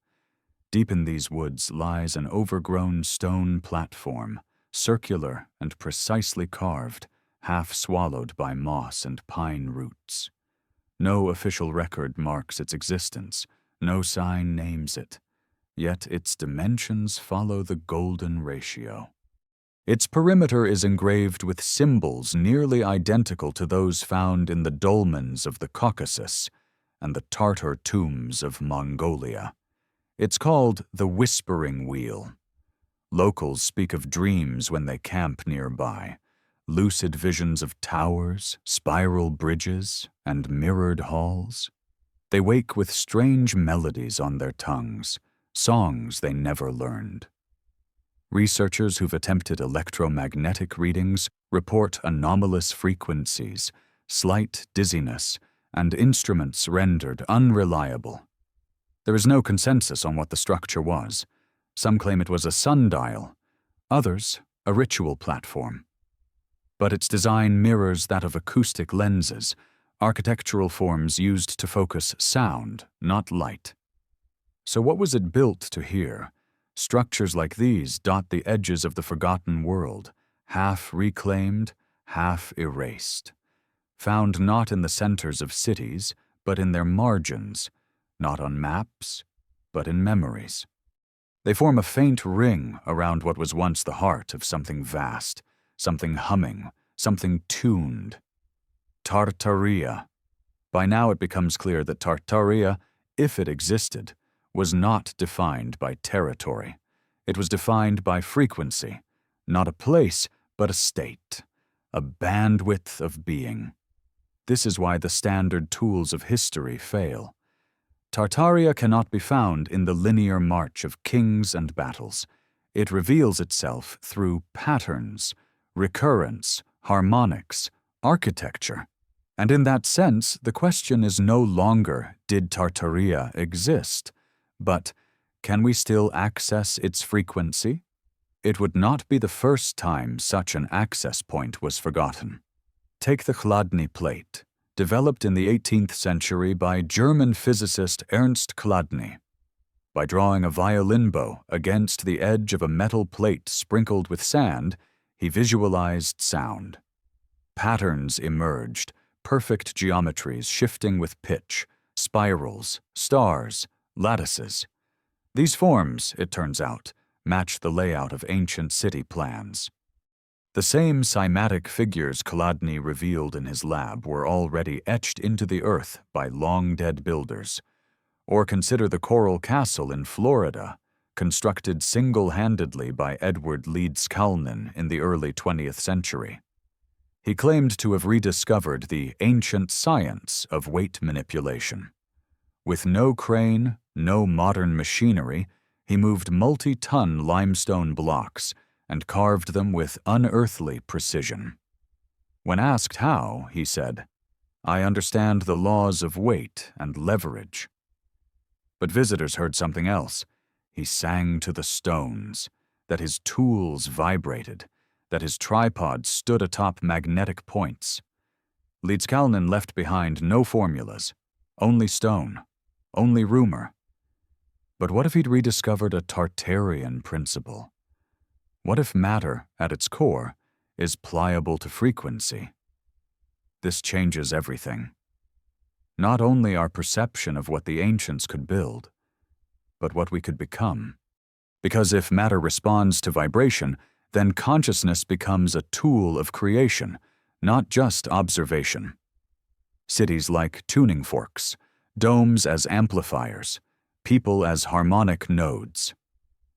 Deep in these woods lies an overgrown stone platform, circular and precisely carved, half swallowed by moss and pine roots. No official record marks its existence, no sign names it, yet its dimensions follow the golden ratio. Its perimeter is engraved with symbols nearly identical to those found in the dolmens of the Caucasus and the Tartar tombs of Mongolia. It's called the Whispering Wheel. Locals speak of dreams when they camp nearby, lucid visions of towers, spiral bridges, and mirrored halls. They wake with strange melodies on their tongues, songs they never learned. Researchers who've attempted electromagnetic readings report anomalous frequencies, slight dizziness, and instruments rendered unreliable. There is no consensus on what the structure was. Some claim it was a sundial, others a ritual platform. But its design mirrors that of acoustic lenses, architectural forms used to focus sound, not light. So what was it built to hear? Structures like these dot the edges of the forgotten world, half reclaimed, half erased. Found not in the centers of cities, but in their margins, not on maps, but in memories. They form a faint ring around what was once the heart of something vast, something humming, something tuned. Tartaria. By now it becomes clear that Tartaria, if it existed, was not defined by territory. It was defined by frequency, not a place, but a state, a bandwidth of being. This is why the standard tools of history fail. Tartaria cannot be found in the linear march of kings and battles. It reveals itself through patterns, recurrence, harmonics, architecture. And in that sense, the question is no longer, did Tartaria exist? But, can we still access its frequency? It would not be the first time such an access point was forgotten. Take the Chladni plate, developed in the 18th century by German physicist Ernst Chladni. By drawing a violin bow against the edge of a metal plate sprinkled with sand, he visualized sound. Patterns emerged, perfect geometries shifting with pitch, spirals, stars, lattices. These forms, it turns out, match the layout of ancient city plans. The same cymatic figures Chladni revealed in his lab were already etched into the earth by long-dead builders. Or consider the Coral Castle in Florida, constructed single-handedly by Edward Leeds Calnan in the early 20th century. He claimed to have rediscovered the ancient science of weight manipulation. With no crane, no modern machinery, he moved multi-ton limestone blocks and carved them with unearthly precision. When asked how, he said, "I understand the laws of weight and leverage." But visitors heard something else. He sang to the stones, that his tools vibrated, that his tripod stood atop magnetic points. Leeds Calnan left behind no formulas, only stone, only rumor. But what if he'd rediscovered a Tartarian principle? What if matter, at its core, is pliable to frequency? This changes everything. Not only our perception of what the ancients could build, but what we could become. Because if matter responds to vibration, then consciousness becomes a tool of creation, not just observation. Cities like tuning forks, domes as amplifiers, people as harmonic nodes.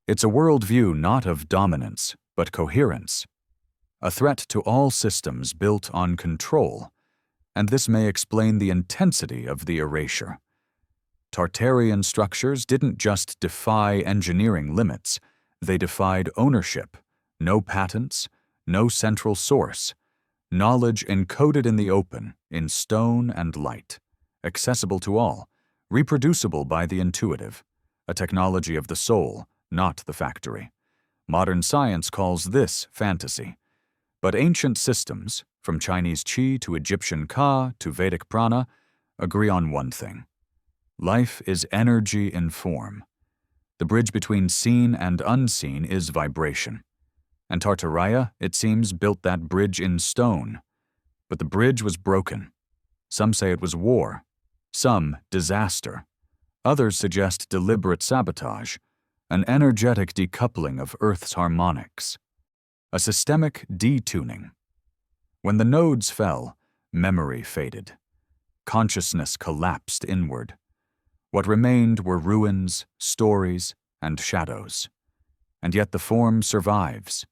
It's a worldview not of dominance, but coherence. A threat to all systems built on control, and this may explain the intensity of the erasure. Tartarian structures didn't just defy engineering limits, they defied ownership, no patents, no central source, knowledge encoded in the open, in stone and light, accessible to all, reproducible by the intuitive, a technology of the soul, not the factory. Modern science calls this fantasy. But ancient systems, from Chinese Qi to Egyptian Ka to Vedic Prana, agree on one thing. Life is energy in form. The bridge between seen and unseen is vibration. And Tartaria, it seems, built that bridge in stone. But the bridge was broken. Some say it was war. Some, disaster. Others suggest deliberate sabotage, an energetic decoupling of Earth's harmonics, a systemic detuning. When the nodes fell, memory faded. Consciousness collapsed inward. What remained were ruins, stories, and shadows. And yet the form survives.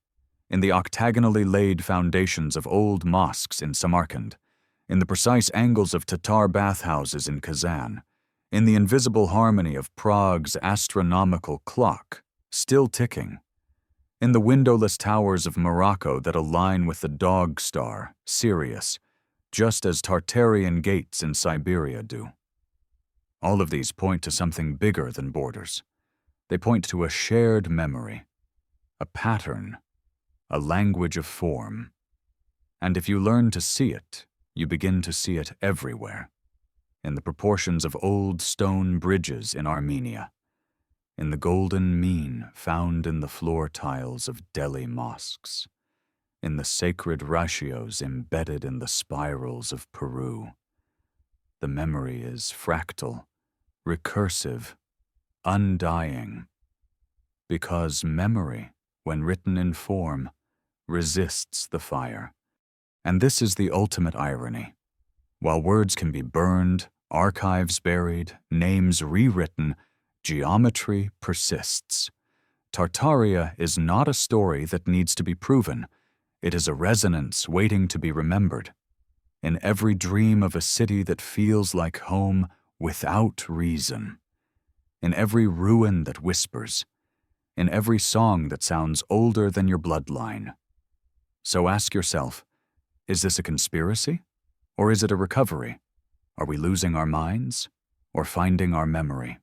In the octagonally laid foundations of old mosques in Samarkand, in the precise angles of Tatar bathhouses in Kazan, in the invisible harmony of Prague's astronomical clock, still ticking, in the windowless towers of Morocco that align with the dog star, Sirius, just as Tartarian gates in Siberia do. All of these point to something bigger than borders. They point to a shared memory, a pattern, a language of form. And if you learn to see it, you begin to see it everywhere. In the proportions of old stone bridges in Armenia, in the golden mean found in the floor tiles of Delhi mosques, in the sacred ratios embedded in the spirals of Peru. The memory is fractal, recursive, undying, because memory, when written in form, resists the fire. And this is the ultimate irony. While words can be burned, archives buried, names rewritten, geometry persists. Tartaria is not a story that needs to be proven. It is a resonance waiting to be remembered. In every dream of a city that feels like home without reason. In every ruin that whispers. In every song that sounds older than your bloodline. So ask yourself, is this a conspiracy? Or is it a recovery? Are we losing our minds? Or finding our memory?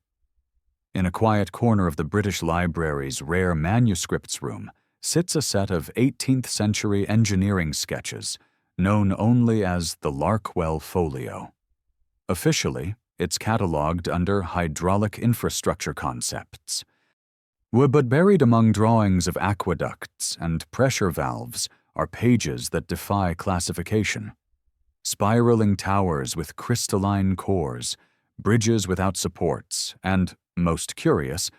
In a quiet corner of the British Library's rare manuscripts room sits a set of 18th century engineering sketches known only as the Larkwell Folio. Officially, it's catalogued under hydraulic infrastructure concepts. But buried among drawings of aqueducts and pressure valves are pages that defy classification. Spiraling towers with crystalline cores, bridges without supports, and, most curious,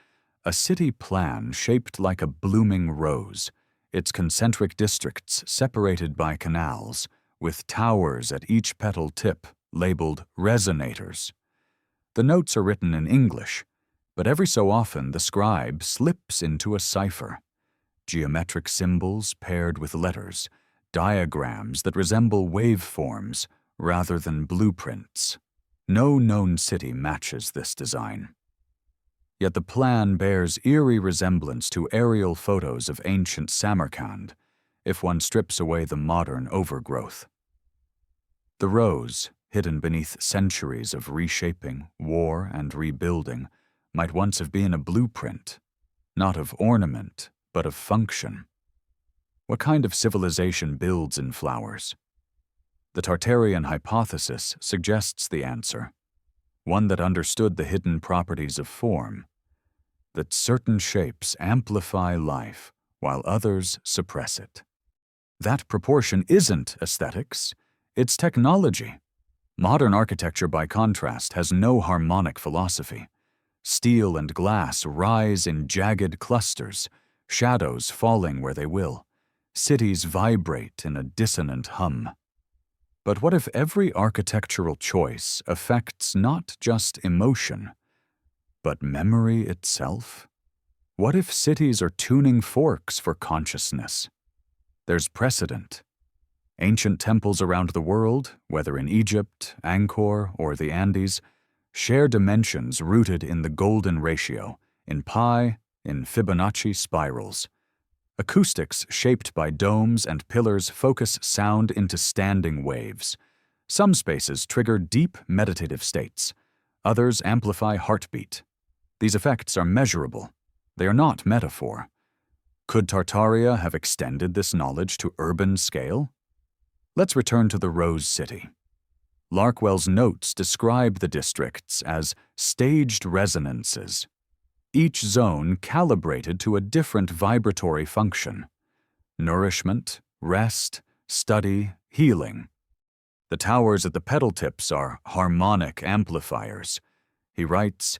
a city plan shaped like a blooming rose, its concentric districts separated by canals, with towers at each petal tip labeled resonators. The notes are written in English, but every so often the scribe slips into a cipher. Geometric symbols paired with letters, diagrams that resemble waveforms rather than blueprints. No known city matches this design. Yet the plan bears eerie resemblance to aerial photos of ancient Samarkand, if one strips away the modern overgrowth. The rose, hidden beneath centuries of reshaping, war, and rebuilding, might once have been a blueprint, not of ornament, but of function. What kind of civilization builds in flowers? The Tartarian hypothesis suggests the answer, one that understood the hidden properties of form, that certain shapes amplify life while others suppress it. That proportion isn't aesthetics, it's technology. Modern architecture, by contrast, has no harmonic philosophy. Steel and glass rise in jagged clusters, shadows falling where they will. Cities vibrate in a dissonant hum. But what if every architectural choice affects not just emotion, but memory itself? What if cities are tuning forks for consciousness? There's precedent. Ancient temples around the world, whether in Egypt, Angkor, or the Andes, share dimensions rooted in the golden ratio, in pi, in Fibonacci spirals. Acoustics shaped by domes and pillars focus sound into standing waves. Some spaces trigger deep meditative states. Others amplify heartbeat. These effects are measurable. They are not metaphor. Could Tartaria have extended this knowledge to urban scale? Let's return to the Rose City. Larkwell's notes describe the districts as staged resonances, each zone calibrated to a different vibratory function: nourishment, rest, study, healing. The towers at the petal tips are harmonic amplifiers. He writes,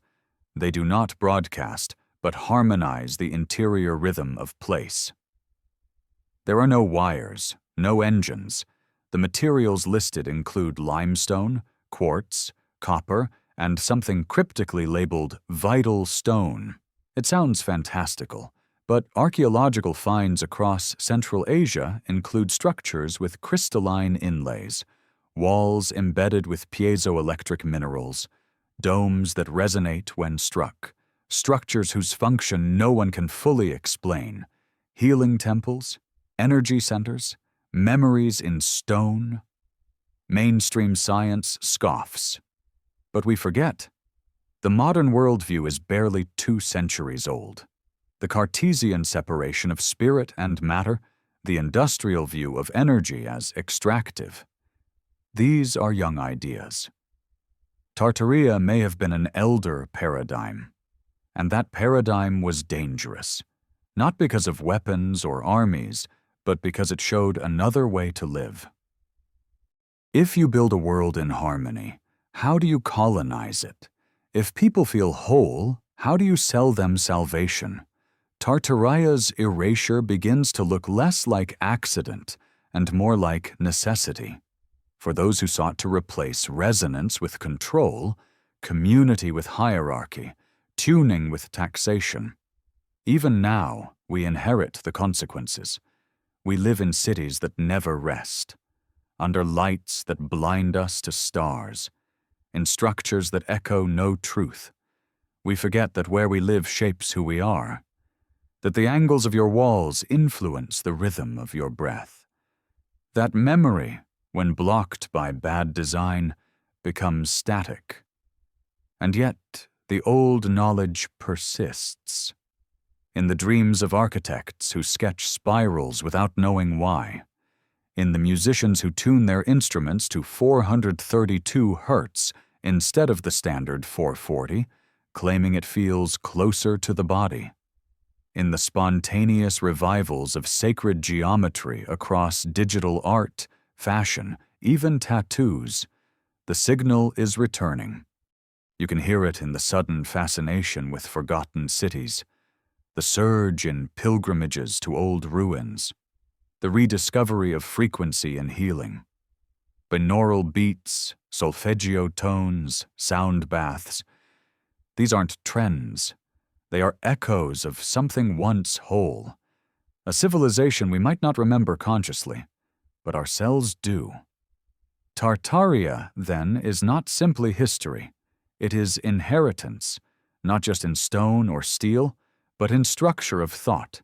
"They do not broadcast, but harmonize the interior rhythm of place." There are no wires, no engines. The materials listed include limestone, quartz, copper, and something cryptically labeled vital stone. It sounds fantastical, but archaeological finds across Central Asia include structures with crystalline inlays, walls embedded with piezoelectric minerals, domes that resonate when struck, structures whose function no one can fully explain, healing temples, energy centers, memories in stone. Mainstream science scoffs. But we forget. The modern worldview is barely 2 centuries old. The Cartesian separation of spirit and matter, the industrial view of energy as extractive. These are young ideas. Tartaria may have been an elder paradigm, and that paradigm was dangerous, not because of weapons or armies, but because it showed another way to live. If you build a world in harmony, how do you colonize it? If people feel whole, how do you sell them salvation? Tartaria's erasure begins to look less like accident and more like necessity. For those who sought to replace resonance with control, community with hierarchy, tuning with taxation. Even now, we inherit the consequences. We live in cities that never rest, under lights that blind us to stars, in structures that echo no truth. We forget that where we live shapes who we are, that the angles of your walls influence the rhythm of your breath, that memory, when blocked by bad design, becomes static. And yet, the old knowledge persists. In the dreams of architects who sketch spirals without knowing why, in the musicians who tune their instruments to 432 hertz instead of the standard 440, claiming it feels closer to the body, in the spontaneous revivals of sacred geometry across digital art, fashion, even tattoos, the signal is returning. You can hear it in the sudden fascination with forgotten cities, the surge in pilgrimages to old ruins, the rediscovery of frequency and healing. Binaural beats, solfeggio tones, sound baths. These aren't trends. They are echoes of something once whole, a civilization we might not remember consciously, but our cells do. Tartaria, then, is not simply history. It is inheritance, not just in stone or steel, but in structure of thought.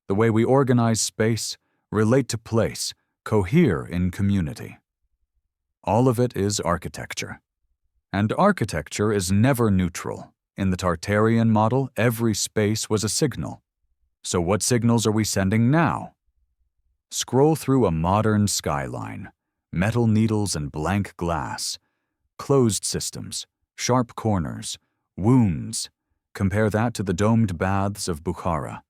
The way we organize space, relate to place, cohere in community. All of it is architecture. And architecture is never neutral. In the Tartarian model, every space was a signal. So what signals are we sending now? Scroll through a modern skyline, metal needles and blank glass, closed systems, sharp corners, wounds. Compare that to the domed baths of Bukhara,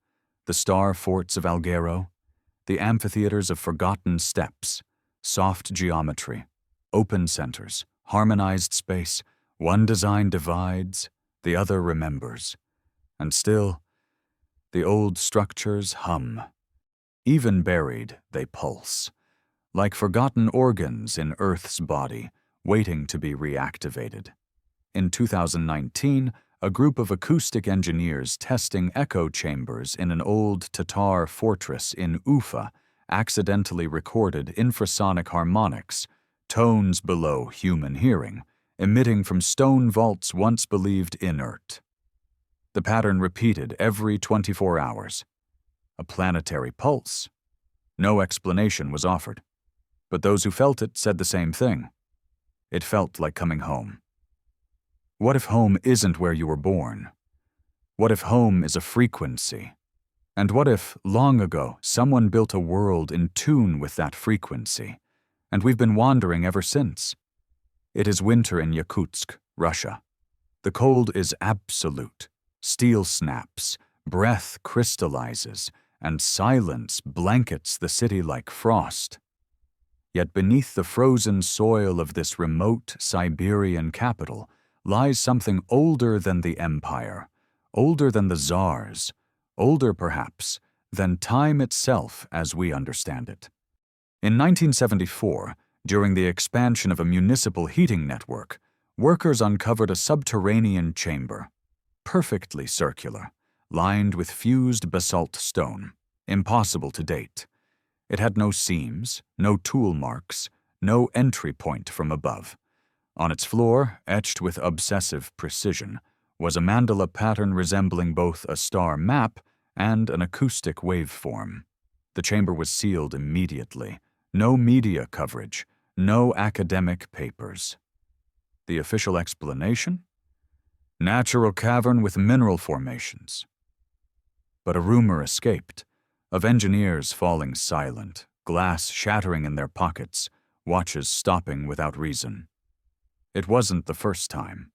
the star forts of Alghero, the amphitheaters of forgotten steppes, soft geometry, open centers, harmonized space. One design divides, the other remembers. And still, the old structures hum. Even buried, they pulse, like forgotten organs in Earth's body, waiting to be reactivated. In 2019, a group of acoustic engineers testing echo chambers in an old Tatar fortress in Ufa accidentally recorded infrasonic harmonics, tones below human hearing, emitting from stone vaults once believed inert. The pattern repeated every 24 hours. A planetary pulse. No explanation was offered, but those who felt it said the same thing. It felt like coming home. What if home isn't where you were born? What if home is a frequency? And what if, long ago, someone built a world in tune with that frequency, and we've been wandering ever since? It is winter in Yakutsk, Russia. The cold is absolute. Steel snaps, breath crystallizes, and silence blankets the city like frost. Yet beneath the frozen soil of this remote Siberian capital lies something older than the empire, older than the czars, older, perhaps, than time itself as we understand it. In 1974, during the expansion of a municipal heating network, workers uncovered a subterranean chamber, perfectly circular, lined with fused basalt stone, impossible to date. It had no seams, no tool marks, no entry point from above. On its floor, etched with obsessive precision, was a mandala pattern resembling both a star map and an acoustic waveform. The chamber was sealed immediately. No media coverage, no academic papers. The official explanation? Natural cavern with mineral formations. But a rumor escaped, of engineers falling silent, glass shattering in their pockets, watches stopping without reason. It wasn't the first time.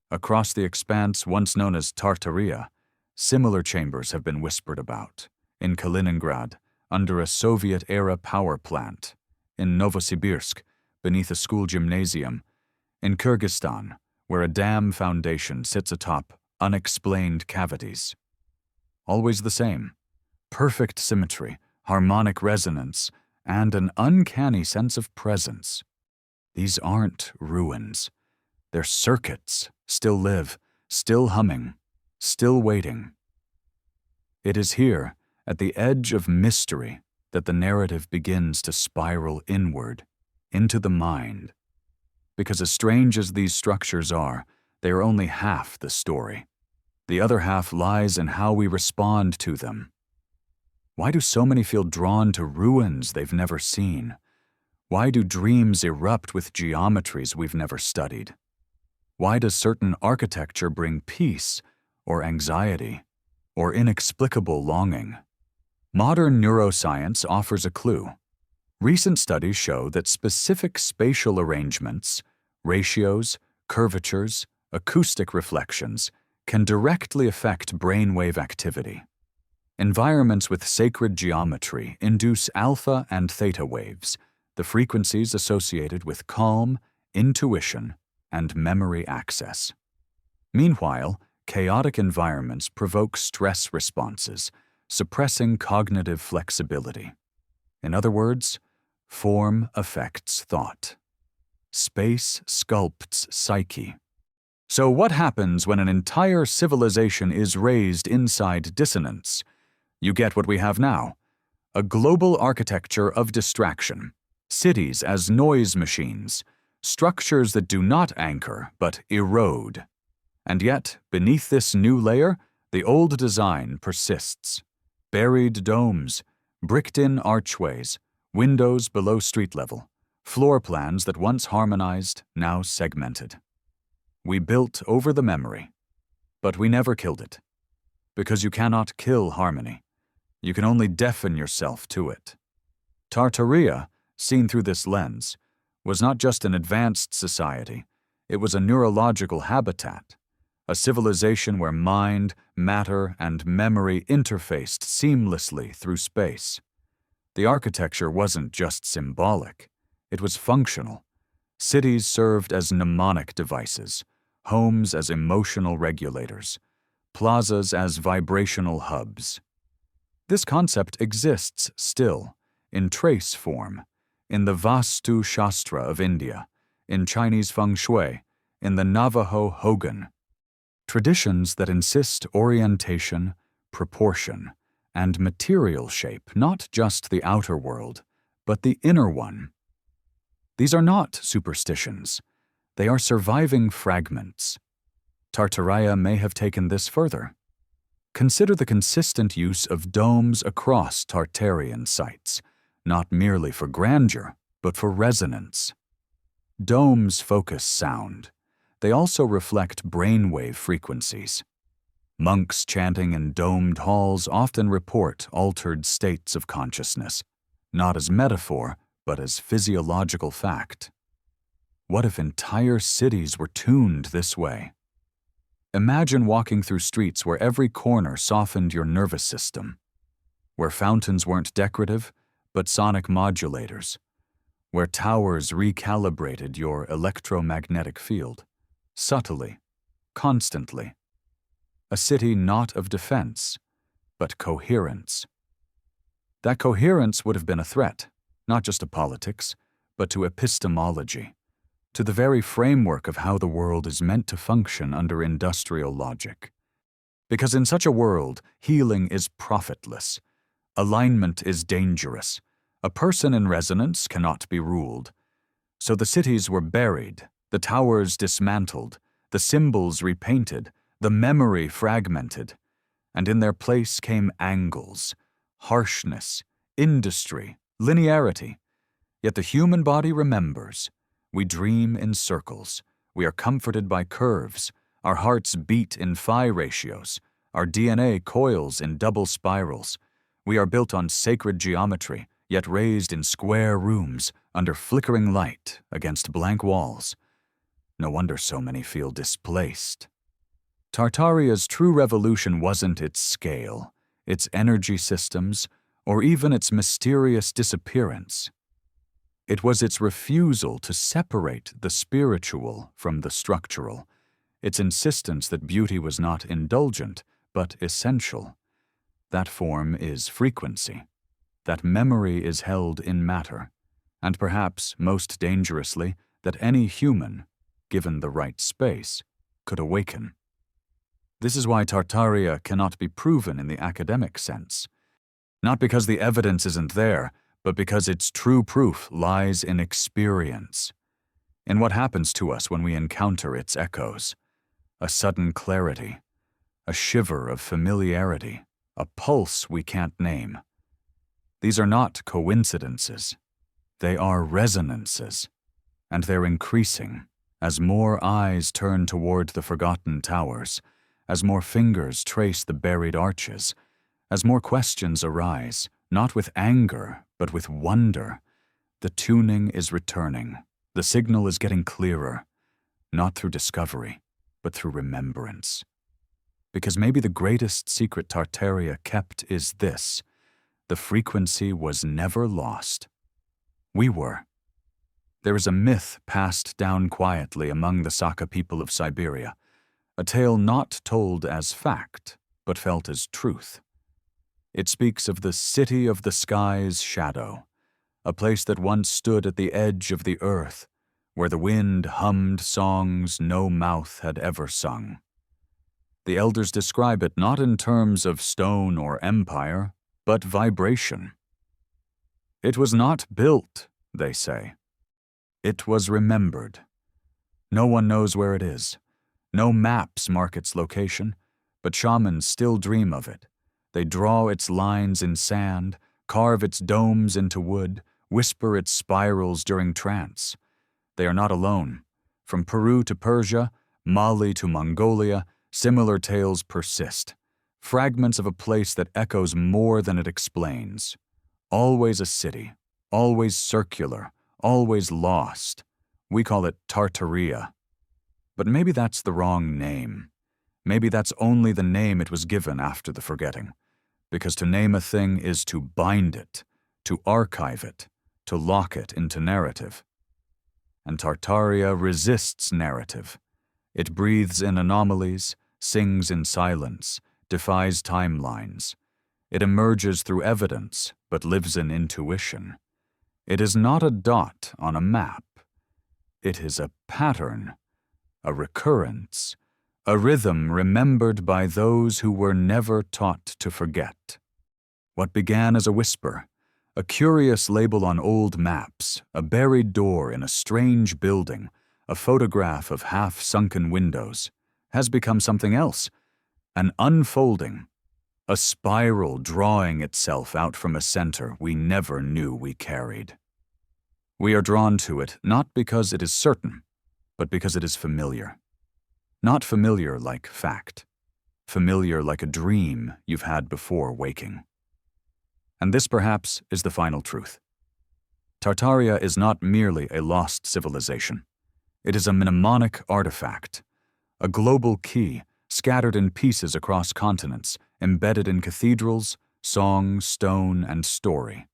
Across the expanse once known as Tartaria, similar chambers have been whispered about. In Kaliningrad, under a Soviet-era power plant. In Novosibirsk, beneath a school gymnasium. In Kyrgyzstan, where a dam foundation sits atop unexplained cavities. Always the same. Perfect symmetry, harmonic resonance, and an uncanny sense of presence. These aren't ruins. They're circuits, still live, still humming, still waiting. It is here, at the edge of mystery, that the narrative begins to spiral inward, into the mind. Because as strange as these structures are, they are only half the story. The other half lies in how we respond to them. Why do so many feel drawn to ruins they've never seen? Why do dreams erupt with geometries we've never studied? Why does certain architecture bring peace, or anxiety, or inexplicable longing? Modern neuroscience offers a clue. Recent studies show that specific spatial arrangements, ratios, curvatures, acoustic reflections, can directly affect brainwave activity. Environments with sacred geometry induce alpha and theta waves, the frequencies associated with calm, intuition, and memory access. Meanwhile, chaotic environments provoke stress responses, suppressing cognitive flexibility. In other words, form affects thought. Space sculpts psyche. So what happens when an entire civilization is raised inside dissonance? You get what we have now. A global architecture of distraction. Cities as noise machines. Structures that do not anchor, but erode. And yet, beneath this new layer, the old design persists. Buried domes, bricked-in archways, windows below street level, floor plans that once harmonized, now segmented. We built over the memory, but we never killed it. Because you cannot kill harmony. You can only deafen yourself to it. Tartaria, seen through this lens, was not just an advanced society, it was a neurological habitat, a civilization where mind, matter, and memory interfaced seamlessly through space. The architecture wasn't just symbolic, it was functional. Cities served as mnemonic devices, homes as emotional regulators, plazas as vibrational hubs. This concept exists still, in trace form, in the Vastu Shastra of India, in Chinese feng shui, in the Navajo Hogan. Traditions that insist orientation, proportion, and material shape not just the outer world, but the inner one. These are not superstitions. They are surviving fragments. Tartaria may have taken this further. Consider the consistent use of domes across Tartarian sites, not merely for grandeur, but for resonance. Domes focus sound. They also reflect brainwave frequencies. Monks chanting in domed halls often report altered states of consciousness, not as metaphor, but as physiological fact. What if entire cities were tuned this way? Imagine walking through streets where every corner softened your nervous system, where fountains weren't decorative, but sonic modulators, where towers recalibrated your electromagnetic field, subtly, constantly. A city not of defense, but coherence. That coherence would have been a threat, not just to politics, but to epistemology, to the very framework of how the world is meant to function under industrial logic. Because in such a world, healing is profitless. Alignment is dangerous. A person in resonance cannot be ruled. So the cities were buried, the towers dismantled, the symbols repainted, the memory fragmented, and in their place came angles, harshness, industry, linearity. Yet the human body remembers. We dream in circles. We are comforted by curves. Our hearts beat in phi ratios. Our DNA coils in double spirals. We are built on sacred geometry, yet raised in square rooms, under flickering light, against blank walls. No wonder so many feel displaced. Tartaria's true revolution wasn't its scale, its energy systems, or even its mysterious disappearance. It was its refusal to separate the spiritual from the structural, its insistence that beauty was not indulgent, but essential. That form is frequency. That memory is held in matter, and perhaps, most dangerously, that any human, given the right space, could awaken. This is why Tartaria cannot be proven in the academic sense. Not because the evidence isn't there, but because its true proof lies in experience, in what happens to us when we encounter its echoes. A sudden clarity, a shiver of familiarity, a pulse we can't name. These are not coincidences. They are resonances, and they're increasing as more eyes turn toward the forgotten towers, as more fingers trace the buried arches, as more questions arise, not with anger, but with wonder. The tuning is returning. The signal is getting clearer, not through discovery, but through remembrance. Because maybe the greatest secret Tartaria kept is this: the frequency was never lost. We were. There is a myth passed down quietly among the Saka people of Siberia, a tale not told as fact, but felt as truth. It speaks of the city of the sky's shadow, a place that once stood at the edge of the earth, where the wind hummed songs no mouth had ever sung. The elders describe it not in terms of stone or empire, but vibration. It was not built, they say. It was remembered. No one knows where it is. No maps mark its location, but shamans still dream of it. They draw its lines in sand, carve its domes into wood, whisper its spirals during trance. They are not alone. From Peru to Persia, Mali to Mongolia, similar tales persist. Fragments of a place that echoes more than it explains. Always a city, always circular, always lost. We call it Tartaria. But maybe that's the wrong name. Maybe that's only the name it was given after the forgetting. Because to name a thing is to bind it, to archive it, to lock it into narrative. And Tartaria resists narrative. It breathes in anomalies, sings in silence, defies timelines. It emerges through evidence, but lives in intuition. It is not a dot on a map. It is a pattern, a recurrence, a rhythm remembered by those who were never taught to forget. What began as a whisper, a curious label on old maps, a buried door in a strange building, a photograph of half-sunken windows, has become something else, an unfolding, a spiral drawing itself out from a center we never knew we carried. We are drawn to it not because it is certain, but because it is familiar. Not familiar like fact, familiar like a dream you've had before waking. And this, perhaps, is the final truth. Tartaria is not merely a lost civilization. It is a mnemonic artifact, a global key scattered in pieces across continents, embedded in cathedrals, song, stone, and story.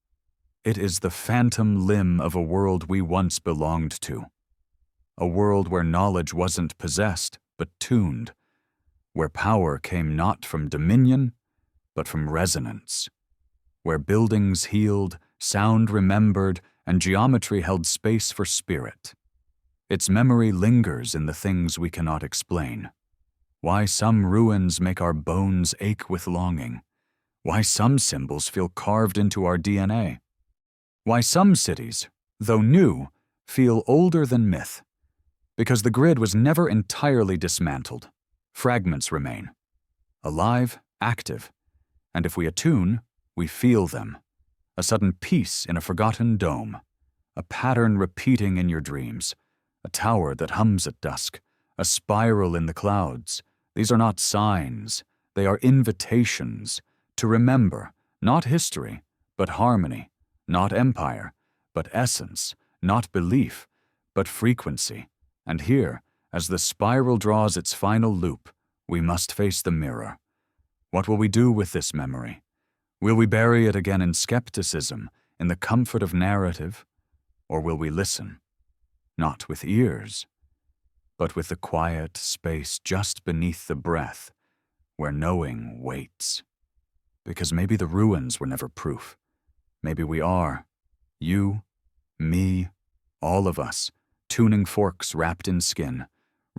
It is the phantom limb of a world we once belonged to. A world where knowledge wasn't possessed, but tuned, where power came not from dominion, but from resonance, where buildings healed, sound remembered, and geometry held space for spirit. Its memory lingers in the things we cannot explain. Why some ruins make our bones ache with longing. Why some symbols feel carved into our DNA. Why some cities, though new, feel older than myth. Because the grid was never entirely dismantled. Fragments remain. Alive, active. And if we attune, we feel them. A sudden peace in a forgotten dome. A pattern repeating in your dreams. A tower that hums at dusk. A spiral in the clouds. These are not signs. They are invitations to remember, not history, but harmony. Not empire, but essence. Not belief, but frequency. And here, as the spiral draws its final loop, we must face the mirror. What will we do with this memory? Will we bury it again in skepticism, in the comfort of narrative? Or will we listen? Not with ears, but with the quiet space just beneath the breath, where knowing waits. Because maybe the ruins were never proof. Maybe we are. You, me, all of us. Tuning forks wrapped in skin,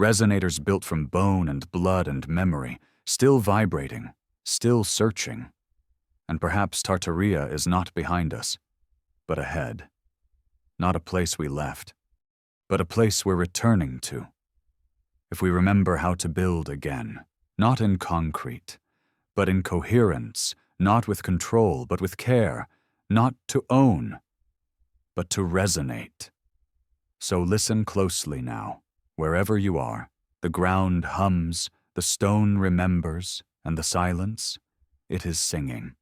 Resonators built from bone and blood and memory, still vibrating, still searching. And perhaps Tartaria is not behind us, but ahead. Not a place we left, but a place we're returning to. If we remember how to build again, not in concrete, but in coherence, not with control, but with care, not to own, but to resonate. So listen closely now, wherever you are. The ground hums, the stone remembers, and the silence, it is singing.